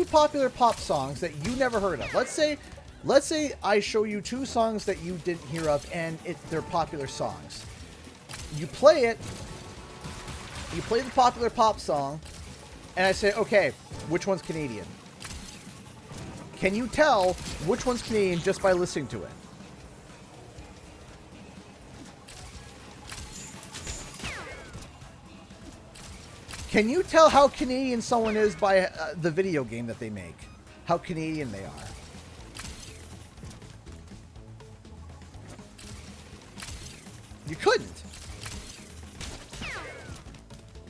popular pop songs that you never heard of, let's say I show you two songs that you didn't hear of, and they're popular songs. You play it. You play the popular pop song, and I say, okay, which one's Canadian? Can you tell which one's Canadian just by listening to it? Can you tell how Canadian someone is by the video game that they make? How Canadian they are? You couldn't.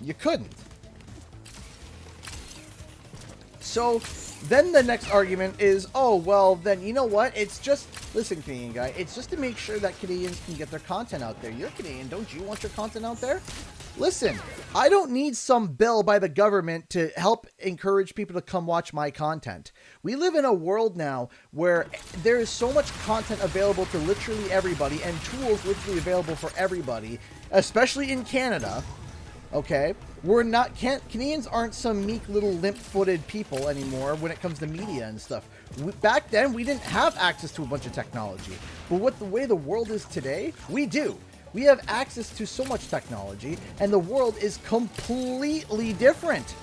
You couldn't. So then the next argument is, oh, well, then you know what? It's just, listen, Canadian guy, it's just to make sure that Canadians can get their content out there. You're Canadian. Don't you want your content out there? Listen, I don't need some bill by the government to help encourage people to come watch my content. We live in a world now where there is so much content available to literally everybody and tools literally available for everybody, especially in Canada. Okay? Canadians aren't some meek little limp-footed people anymore when it comes to media and stuff. Back then, we didn't have access to a bunch of technology. But the way the world is today, we do. We have access to so much technology, and the world is completely different.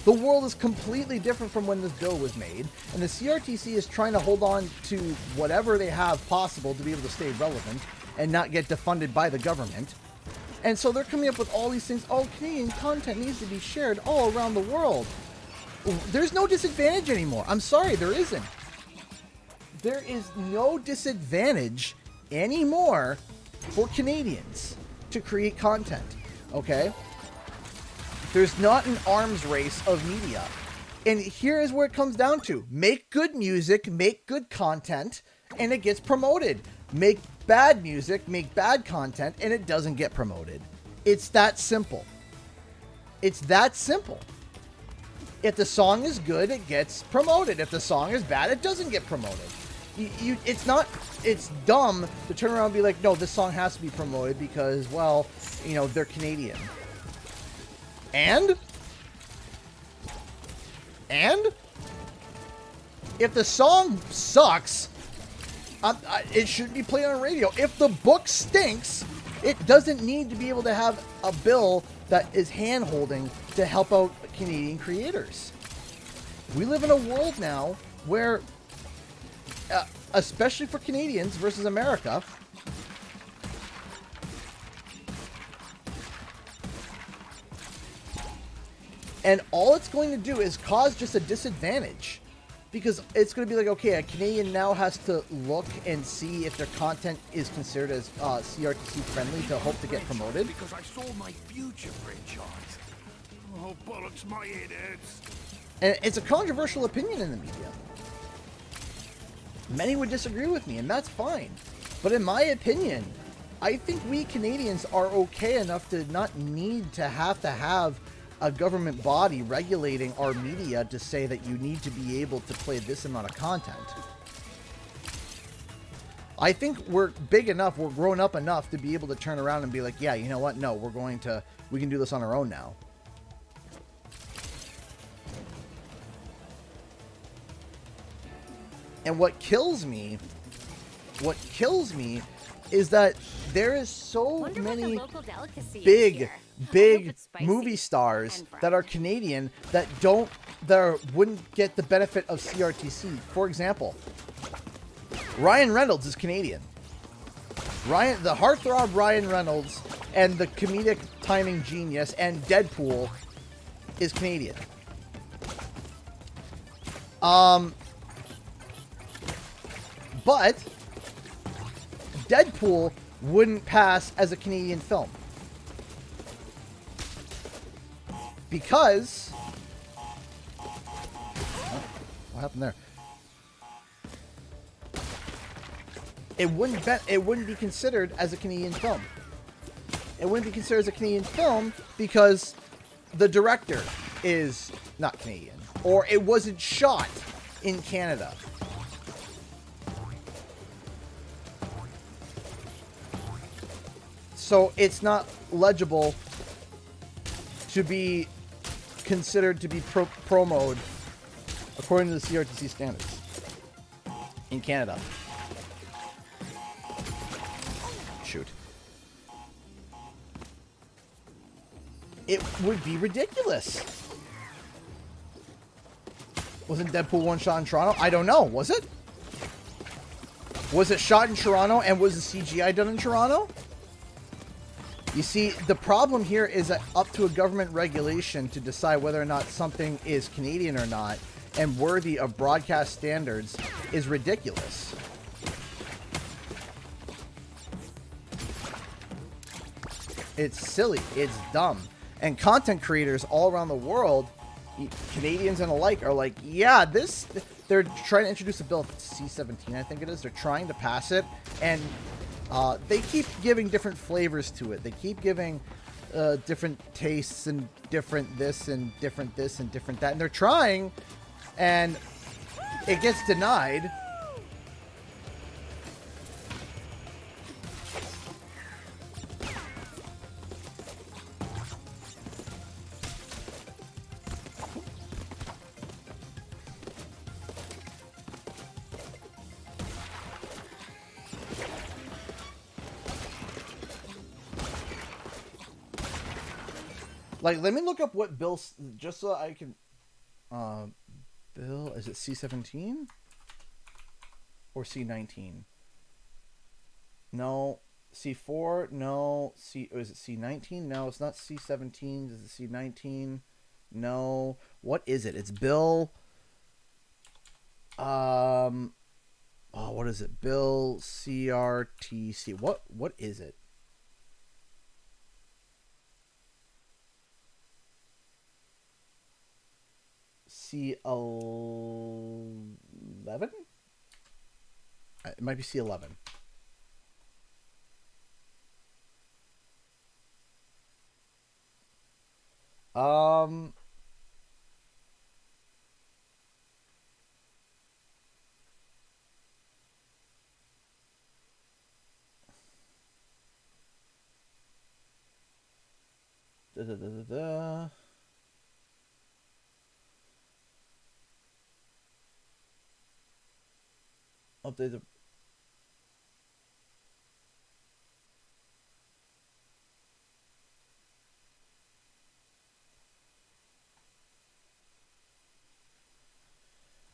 The world is completely different from when this bill was made, and the CRTC is trying to hold on to whatever they have possible to be able to stay relevant and not get defunded by the government. And so they're coming up with all these things. Oh, Canadian content needs to be shared all around the world. There's no disadvantage anymore. I'm sorry, there isn't. There is no disadvantage anymore for Canadians to create content, okay? There's not an arms race of media. And here is where it comes down to. Make good music, make good content, and it gets promoted. Make bad music, make bad content, and it doesn't get promoted. It's that simple. It's that simple. If the song is good, it gets promoted. If the song is bad, it doesn't get promoted. It's dumb to turn around and be like, no, this song has to be promoted because, well, you know, they're Canadian. And if the song sucks, it shouldn't be played on radio. If the book stinks, it doesn't need to be able to have a bill that is hand-holding to help out Canadian creators. We live in a world now where, especially for Canadians versus America, and all it's going to do is cause just a disadvantage. Because it's going to be like, okay, a Canadian now has to look and see if their content is considered as CRTC friendly to hope to get promoted. Because I saw my future franchise. Oh, bollocks, my head hurts. And it's a controversial opinion in the media. Many would disagree with me, and that's fine. But in my opinion, I think we Canadians are okay enough to not need to have a government body regulating our media to say that you need to be able to play this amount of content. I think we're big enough, we're grown up enough to be able to turn around and be like, yeah, you know what? No, we can do this on our own now. And what kills me is that there is so many big movie stars that are Canadian that wouldn't get the benefit of CRTC. For example, Ryan Reynolds is Canadian. The heartthrob Ryan Reynolds and the comedic timing genius and Deadpool is Canadian. But Deadpool wouldn't pass as a Canadian film. Because... what happened there? It wouldn't be considered as a Canadian film. It wouldn't be considered as a Canadian film because the director is not Canadian. Or it wasn't shot in Canada. So it's not legible to be considered to be pro mode according to the CRTC standards in Canada. Shoot. It would be ridiculous. Wasn't Deadpool 1 shot in Toronto? I don't know. Was it? Was it shot in Toronto and was the CGI done in Toronto? You see, the problem here is that up to a government regulation to decide whether or not something is Canadian or not and worthy of broadcast standards is ridiculous. It's silly. It's dumb. And content creators all around the world, Canadians and alike, are like, yeah, this... They're trying to introduce a bill, C-17, I think it is. They're trying to pass it, and they keep giving different flavors to it. They keep giving different tastes and different this and different this and different that. And they're trying, and it gets denied. Like, let me look up what bill, just so I can, bill, is it C-17? Or C-19? No. C-4? No. Is it C-19? No, it's not C-17. Is it C-19? No. What is it? It's bill, oh, what is it? Bill CRTC. What is it? C-11? It might be C-11. Update the...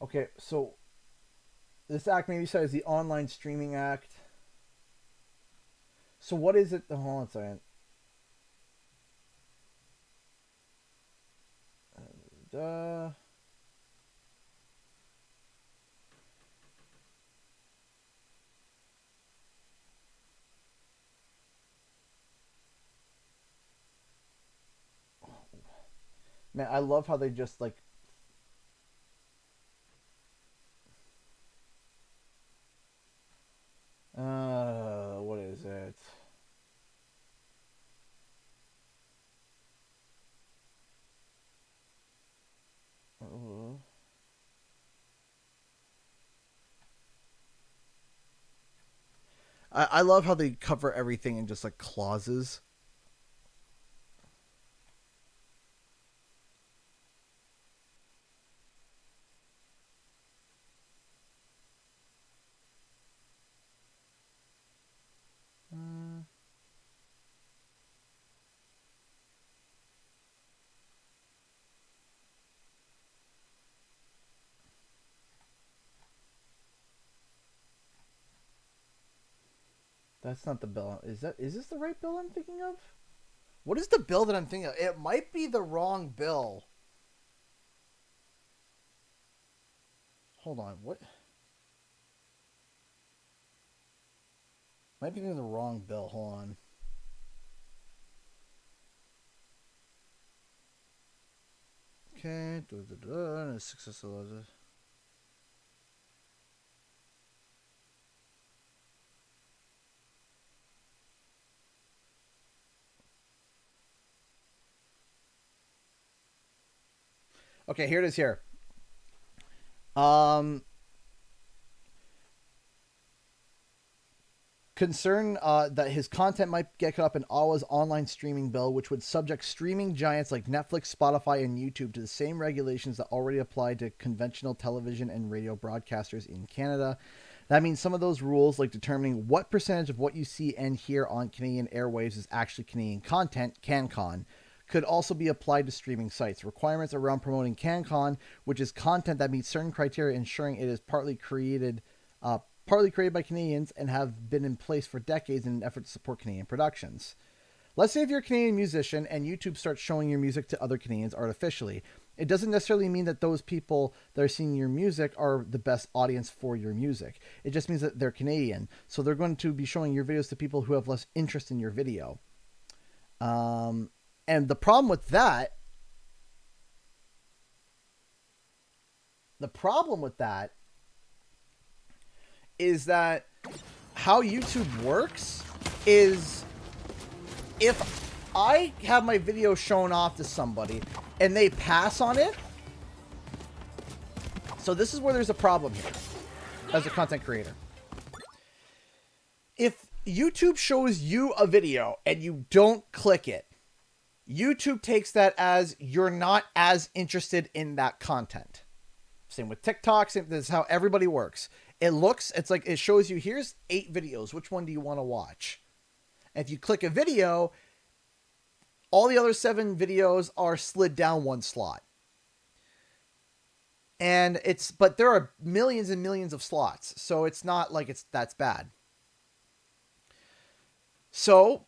Okay, so this act maybe says the Online Streaming Act. So what is it? Hold on a second. Man, I love how they just like... what is it? I love how they cover everything in just like clauses. That's not the bill. Is this the right bill I'm thinking of? What is the bill that I'm thinking of? It might be the wrong bill. Hold on, what? Might be thinking of the wrong bill. Hold on. Okay. Successful. Okay, here it is here. concern that his content might get caught up in Ottawa's online streaming bill, which would subject streaming giants like Netflix, Spotify, and YouTube to the same regulations that already apply to conventional television and radio broadcasters in Canada. That means some of those rules, like determining what percentage of what you see and hear on Canadian airwaves is actually Canadian content, CanCon, could also be applied to streaming sites. Requirements around promoting CanCon, which is content that meets certain criteria, ensuring it is partly created by Canadians and have been in place for decades in an effort to support Canadian productions. Let's say if you're a Canadian musician and YouTube starts showing your music to other Canadians artificially. It doesn't necessarily mean that those people that are seeing your music are the best audience for your music. It just means that they're Canadian. So they're going to be showing your videos to people who have less interest in your video. And the problem with that is that how YouTube works is if I have my video shown off to somebody and they pass on it. So this is where there's a problem here as a content creator. If YouTube shows you a video and you don't click it, YouTube takes that as you're not as interested in that content. Same with TikTok. This is how everybody works. It's like it shows you, here's 8 videos. Which one do you want to watch? And if you click a video, all the other 7 videos are slid down one slot. But there are millions and millions of slots. So it's not like that's bad. So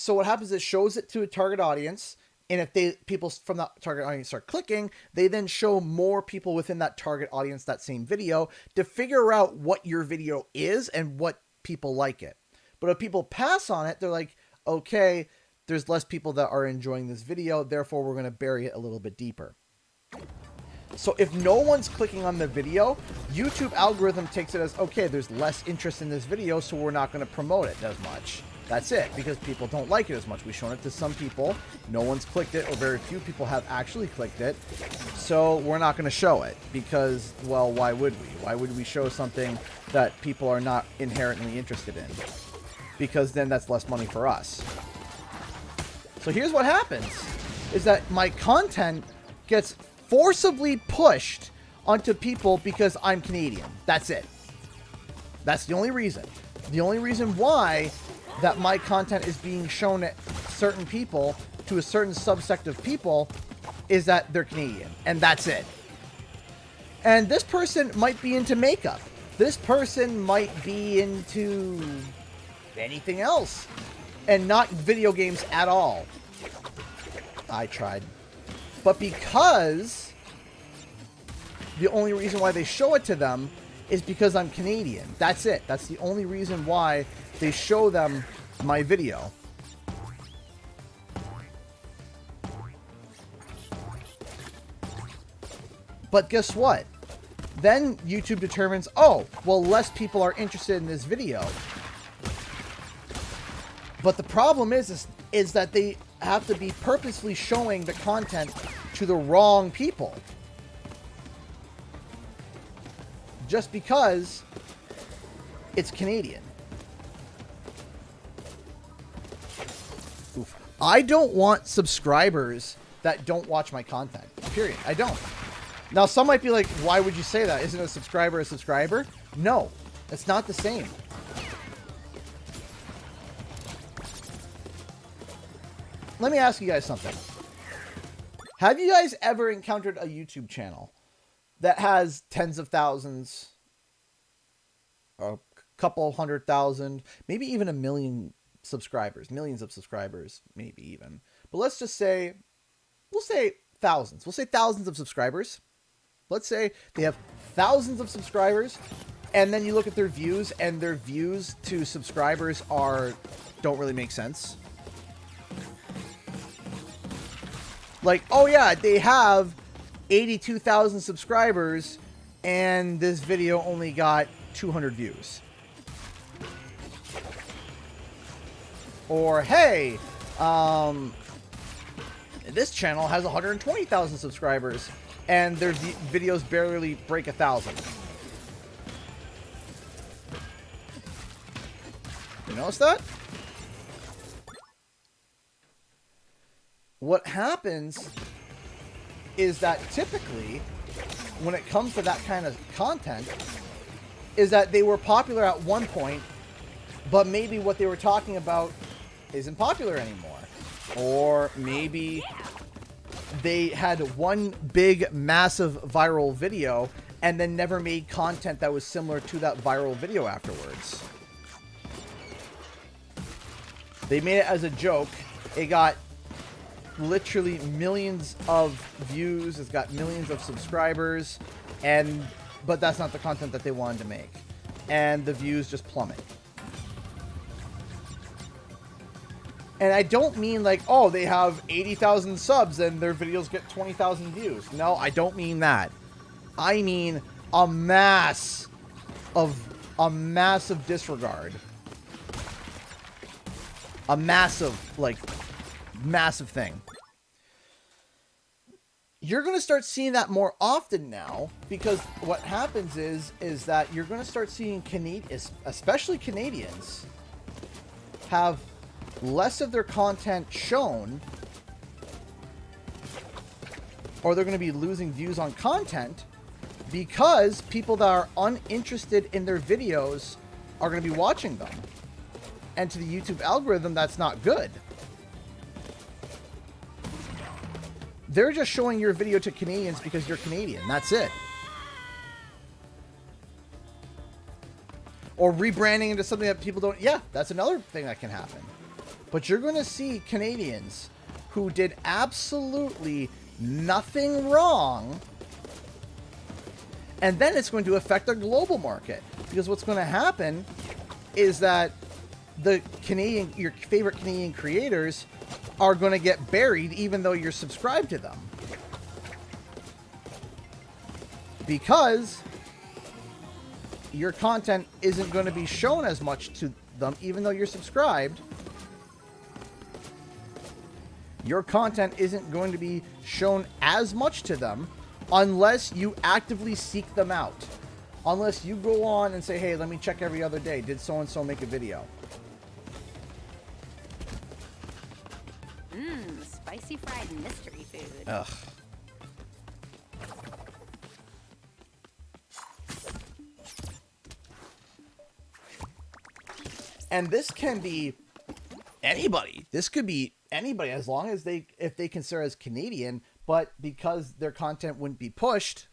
what happens is it shows it to a target audience. And if people from that target audience start clicking, they then show more people within that target audience that same video to figure out what your video is and what people like it. But if people pass on it, they're like, okay, there's less people that are enjoying this video, therefore we're going to bury it a little bit deeper. So if no one's clicking on the video, YouTube algorithm takes it as, okay, there's less interest in this video, so we're not going to promote it as much. That's it, because people don't like it as much. We've shown it to some people, no one's clicked it, or very few people have actually clicked it, so we're not going to show it, because, well, why would we? Why would we show something that people are not inherently interested in? Because then that's less money for us. So here's what happens, is that my content gets forcibly pushed onto people because I'm Canadian. That's it. That's the only reason. The only reason why that my content is being shown at certain people, to a certain subsect of people, is that they're Canadian. And that's it. And this person might be into makeup. This person might be into anything else. And not video games at all. I tried. But because the only reason why they show it to them is because I'm Canadian. That's it. That's the only reason why they show them my video. But guess what? Then YouTube determines, oh, well, less people are interested in this video. But the problem is that they have to be purposely showing the content to the wrong people. Just because it's Canadian. Oof. I don't want subscribers that don't watch my content. Period. I don't. Now, some might be like, why would you say that? Isn't a subscriber a subscriber? No, it's not the same. Let me ask you guys something. Have you guys ever encountered a YouTube channel that has tens of thousands, a couple 100,000, maybe even a million subscribers, millions of subscribers, maybe even. But let's just say, we'll say thousands. We'll say thousands of subscribers. Let's say they have thousands of subscribers, and then you look at their views, and their views to subscribers don't really make sense. Like, oh yeah, they have 82,000 subscribers, and this video only got 200 views. Or, hey, this channel has 120,000 subscribers, and their videos barely break 1,000. notice that? What happens is that typically, when it comes to that kind of content, is that they were popular at one point, but maybe what they were talking about isn't popular anymore. Or maybe they had one big, massive viral video and then never made content that was similar to that viral video afterwards. They made it as a joke. It got literally millions of views. It's got millions of subscribers, but that's not the content that they wanted to make. And the views just plummet. And I don't mean like, oh, they have 80,000 subs and their videos get 20,000 views. No, I don't mean that. I mean a massive disregard. A massive thing. You're going to start seeing that more often now, because what happens is that you're going to start seeing especially Canadians, have less of their content shown, or they're going to be losing views on content because people that are uninterested in their videos are going to be watching them. And to the YouTube algorithm, that's not good. They're just showing your video to Canadians because you're Canadian. That's it. Or rebranding into something that people don't... Yeah, that's another thing that can happen. But you're going to see Canadians who did absolutely nothing wrong, and then it's going to affect the global market. Because what's going to happen is that your favorite Canadian creators are going to get buried even though you're subscribed to them. Because your content isn't going to be shown as much to them even though you're subscribed. Your content isn't going to be shown as much to them unless you actively seek them out. Unless you go on and say, hey, let me check every other day. Did so-and-so make a video? Spicy fried mystery food. Ugh. And this can be anybody. This could be anybody, as long as if they consider as Canadian, but because their content wouldn't be pushed,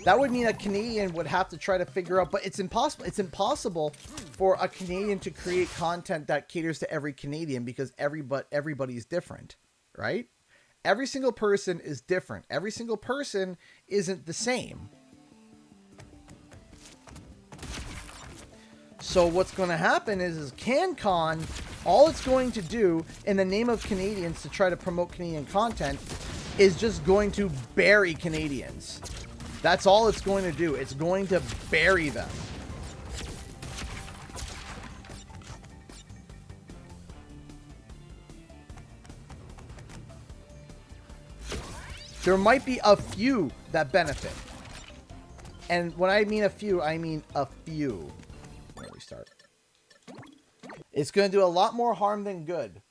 that would mean a Canadian would have to try to figure out, but it's impossible. It's impossible for a Canadian to create content that caters to every Canadian because everybody's different, right? Every single person is different. Every single person isn't the same. So what's going to happen is CanCon, all it's going to do in the name of Canadians to try to promote Canadian content is just going to bury Canadians. That's all it's going to do. It's going to bury them. There might be a few that benefit. And when I mean a few, I mean a few. Where do we start? It's going to do a lot more harm than good.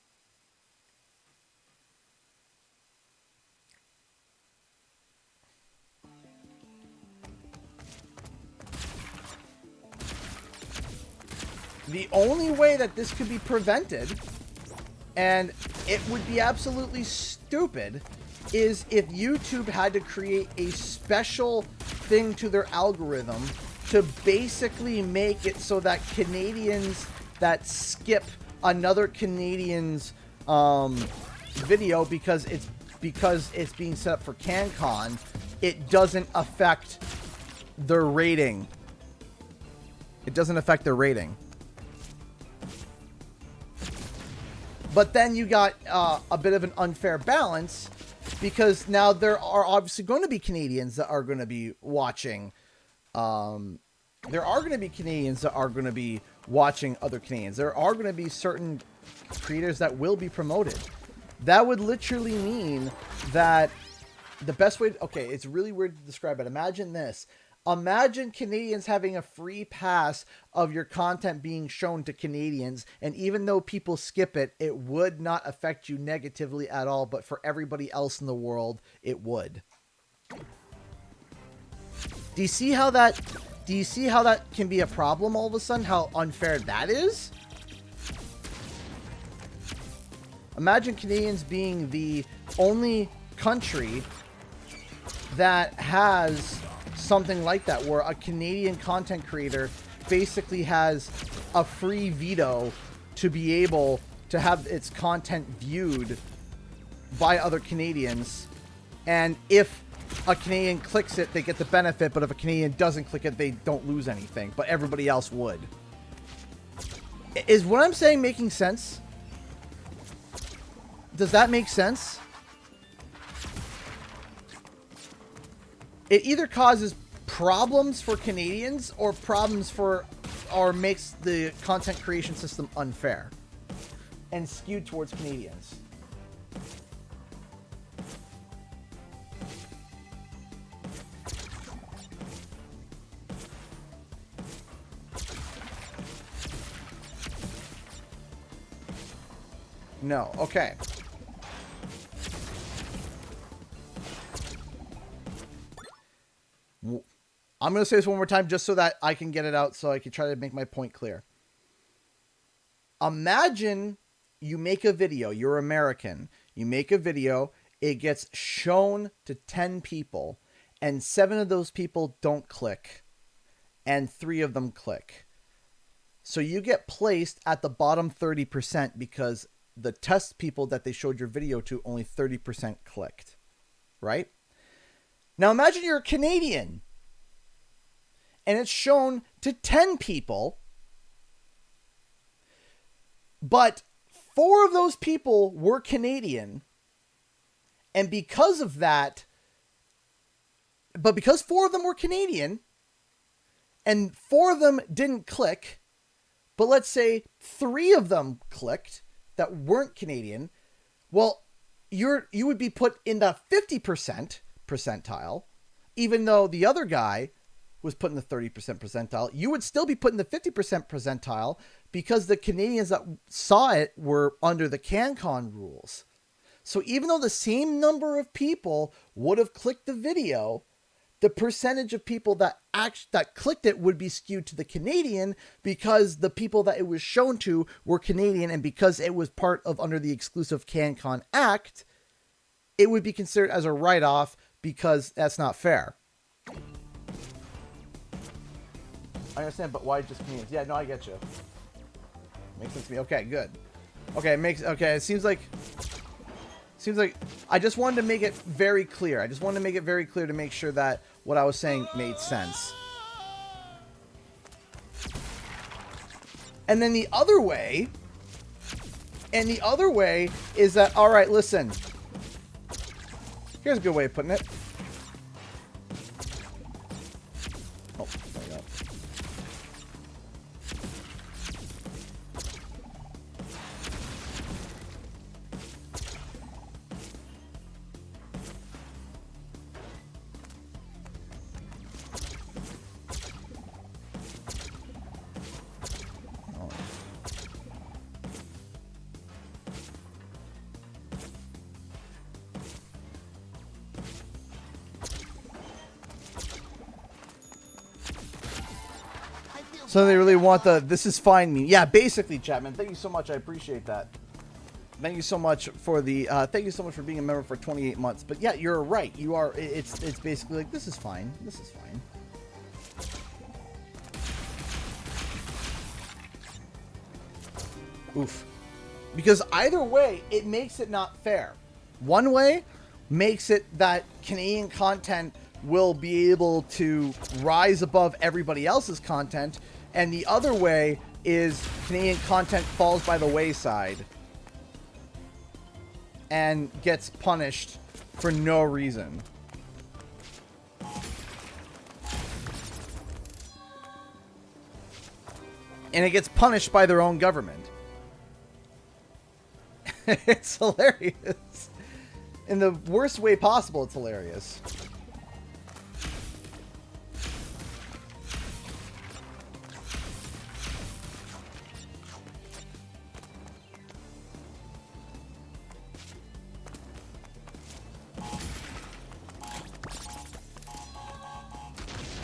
The only way that this could be prevented, and it would be absolutely stupid, is if YouTube had to create a special thing to their algorithm to basically make it so that Canadians that skip another Canadian's video because it's being set up for CanCon, it doesn't affect their rating. It doesn't affect their rating. But then you got a bit of an unfair balance, because now there are obviously going to be Canadians that are going to be watching. There are going to be Canadians that are going to be watching other Canadians. There are going to be certain creators that will be promoted. That would literally mean that the best way... Okay, it's really weird to describe it. Imagine this. Imagine Canadians having a free pass of your content being shown to Canadians, and even though people skip it, it would not affect you negatively at all, but for everybody else in the world, it would. Do you see how that can be a problem all of a sudden? How unfair that is? Imagine Canadians being the only country that has something like that, where a Canadian content creator basically has a free veto to be able to have its content viewed by other Canadians. And if a Canadian clicks it, they get the benefit, but if a Canadian doesn't click it, they don't lose anything, but everybody else would. Is what I'm saying making sense? Does that make sense? It either causes problems for Canadians or makes the content creation system unfair and skewed towards Canadians. No. Okay. I'm going to say this one more time just so that I can get it out, so I can try to make my point clear. Imagine you make a video. You're American. You make a video. It gets shown to 10 people, and 7 of those people don't click, and 3 of them click. So you get placed at the bottom 30% because the test people that they showed your video to, only 30% clicked, right? Now imagine you're a Canadian and it's shown to 10 people, but 4 of those people were Canadian, and because of that, but because 4 of them were Canadian and 4 of them didn't click, but let's say 3 of them clicked that weren't Canadian, well, you would be put in the 50% percentile, even though the other guy was put in the 30% percentile. You would still be put in the 50% percentile because the Canadians that saw it were under the CanCon rules. So even though the same number of people would have clicked the video, the percentage of people that clicked it would be skewed to the Canadian because the people that it was shown to were Canadian, and because it was part of under the exclusive CanCon Act, it would be considered as a write-off because that's not fair. I understand, but why just Canadians? Yeah, no, I get you. Makes sense to me. Okay, good. Okay, it seems like I just wanted to make it very clear. I just wanted to make it very clear to make sure that what I was saying made sense. And then the other way is that, all right, listen. Here's a good way of putting it. Oh, there we go. So they really want the "this is fine" meme. Yeah, basically, Chapman. Thank you so much. I appreciate that. Thank you so much for the. Thank you so much for being a member for 28 months. But yeah, you're right. You are. It's basically like, this is fine. This is fine. Oof. Because either way, it makes it not fair. One way makes it that Canadian content will be able to rise above everybody else's content, and the other way is Canadian content falls by the wayside and gets punished for no reason. And it gets punished by their own government. It's hilarious. In the worst way possible, it's hilarious.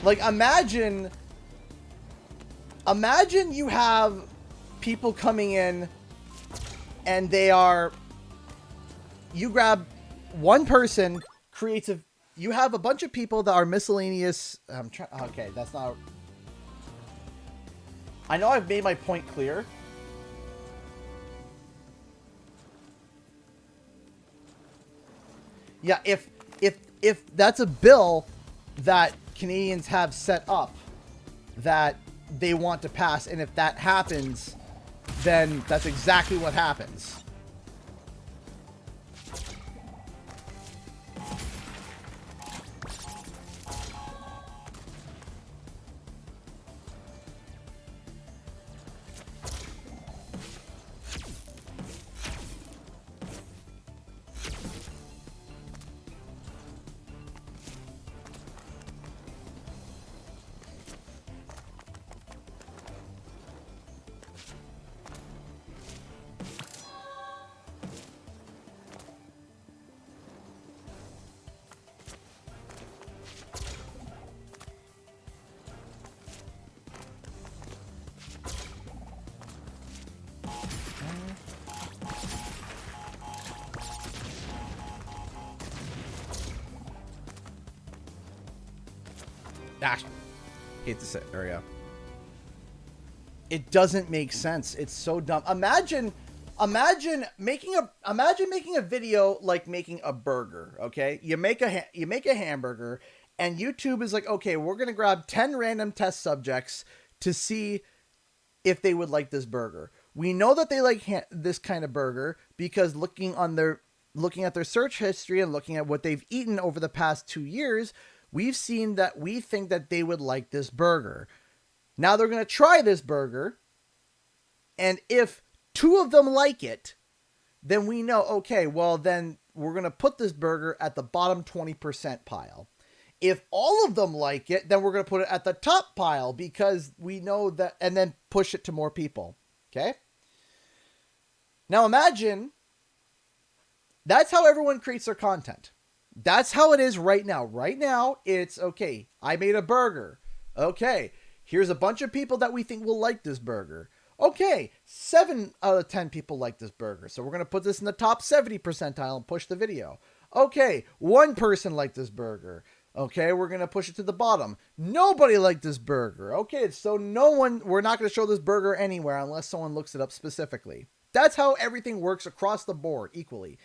Like, imagine you have people coming in and you grab one person, you have a bunch of people that are miscellaneous. Okay, that's not. I know I've made my point clear. Yeah, if that's a bill that Canadians have set up that they want to pass, and if that happens, then that's exactly what happens. Gosh, hate this area. It doesn't make sense. It's so dumb. Imagine making a video like making a burger. Okay, you make a hamburger, and YouTube is like, okay, we're gonna grab 10 random test subjects to see if they would like this burger. We know that they like this kind of burger because looking at their search history and looking at what they've eaten over the past 2 years, we've seen that we think that they would like this burger. Now they're going to try this burger, and if 2 of them like it, then we know, okay, well then we're going to put this burger at the bottom 20% pile. If all of them like it, then we're going to put it at the top pile because we know that, and then push it to more people. Okay? Now imagine that's how everyone creates their content. That's how it is right now. Right now, it's, okay, I made a burger. Okay, here's a bunch of people that we think will like this burger. Okay, 7 out of 10 people like this burger. So we're going to put this in the top 70 percentile and push the video. Okay, 1 person liked this burger. Okay, we're going to push it to the bottom. Nobody liked this burger. Okay, so we're not going to show this burger anywhere unless someone looks it up specifically. That's how everything works across the board equally.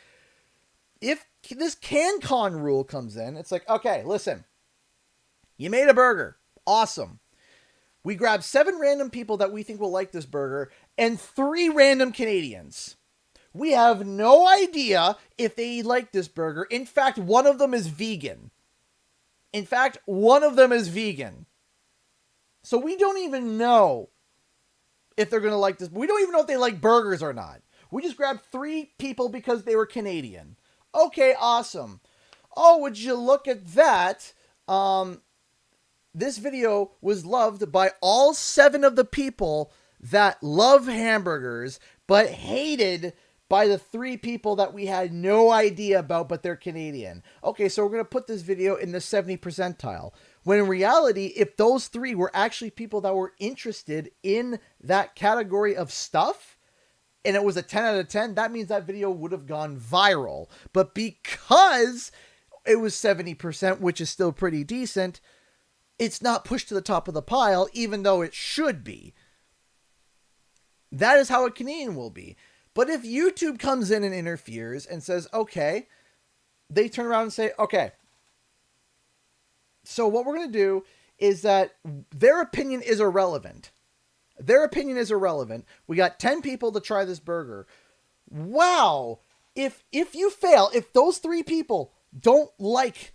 If this CanCon rule comes in, it's like, okay, listen, you made a burger. Awesome. We grab 7 random people that we think will like this burger and 3 random Canadians. We have no idea if they like this burger. In fact, one of them is vegan. So we don't even know if they're going to like this. We don't even know if they like burgers or not. We just grabbed 3 people because they were Canadian. Okay, awesome. Oh, would you look at that? This video was loved by all 7 of the people that love hamburgers, but hated by the 3 people that we had no idea about, but they're Canadian. Okay, so we're going to put this video in the 70 percentile. When in reality, if those 3 were actually people that were interested in that category of stuff, and it was a 10 out of 10, that means that video would have gone viral. But because it was 70%, which is still pretty decent, it's not pushed to the top of the pile, even though it should be. That is how a Canadian will be. But if YouTube comes in and interferes and says, okay, they turn around and say, okay, so what we're going to do is that their opinion is irrelevant. We got 10 people to try this burger. Wow. If you fail, if those 3 people don't like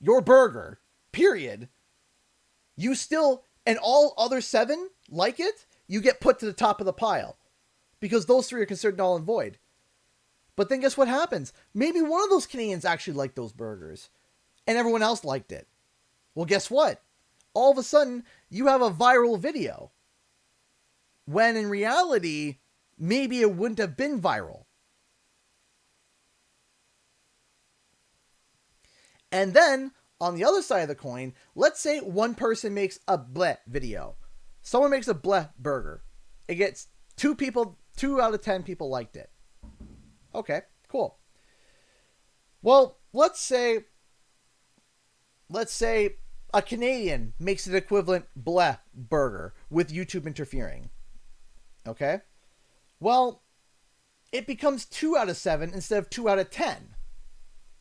your burger, period, you still, and all other 7 like it, you get put to the top of the pile because those 3 are considered null and void. But then guess what happens? Maybe one of those Canadians actually liked those burgers and everyone else liked it. Well, guess what? All of a sudden you have a viral video. When in reality, maybe it wouldn't have been viral. And then On the other side of the coin, let's say one person makes a bleh video. Someone makes a bleh burger. It gets 2 out of 10 people liked it. Okay, cool. Well, let's say a Canadian makes an equivalent bleh burger with YouTube interfering. Okay? Well, it becomes 2 out of 7 instead of 2 out of 10.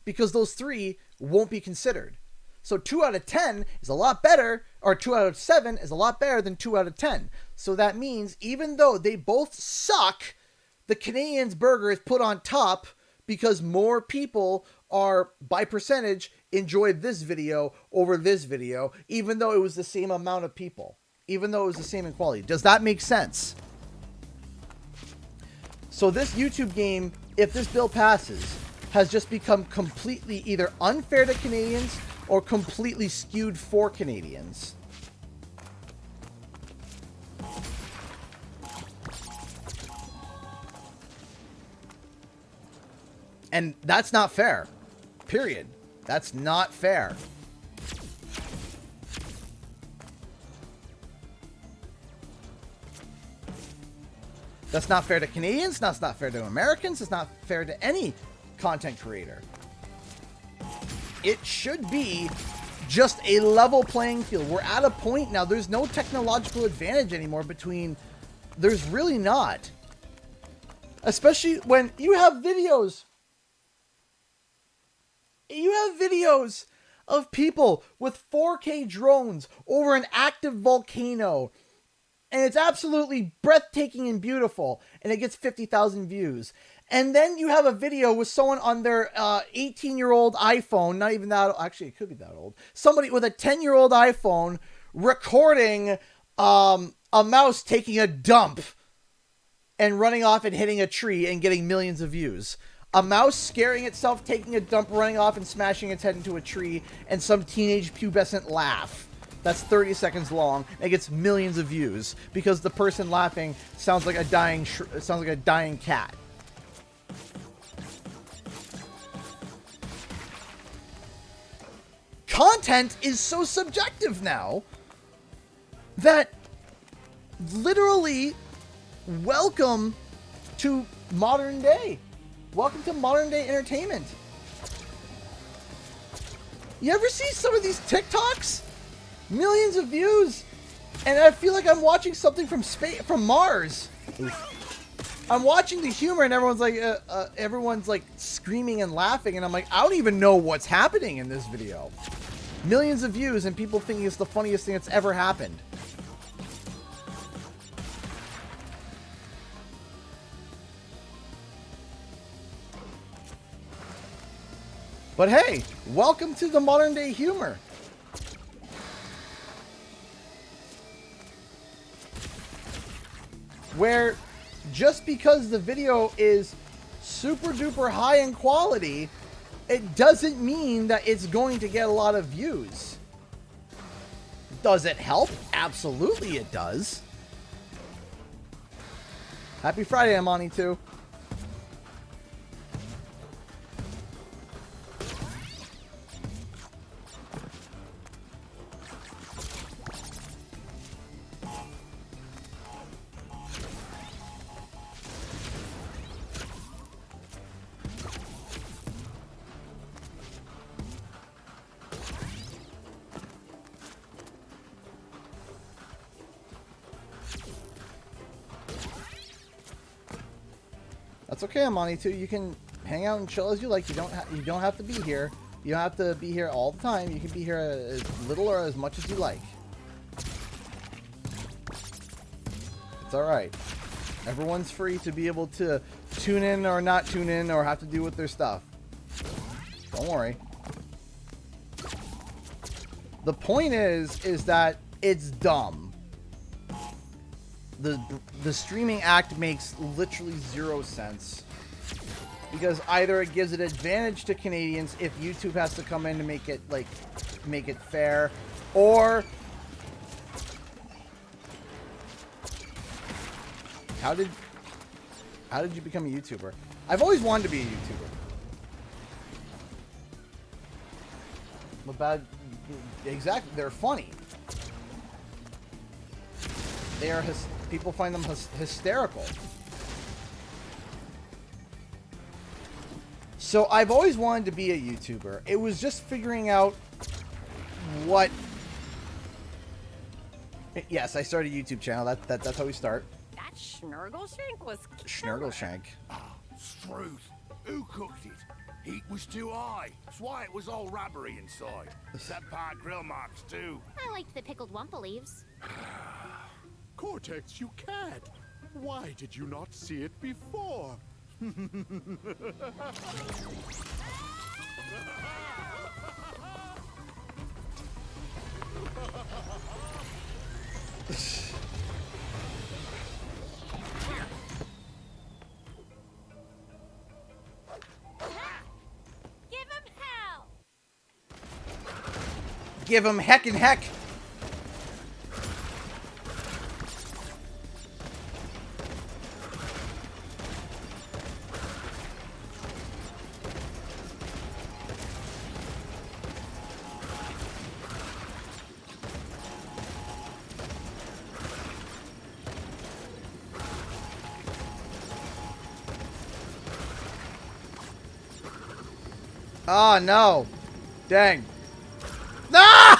Because those 3 won't be considered. So 2 out of 10 is a lot better, or 2 out of 7 is a lot better than 2 out of 10. So that means even though they both suck, the Canadian's burger is put on top because more people are, by percentage, enjoyed this video over this video, even though it was the same amount of people. Even though it was the same in quality. Does that make sense? So this YouTube game, if this bill passes, has just become completely either unfair to Canadians or completely skewed for Canadians. And that's not fair. Period. That's not fair. That's not fair to Canadians. That's not fair to Americans. It's not fair to any content creator. It should be just a level playing field. We're at a point now. There's no technological advantage anymore between... There's really not. Especially when you have videos. You have videos of people with 4K drones over an active volcano. And it's absolutely breathtaking and beautiful. And it gets 50,000 views. And then you have a video with someone on their 18-year-old iPhone, not even that, actually it could be that old, somebody with a 10-year-old iPhone recording a mouse taking a dump and running off and hitting a tree and getting millions of views. A mouse scaring itself, taking a dump, running off and smashing its head into a tree, and some teenage pubescent laugh. That's 30 seconds long and it gets millions of views because the person laughing sounds like a dying cat. Content is so subjective now that literally welcome to modern day. Welcome to modern day entertainment. You ever see some of these TikToks? Millions of views. And I feel like I'm watching something from Mars. I'm watching the humor and everyone's like screaming and laughing and I'm like, I don't even know what's happening in this video. Millions of views and people thinking it's the funniest thing that's ever happened. But hey, welcome to the modern day humor. Where just because the video is super duper high in quality, it doesn't mean that it's going to get a lot of views. Does it help? Absolutely it does. Happy Friday, Amani, too. That's okay, Amani, too. You can hang out and chill as you like. You don't have to be here. You don't have to be here all the time. You can be here as little or as much as you like. It's alright. Everyone's free to be able to tune in or not tune in or have to do with their stuff. Don't worry. The point is that it's dumb. The streaming act makes literally 0 sense. Because either it gives an advantage to Canadians if YouTube has to come in to make it fair, or how did you become a YouTuber? I've always wanted to be a YouTuber. Exactly. They're funny. They are people find them hysterical. So I've always wanted to be a YouTuber. It was just figuring out what. Yes, I started a YouTube channel. That's how we start. That Schnurgleshank was Schnurgleshank. Ah, Struth. Who cooked it? Heat was too high. That's why it was all rubbery inside. That part grill marks too. I liked the pickled Wumpa leaves. Cortex, you cad. Why did you not see it before? Give him hell! Give him heck and heck. Oh, no. Dang. No!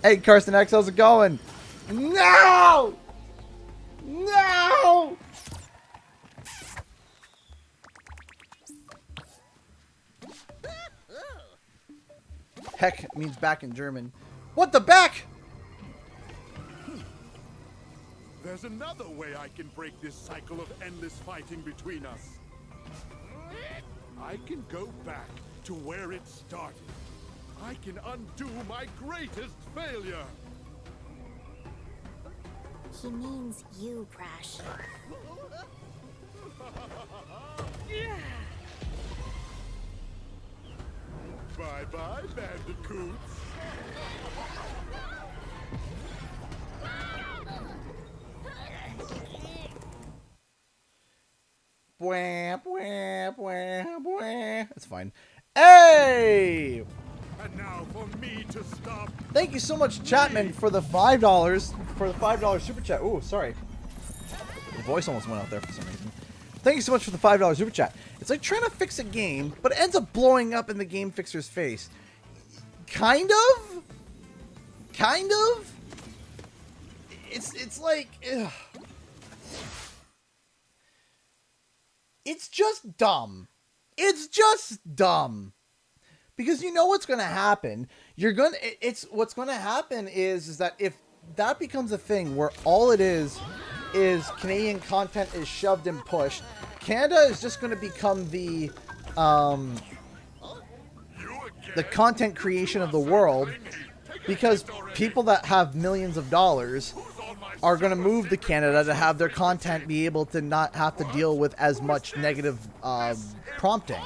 Hey, Carson X, how's it going? No! No! Heck means back in German. What the back? There's another way I can break this cycle of endless fighting between us. I can go back to where it started. I can undo my greatest failure. He means you, Crash. Bye-bye, Bandicoots. Bwah, bwah, bwah, bwah. That's fine. Hey! And now for me to stop. Thank you so much, Chapman, for the $5 super chat. Oh, sorry. The voice almost went out there for some reason. Thank you so much for the $5 super chat. It's like trying to fix a game, but it ends up blowing up in the game fixer's face. Kind of? Kind of? It's like... Ugh. It's just dumb. It's just dumb. Because you know what's going to happen. What's going to happen is that if that becomes a thing where all it is Canadian content is shoved and pushed, Canada is just going to become the content creation of the world, because people that have millions of dollars are going to move to Canada to have their content be able to not have to deal with as much negative prompting.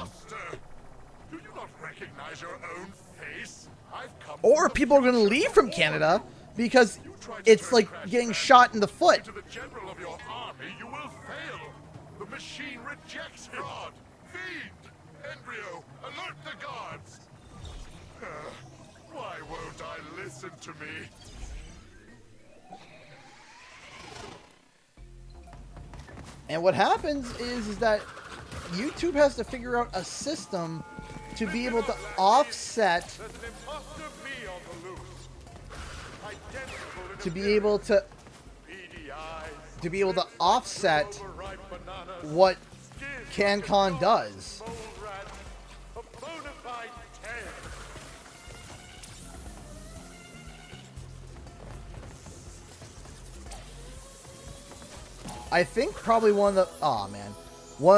Do you not recognize your own face? I've come Or people are going to leave from Canada because it's like getting shot in the foot. to the general of your army, you will fail. The machine rejects fraud. Feed! Embryo, alert the guards. Why won't I listen to me? And what happens is that YouTube has to figure out a system to be able to offset, There's an imposter me on the loose. Identical in to be able to beady eyes, offset overripe bananas, what skin, CanCon does. mole rat, a bona fide 10. I think probably one of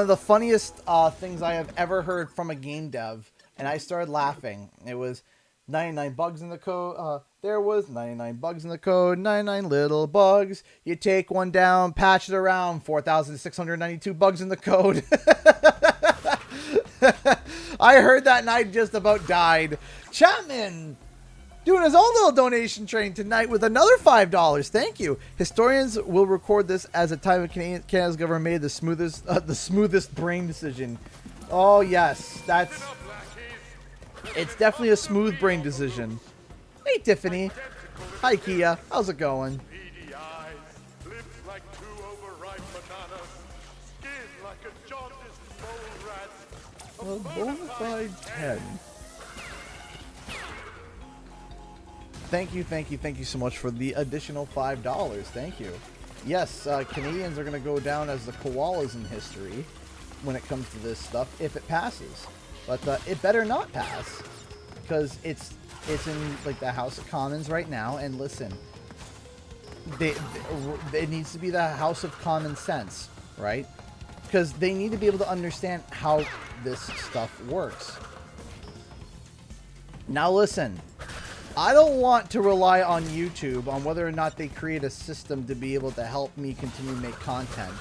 the funniest things I have ever heard from a game dev, and I started laughing. It was 99 bugs in the code. There was 99 bugs in the code, 99 little bugs. You take one down, patch it around, 4,692 bugs in the code. I heard that and I just about died. Chapman doing his own little donation train tonight with another $5. Thank you. Historians will record this as a time of Canada's government made the smoothest brain decision. Oh yes, that's It's definitely a smooth brain decision. Hey, Tiffany. Hi, Kia. How's it going? Beady eyes, lips like two overripe bananas, skin like a jaundiced mole rat. A bona fide 10. Thank you so much for the additional $5. Thank you. Yes, Canadians are going to go down as the koalas in history when it comes to this stuff, if it passes. But it better not pass, because it's in like the House of Commons right now. And listen, it needs to be the House of Common Sense, right? Because they need to be able to understand how this stuff works. Now listen, I don't want to rely on YouTube on whether or not they create a system to be able to help me continue to make content.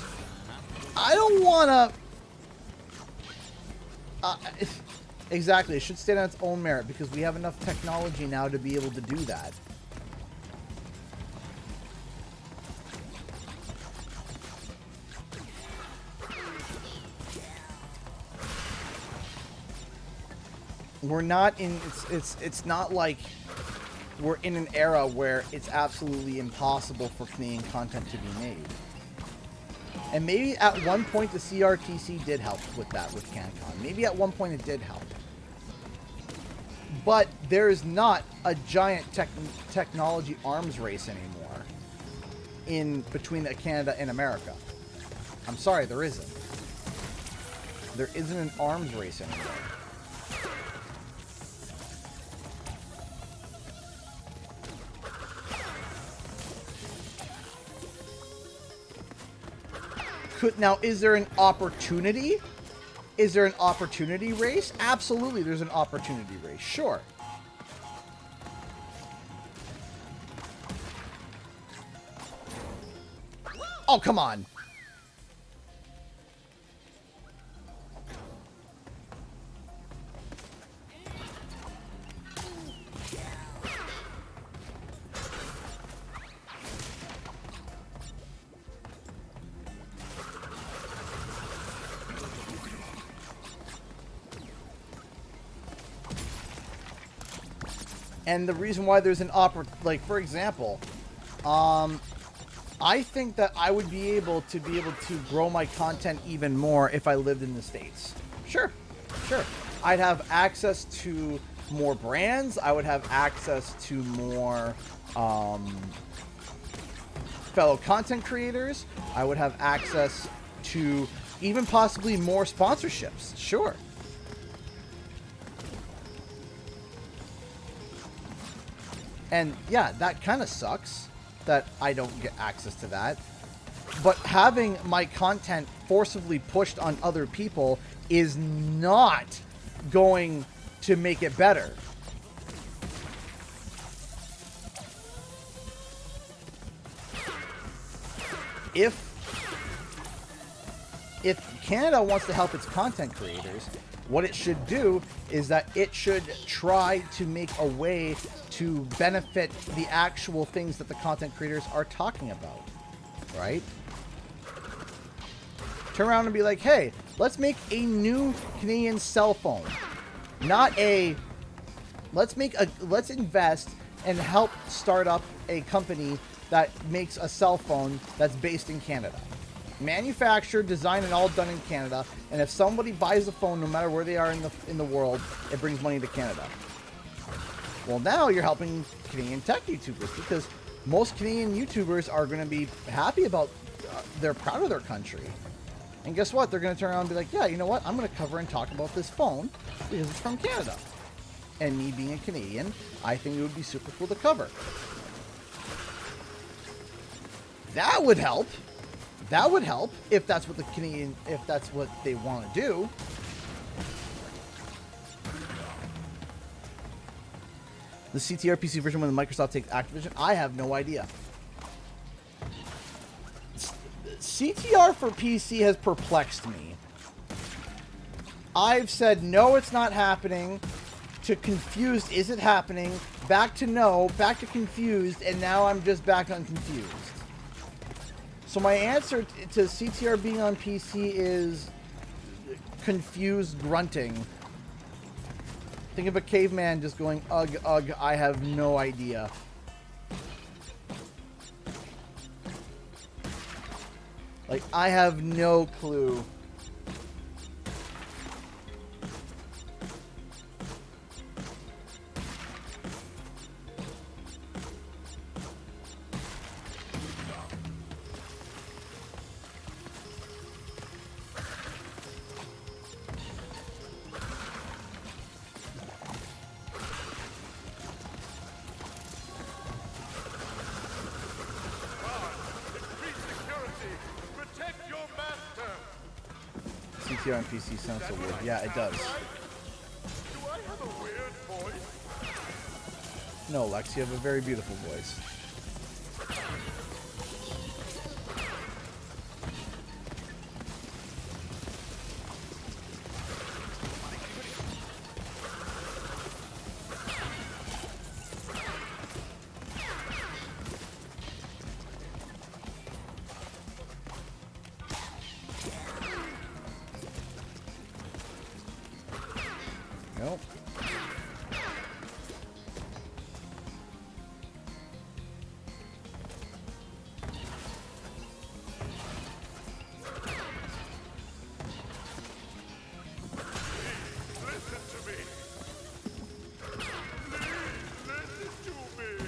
I don't want to... exactly, it should stand on its own merit because we have enough technology now to be able to do that. We're not in... It's not like we're in an era where it's absolutely impossible for Canadian content to be made. And maybe at one point the CRTC did help with that with CanCon. Maybe at one point it did help. But there is not a giant technology arms race anymore in between Canada and America. I'm sorry, there isn't. There isn't an arms race anymore. Now, is there an opportunity? Is there an opportunity race? Absolutely, there's an opportunity race. Sure. Oh, come on. And the reason why there's an like, for example, I think that I would be able to grow my content even more if I lived in the States. Sure. I'd have access to more brands. I would have access to more fellow content creators. I would have access to even possibly more sponsorships. Sure. And yeah, that kind of sucks that I don't get access to that. But having my content forcibly pushed on other people is not going to make it better. If Canada wants to help its content creators, what it should do is that it should try to make a way to benefit the actual things that the content creators are talking about, right? Turn around and be like, hey, let's make a new Canadian cell phone. Let's invest and help start up a company that makes a cell phone that's based in Canada. Manufactured, designed, and all done in Canada. And if somebody buys the phone, no matter where they are in the world, it brings money to Canada. Well, now you're helping Canadian tech YouTubers because most Canadian YouTubers are going to be happy about, they're proud of their country. And guess what? They're going to turn around and be like, yeah, you know what? I'm going to cover and talk about this phone because it's from Canada. And me being a Canadian, I think it would be super cool to cover. That would help. That would help if that's what if that's what they want to do. The CTR PC version when Microsoft takes Activision, I have no idea. CTR for PC has perplexed me. I've said no, it's not happening, to confused, is it happening, back to no, back to confused, and now I'm just back on confused. So my answer to CTR being on PC is confused grunting. Think of a caveman just going, ugh, ugh, I have no idea. Like, I have no clue. CTR and PC sounds so weird. Yeah, it does. Do I have a weird voice? No, Lex, you have a very beautiful voice. Nope. Listen to me. Listen to me.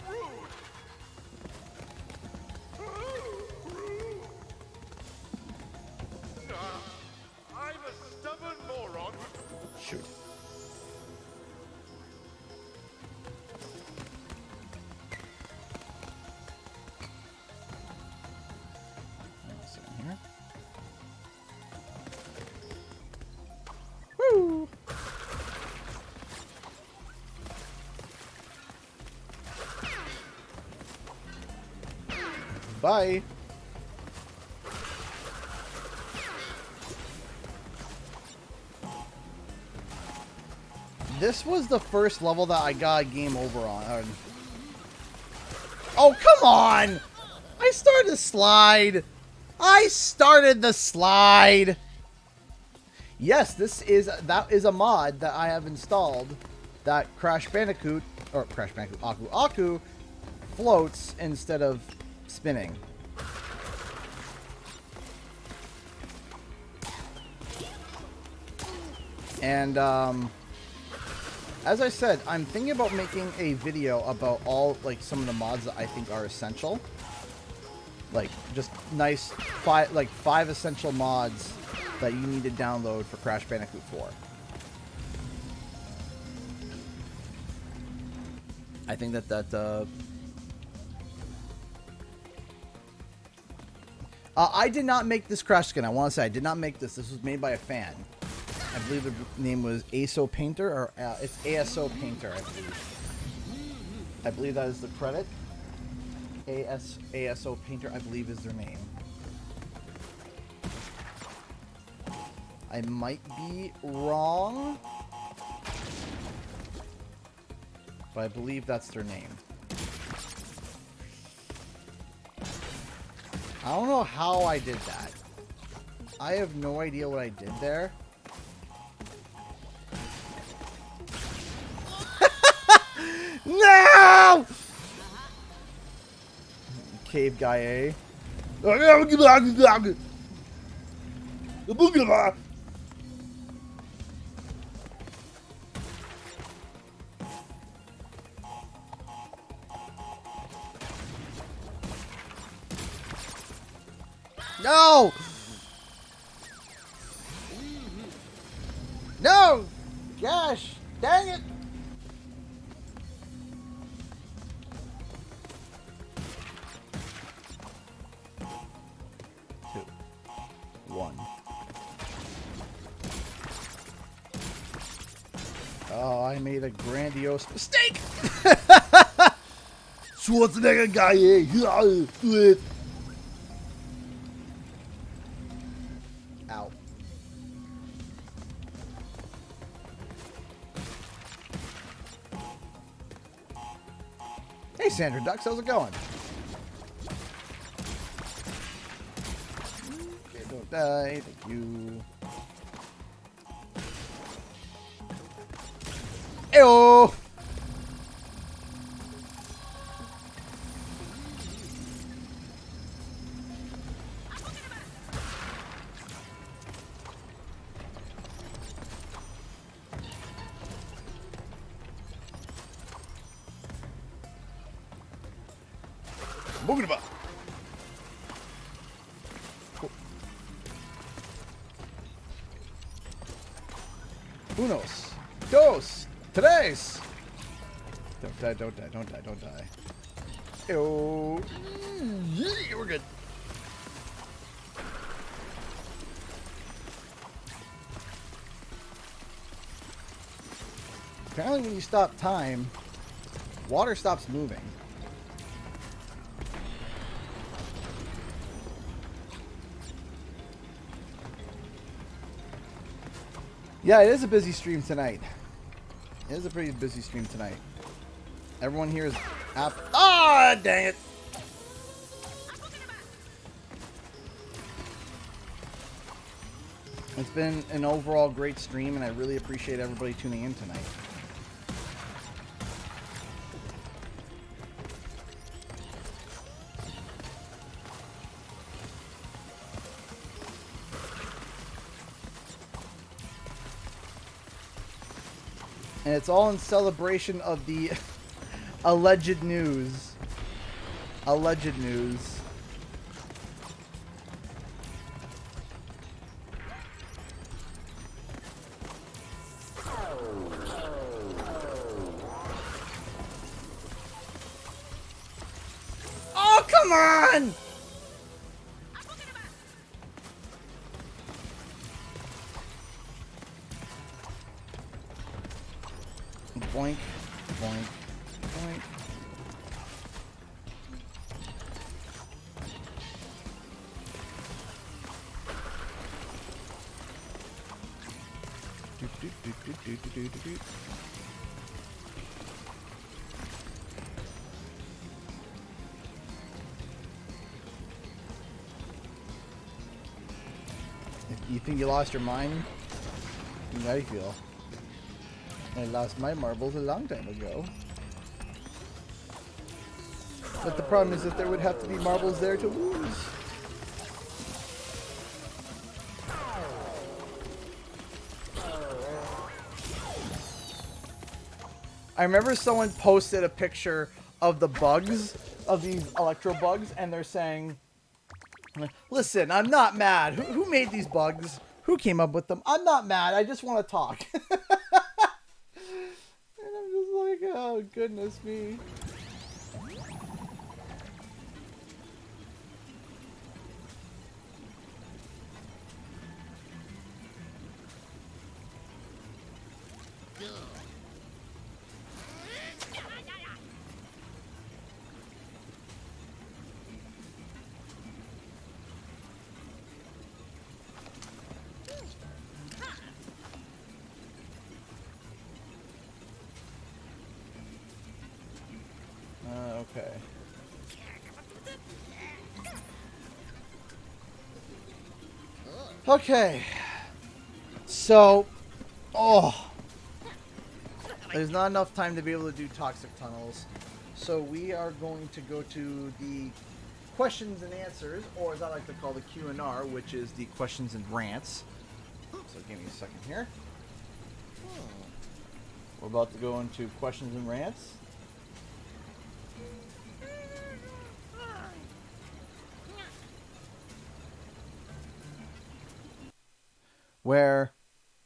Rude. Rude. I'm a stubborn moron. Shoot. What's in here? Woo! Bye. This was the first level that I got a game over on. Oh, come on! I started the slide. I started the slide. Yes, that is a mod that I have installed that Crash Bandicoot Aku Aku floats instead of spinning. And as I said, I'm thinking about making a video about all, like, some of the mods that I think are essential. Like, just nice, five essential mods that you need to download for Crash Bandicoot 4. I think that I did not make this Crash skin. I want to say I did not make this. This was made by a fan. I believe the name was ASO Painter, or it's ASO Painter, I believe. I believe that is the credit. ASO Painter, I believe, is their name. I might be wrong, but I believe that's their name. I don't know how I did that. I have no idea what I did there. No! Cave guy A. No! No! Gosh! Dang it! Oh, I made a grandiose mistake! Schwarzenegger guy, do it! Ow. Hey, Sandra Ducks, how's it going? Okay, don't die, thank you. Ew. Boogie about. Unos. Dos. Tres. Don't die, don't die, don't die, don't die. Ew. Yeah, we're good. Apparently when you stop time, water stops moving. Yeah, it is a busy stream tonight. It is a pretty busy stream tonight. Everyone here is ah, dang it. It's been an overall great stream, and I really appreciate everybody tuning in tonight. And it's all in celebration of the alleged news. Alleged news. Oh, come on! Boink, boink, boink. You think you lost your mind? How do you feel? I lost my marbles a long time ago. But the problem is that there would have to be marbles there to lose. I remember someone posted a picture of the bugs, of these electro bugs, and they're saying, listen, I'm not mad. Who made these bugs? Who came up with them? I'm not mad. I just want to talk. And I'm just like, oh, goodness me. Okay. Okay. So, there's not enough time to be able to do toxic tunnels. So we are going to go to the questions and answers, or as I like to call the Q&R, which is the questions and rants. So give me a second here. We're about to go into questions and rants. Where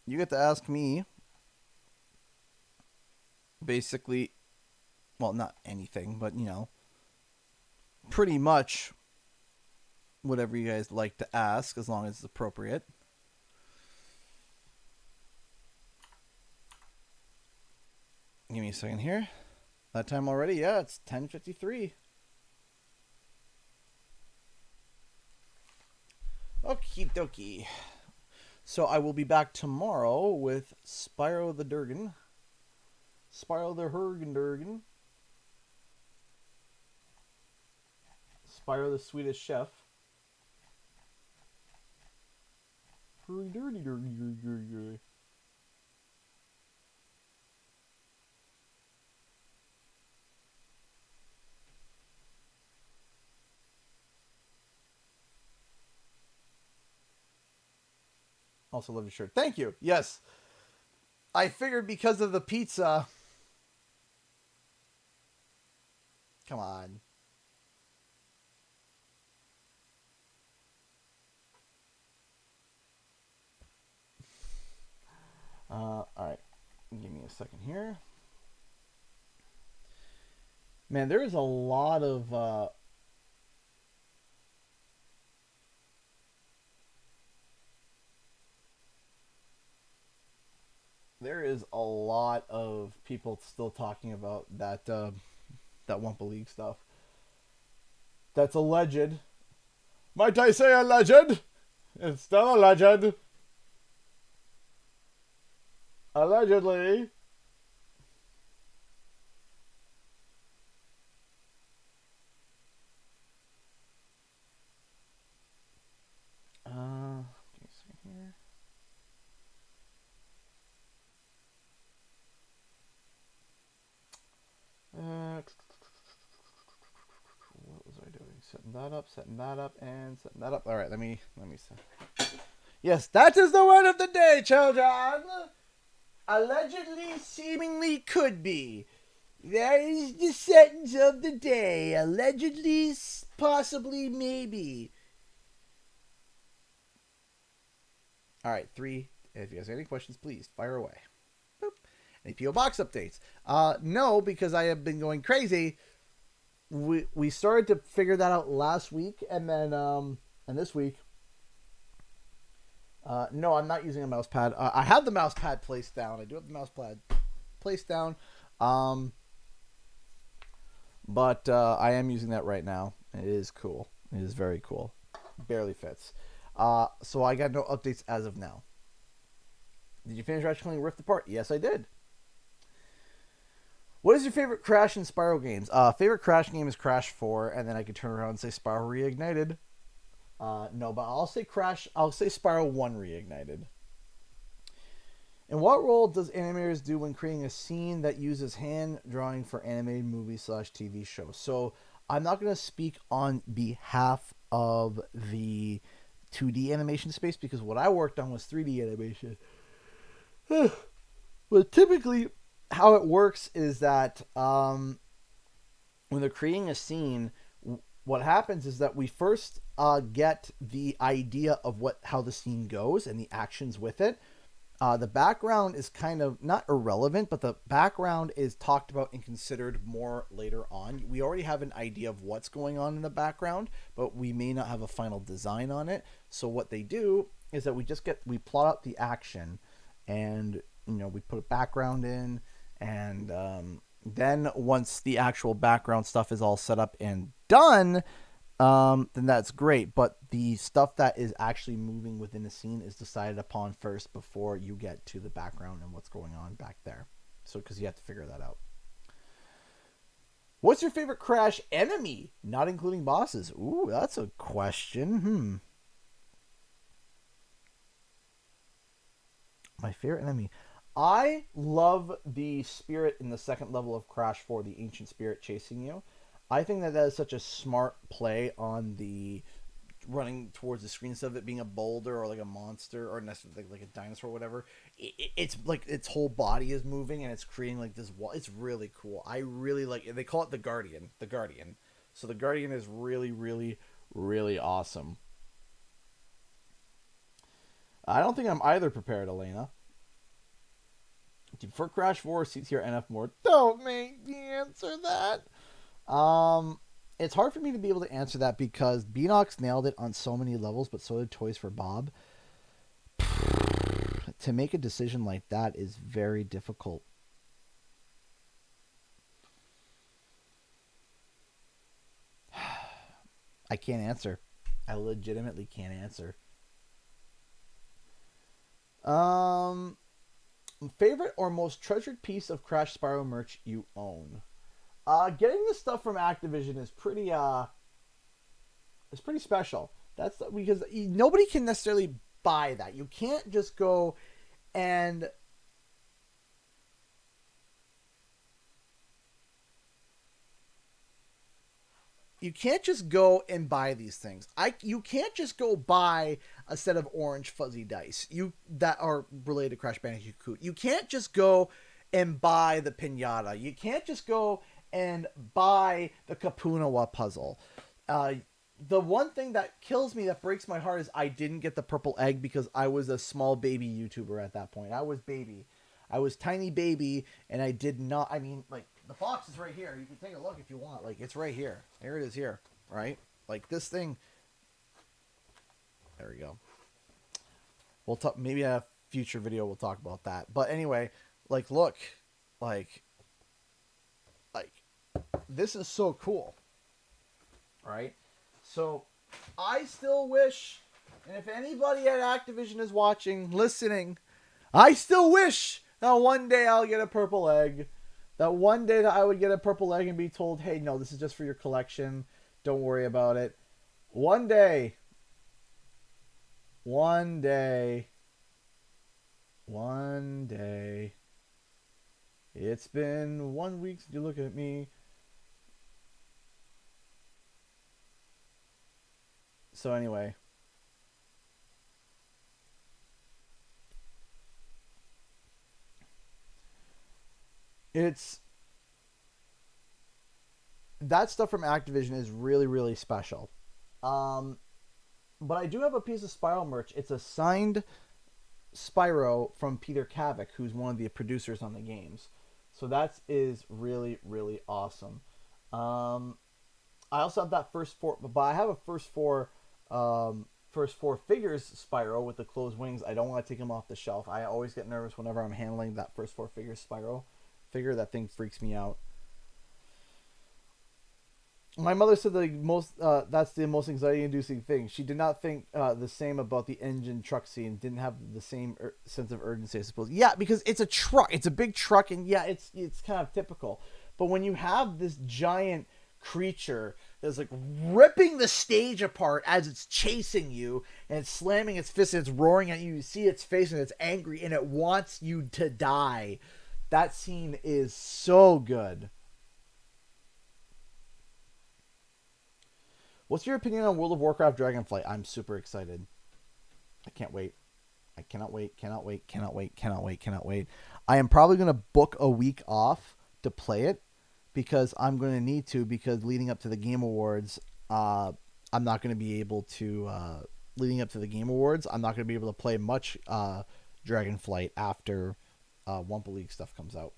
you get to ask me basically, well, not anything, but, you know, pretty much whatever you guys like to ask, as long as it's appropriate. Give me a second here. That time already? Yeah, it's 10:53. Okie dokie. So I will be back tomorrow with Spyro the Dragon. Spyro the Hergendurgen. Spyro the Swedish Chef. Also love your shirt. Thank you. Yes. I figured because of the pizza. Come on. All right. Give me a second here. Man, there is a lot of there is a lot of people still talking about that that Wumpa League stuff. That's alleged. Might I say alleged? It's still alleged. Allegedly. Give me a second here. What was I doing? Setting that up, and setting that up. All right, let me set. Yes, that is the word of the day, children. Allegedly, seemingly, could be. That is the sentence of the day. Allegedly, possibly, maybe. All right, 3. If you guys have any questions, please fire away. Boop. Any PO box updates? No, because I have been going crazy. We started to figure that out last week, and then and this week. No, I'm not using a mouse pad. I have the mouse pad placed down. I do have the mouse pad placed down. But I am using that right now. It is cool. It is very cool. Barely fits. So I got no updates as of now. Did you finish Ratchet & Clank Rift Apart? Yes, I did. What is your favorite Crash and Spyro games? Favorite Crash game is Crash 4, and then I could turn around and say Spyro Reignited. No, but I'll say Spyro 1 Reignited. And what role does animators do when creating a scene that uses hand drawing for animated movie/TV shows? So I'm not going to speak on behalf of the 2D animation space because what I worked on was 3D animation. But typically, how it works is that when they're creating a scene, what happens is that we first get the idea of how the scene goes and the actions with it. The background is kind of not irrelevant, but the background is talked about and considered more later on. We already have an idea of what's going on in the background, but we may not have a final design on it. So what they do is that we plot out the action, and we put a background in, and then once the actual background stuff is all set up and done, then that's great. But the stuff that is actually moving within the scene is decided upon first before you get to the background and what's going on back there. So, because you have to figure that out. What's your favorite Crash enemy, not including bosses? Ooh, that's a question. My favorite enemy. I love the spirit in the second level of Crash 4, the ancient spirit chasing you. I think that is such a smart play on the running towards the screen instead of it being a boulder or like a monster or like a dinosaur or whatever. It's like its whole body is moving and it's creating like this wall. It's really cool. I really like it. They call it the Guardian. The Guardian. So the Guardian is really, really, really awesome. I don't think I'm either prepared, Elena. Do you prefer Crash 4 or CTR NF more? Don't make me answer that. It's hard for me to be able to answer that because Beanox nailed it on so many levels, but so did Toys for Bob. To make a decision like that is very difficult. I can't answer. I legitimately can't answer. Favorite or most treasured piece of Crash Spyro merch you own? Getting the stuff from Activision is pretty special. That's because nobody can necessarily buy that. You can't just go and You can't just go and buy these things. You can't just go buy a set of orange fuzzy dice that are related to Crash Bandicoot. You can't just go and buy the pinata. You can't just go and buy the Kapunawa puzzle. The one thing that kills me, that breaks my heart, is I didn't get the purple egg because I was a small baby YouTuber at that point. I was baby. I was tiny baby, and I did not... I mean, like, the box is right here. You can take a look if you want. Like, it's right here. There it is here, right? Like, this thing... There we go. We'll talk... Maybe a future video we'll talk about that. But anyway, like, look. Like, this is so cool. Right? So, I still wish... And if anybody at Activision is watching, listening... I still wish that one day I'll get a purple egg. That one day that I would get a purple egg and be told, hey, no, this is just for your collection. Don't worry about it. One day. It's been 1 week since you look at me. So anyway. That stuff from Activision is really, really special. But I do have a piece of Spyro merch. It's a signed Spyro from Peter Kavik, who's one of the producers on the games. So that is really, really awesome. I also have that first four, but I have a first four figures Spyro with the closed wings. I don't want to take him off the shelf. I always get nervous whenever I'm handling that first four figures Spyro figure. That thing freaks me out. My mother said that's the most anxiety-inducing thing. She did not think the same about the engine truck scene. Didn't have the same sense of urgency, I suppose. Yeah, because it's a truck. It's a big truck, and yeah, it's kind of typical. But when you have this giant creature that's like ripping the stage apart as it's chasing you, and it's slamming its fist and it's roaring at you, you see its face and it's angry and it wants you to die. That scene is so good. What's your opinion on World of Warcraft Dragonflight? I'm super excited. I can't wait. I cannot wait. I am probably going to book a week off to play it because I'm going to need to, because leading up to the Game Awards, I'm not going to be able to play much Dragonflight after Wumpa League stuff comes out.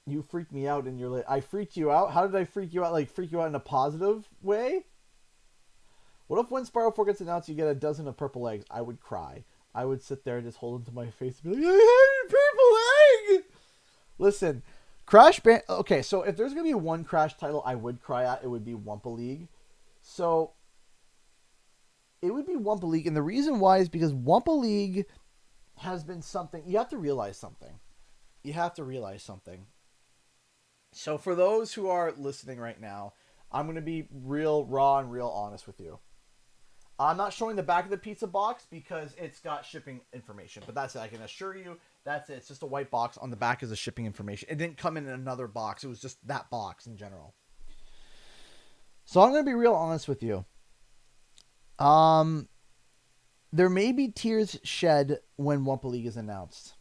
You freaked me out and you're like, I freaked you out? How did I freak you out? Like, freak you out in a positive way? What if when Spyro 4 gets announced, you get a dozen of purple eggs? I would cry. I would sit there and just hold them to my face and be like, I had a purple egg! Listen, okay, so if there's going to be one Crash title I would cry at, it would be Wumpa League. So, it would be Wumpa League, and the reason why is because Wumpa League has been something... You have to realize something. So for those who are listening right now, I'm going to be real raw and real honest with you. I'm not showing the back of the pizza box because it's got shipping information. But that's it. I can assure you that's it. It's just a white box. On the back is the shipping information. It didn't come in another box. It was just that box in general. So I'm going to be real honest with you. There may be tears shed when Wumpa League is announced.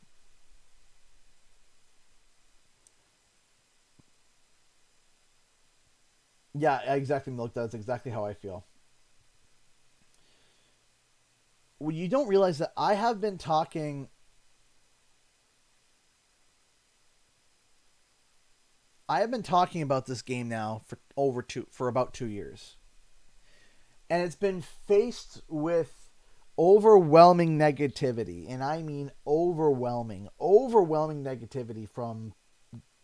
Yeah, exactly, Milk. That's exactly how I feel. Well, you don't realize that I have been talking... about this game now for about 2 years. And it's been faced with overwhelming negativity. And I mean overwhelming negativity from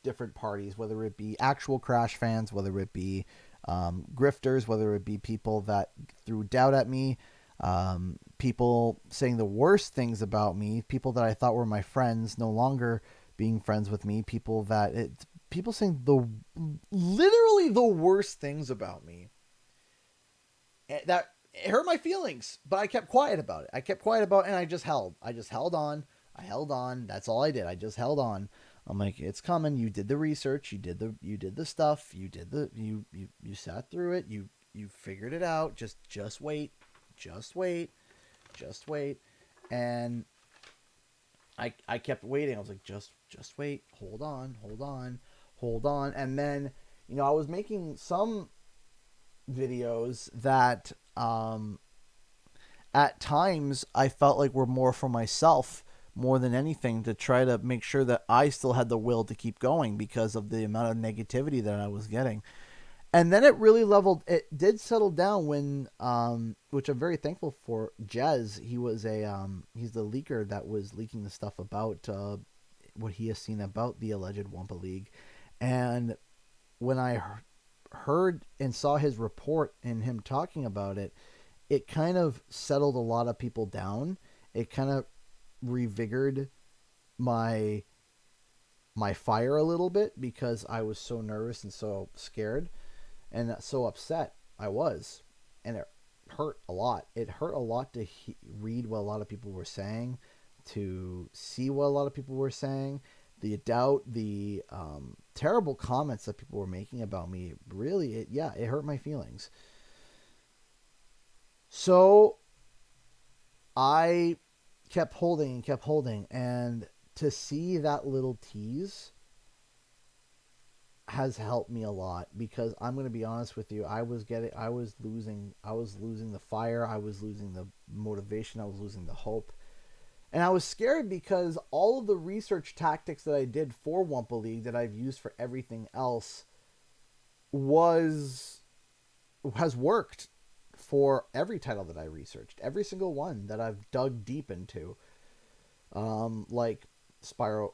different parties, whether it be actual Crash fans, whether it be grifters, whether it be people that threw doubt at me, people saying the worst things about me, people that I thought were my friends no longer being friends with me, people saying literally the worst things about me. That it hurt my feelings, but I kept quiet about it. And I just held on. I held on. That's all I did. I just held on. I'm like, it's coming. You did the research. You did the stuff. You sat through it. You figured it out. Just wait. Just wait. Just wait. And I kept waiting. I was like, just wait. Hold on. And then, I was making some videos that at times I felt like were more for myself more than anything, to try to make sure that I still had the will to keep going because of the amount of negativity that I was getting. And then it really leveled. It did settle down when, which I'm very thankful for, Jez. He was he's the leaker that was leaking the stuff about what he has seen about the alleged Wumpa League. And when I heard and saw his report and him talking about it, it kind of settled a lot of people down. It kind of revigored my fire a little bit, because I was so nervous and so scared and so upset I was, and it hurt a lot. It hurt a lot to read what a lot of people were saying, to see what a lot of people were saying, the doubt, the terrible comments that people were making about me. Really, it hurt my feelings. So I kept holding, and to see that little tease has helped me a lot, because I'm going to be honest with you, I was losing the fire, I was losing the motivation, I was losing the hope. And I was scared because all of the research tactics that I did for Wumpa League that I've used for everything else has worked for every title that I researched, every single one that I've dug deep into, like Spyro,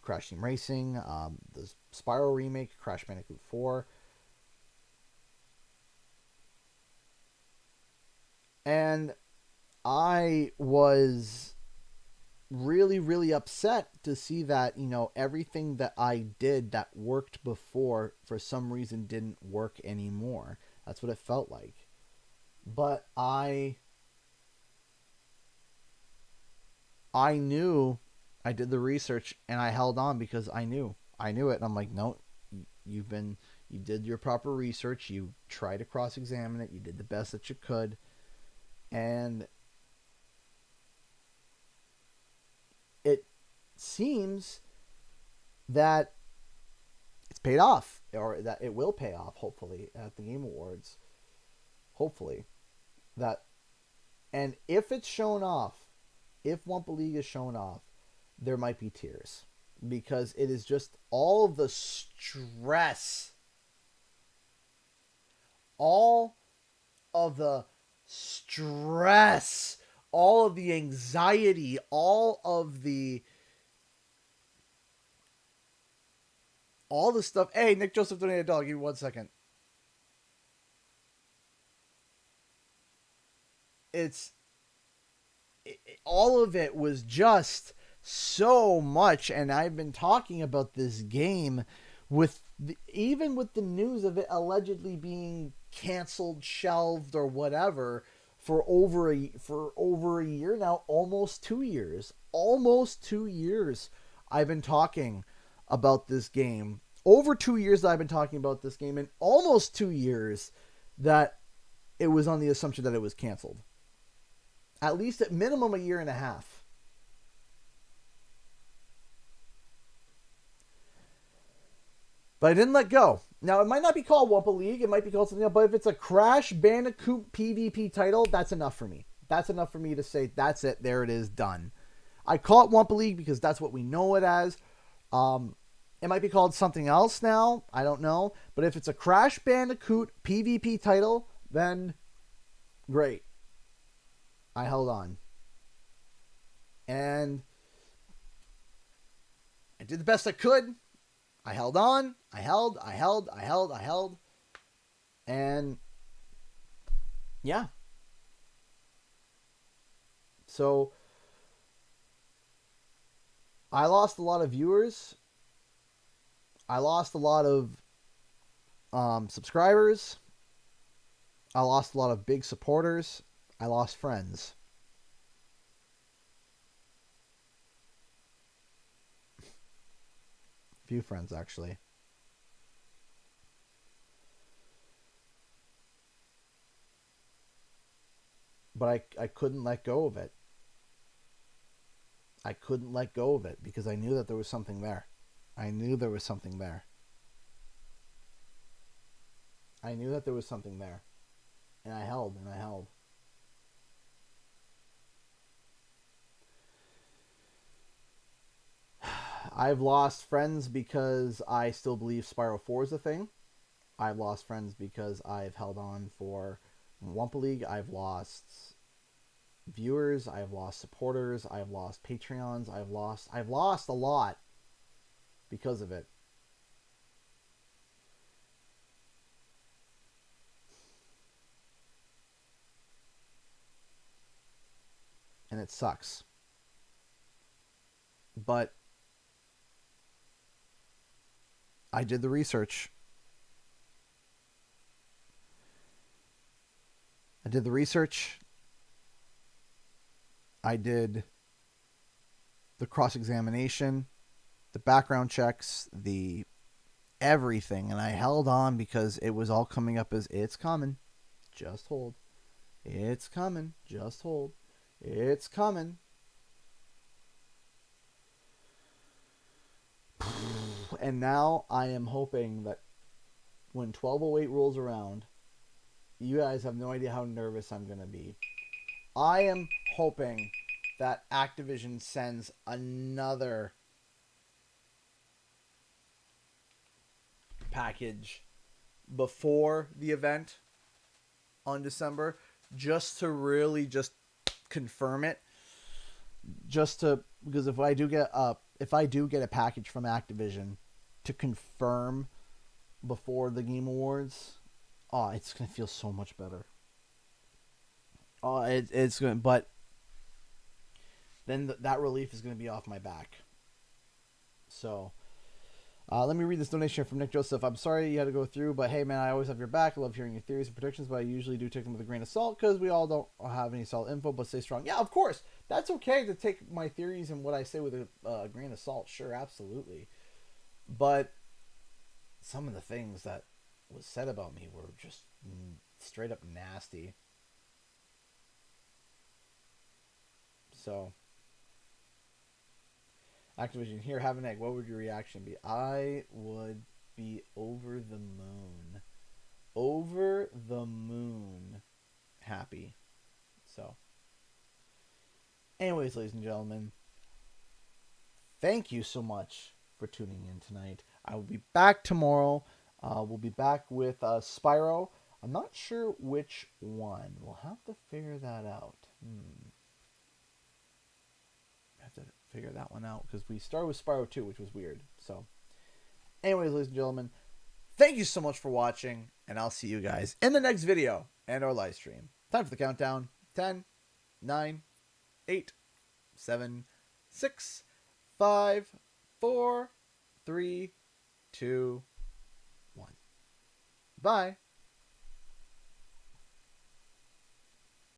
Crash Team Racing, the Spyro remake, Crash Bandicoot 4, and I was really, really upset to see that, everything that I did that worked before for some reason didn't work anymore. That's what it felt like. But I knew, I did the research and I held on because I knew it. And I'm like, no, you did your proper research. You tried to cross-examine it. You did the best that you could. And it seems that it's paid off, or that it will pay off, hopefully, at the Game Awards. Hopefully. And if it's shown off, if Wumpa League is shown off, there might be tears, because it is just all of the stress, all of the anxiety, all the stuff. Hey, Nick Joseph donated $1. Give me 1 second. All of it was just so much, and I've been talking about this game even with the news of it allegedly being canceled, shelved, or whatever for over a year now, almost 2 years. Almost 2 years I've been talking about this game. Over 2 years that I've been talking about this game, and almost 2 years that it was on the assumption that it was canceled. At least at minimum a year and a half. But I didn't let go. Now, it might not be called Wumpa League. It might be called something else. But if it's a Crash Bandicoot PvP title, that's enough for me. That's enough for me to say, that's it. There it is. Done. I call it Wumpa League because that's what we know it as. It might be called something else now. I don't know. But if it's a Crash Bandicoot PvP title, then great. I held on. And I did the best I could. I held on. I held. And yeah. So I lost a lot of viewers. I lost a lot of subscribers. I lost a lot of big supporters. I lost friends. Few friends, actually. But I couldn't let go of it. I couldn't let go of it because I knew that there was something there. I knew there was something there. I knew that there was something there. And I held and I held. I've lost friends because I still believe Spyro 4 is a thing. I've lost friends because I've held on for Wumpa League. I've lost viewers. I've lost supporters. I've lost Patreons. I've lost a lot because of it. And it sucks. But I did the research. I did the research. I did the cross-examination, the background checks, the everything. And I held on because it was all coming up as, it's coming. Just hold. It's coming. Just hold. It's coming. And now I am hoping that when 1208 rolls around, you guys have no idea how nervous I'm going to be. I am hoping that Activision sends another package before the event on December, just to really just confirm it. Just to, because if I do get a package from Activision to confirm before the Game Awards, oh, it's gonna feel so much better. Oh, it's gonna, but then that relief is gonna be off my back. So, let me read this donation from Nick Joseph. I'm sorry you had to go through, but hey, man, I always have your back. I love hearing your theories and predictions, but I usually do take them with a grain of salt because we all don't have any solid info, but stay strong. Yeah, of course. That's okay to take my theories and what I say with a grain of salt. Sure, absolutely. But some of the things that was said about me were just straight up nasty. So, Activision, here, have an egg. What would your reaction be? I would be over the moon. Over the moon happy. So, anyways, ladies and gentlemen, thank you so much for tuning in tonight. I will be back tomorrow. We'll be back with Spyro. I'm not sure which one. We'll have to figure that out. Have to figure that one out because we started with Spyro 2, which was weird. So, anyways, ladies and gentlemen, thank you so much for watching, and I'll see you guys in the next video and our live stream. Time for the countdown. 10, 9, 8, 7, 6, 5, 4, 3, 2, 1. Bye.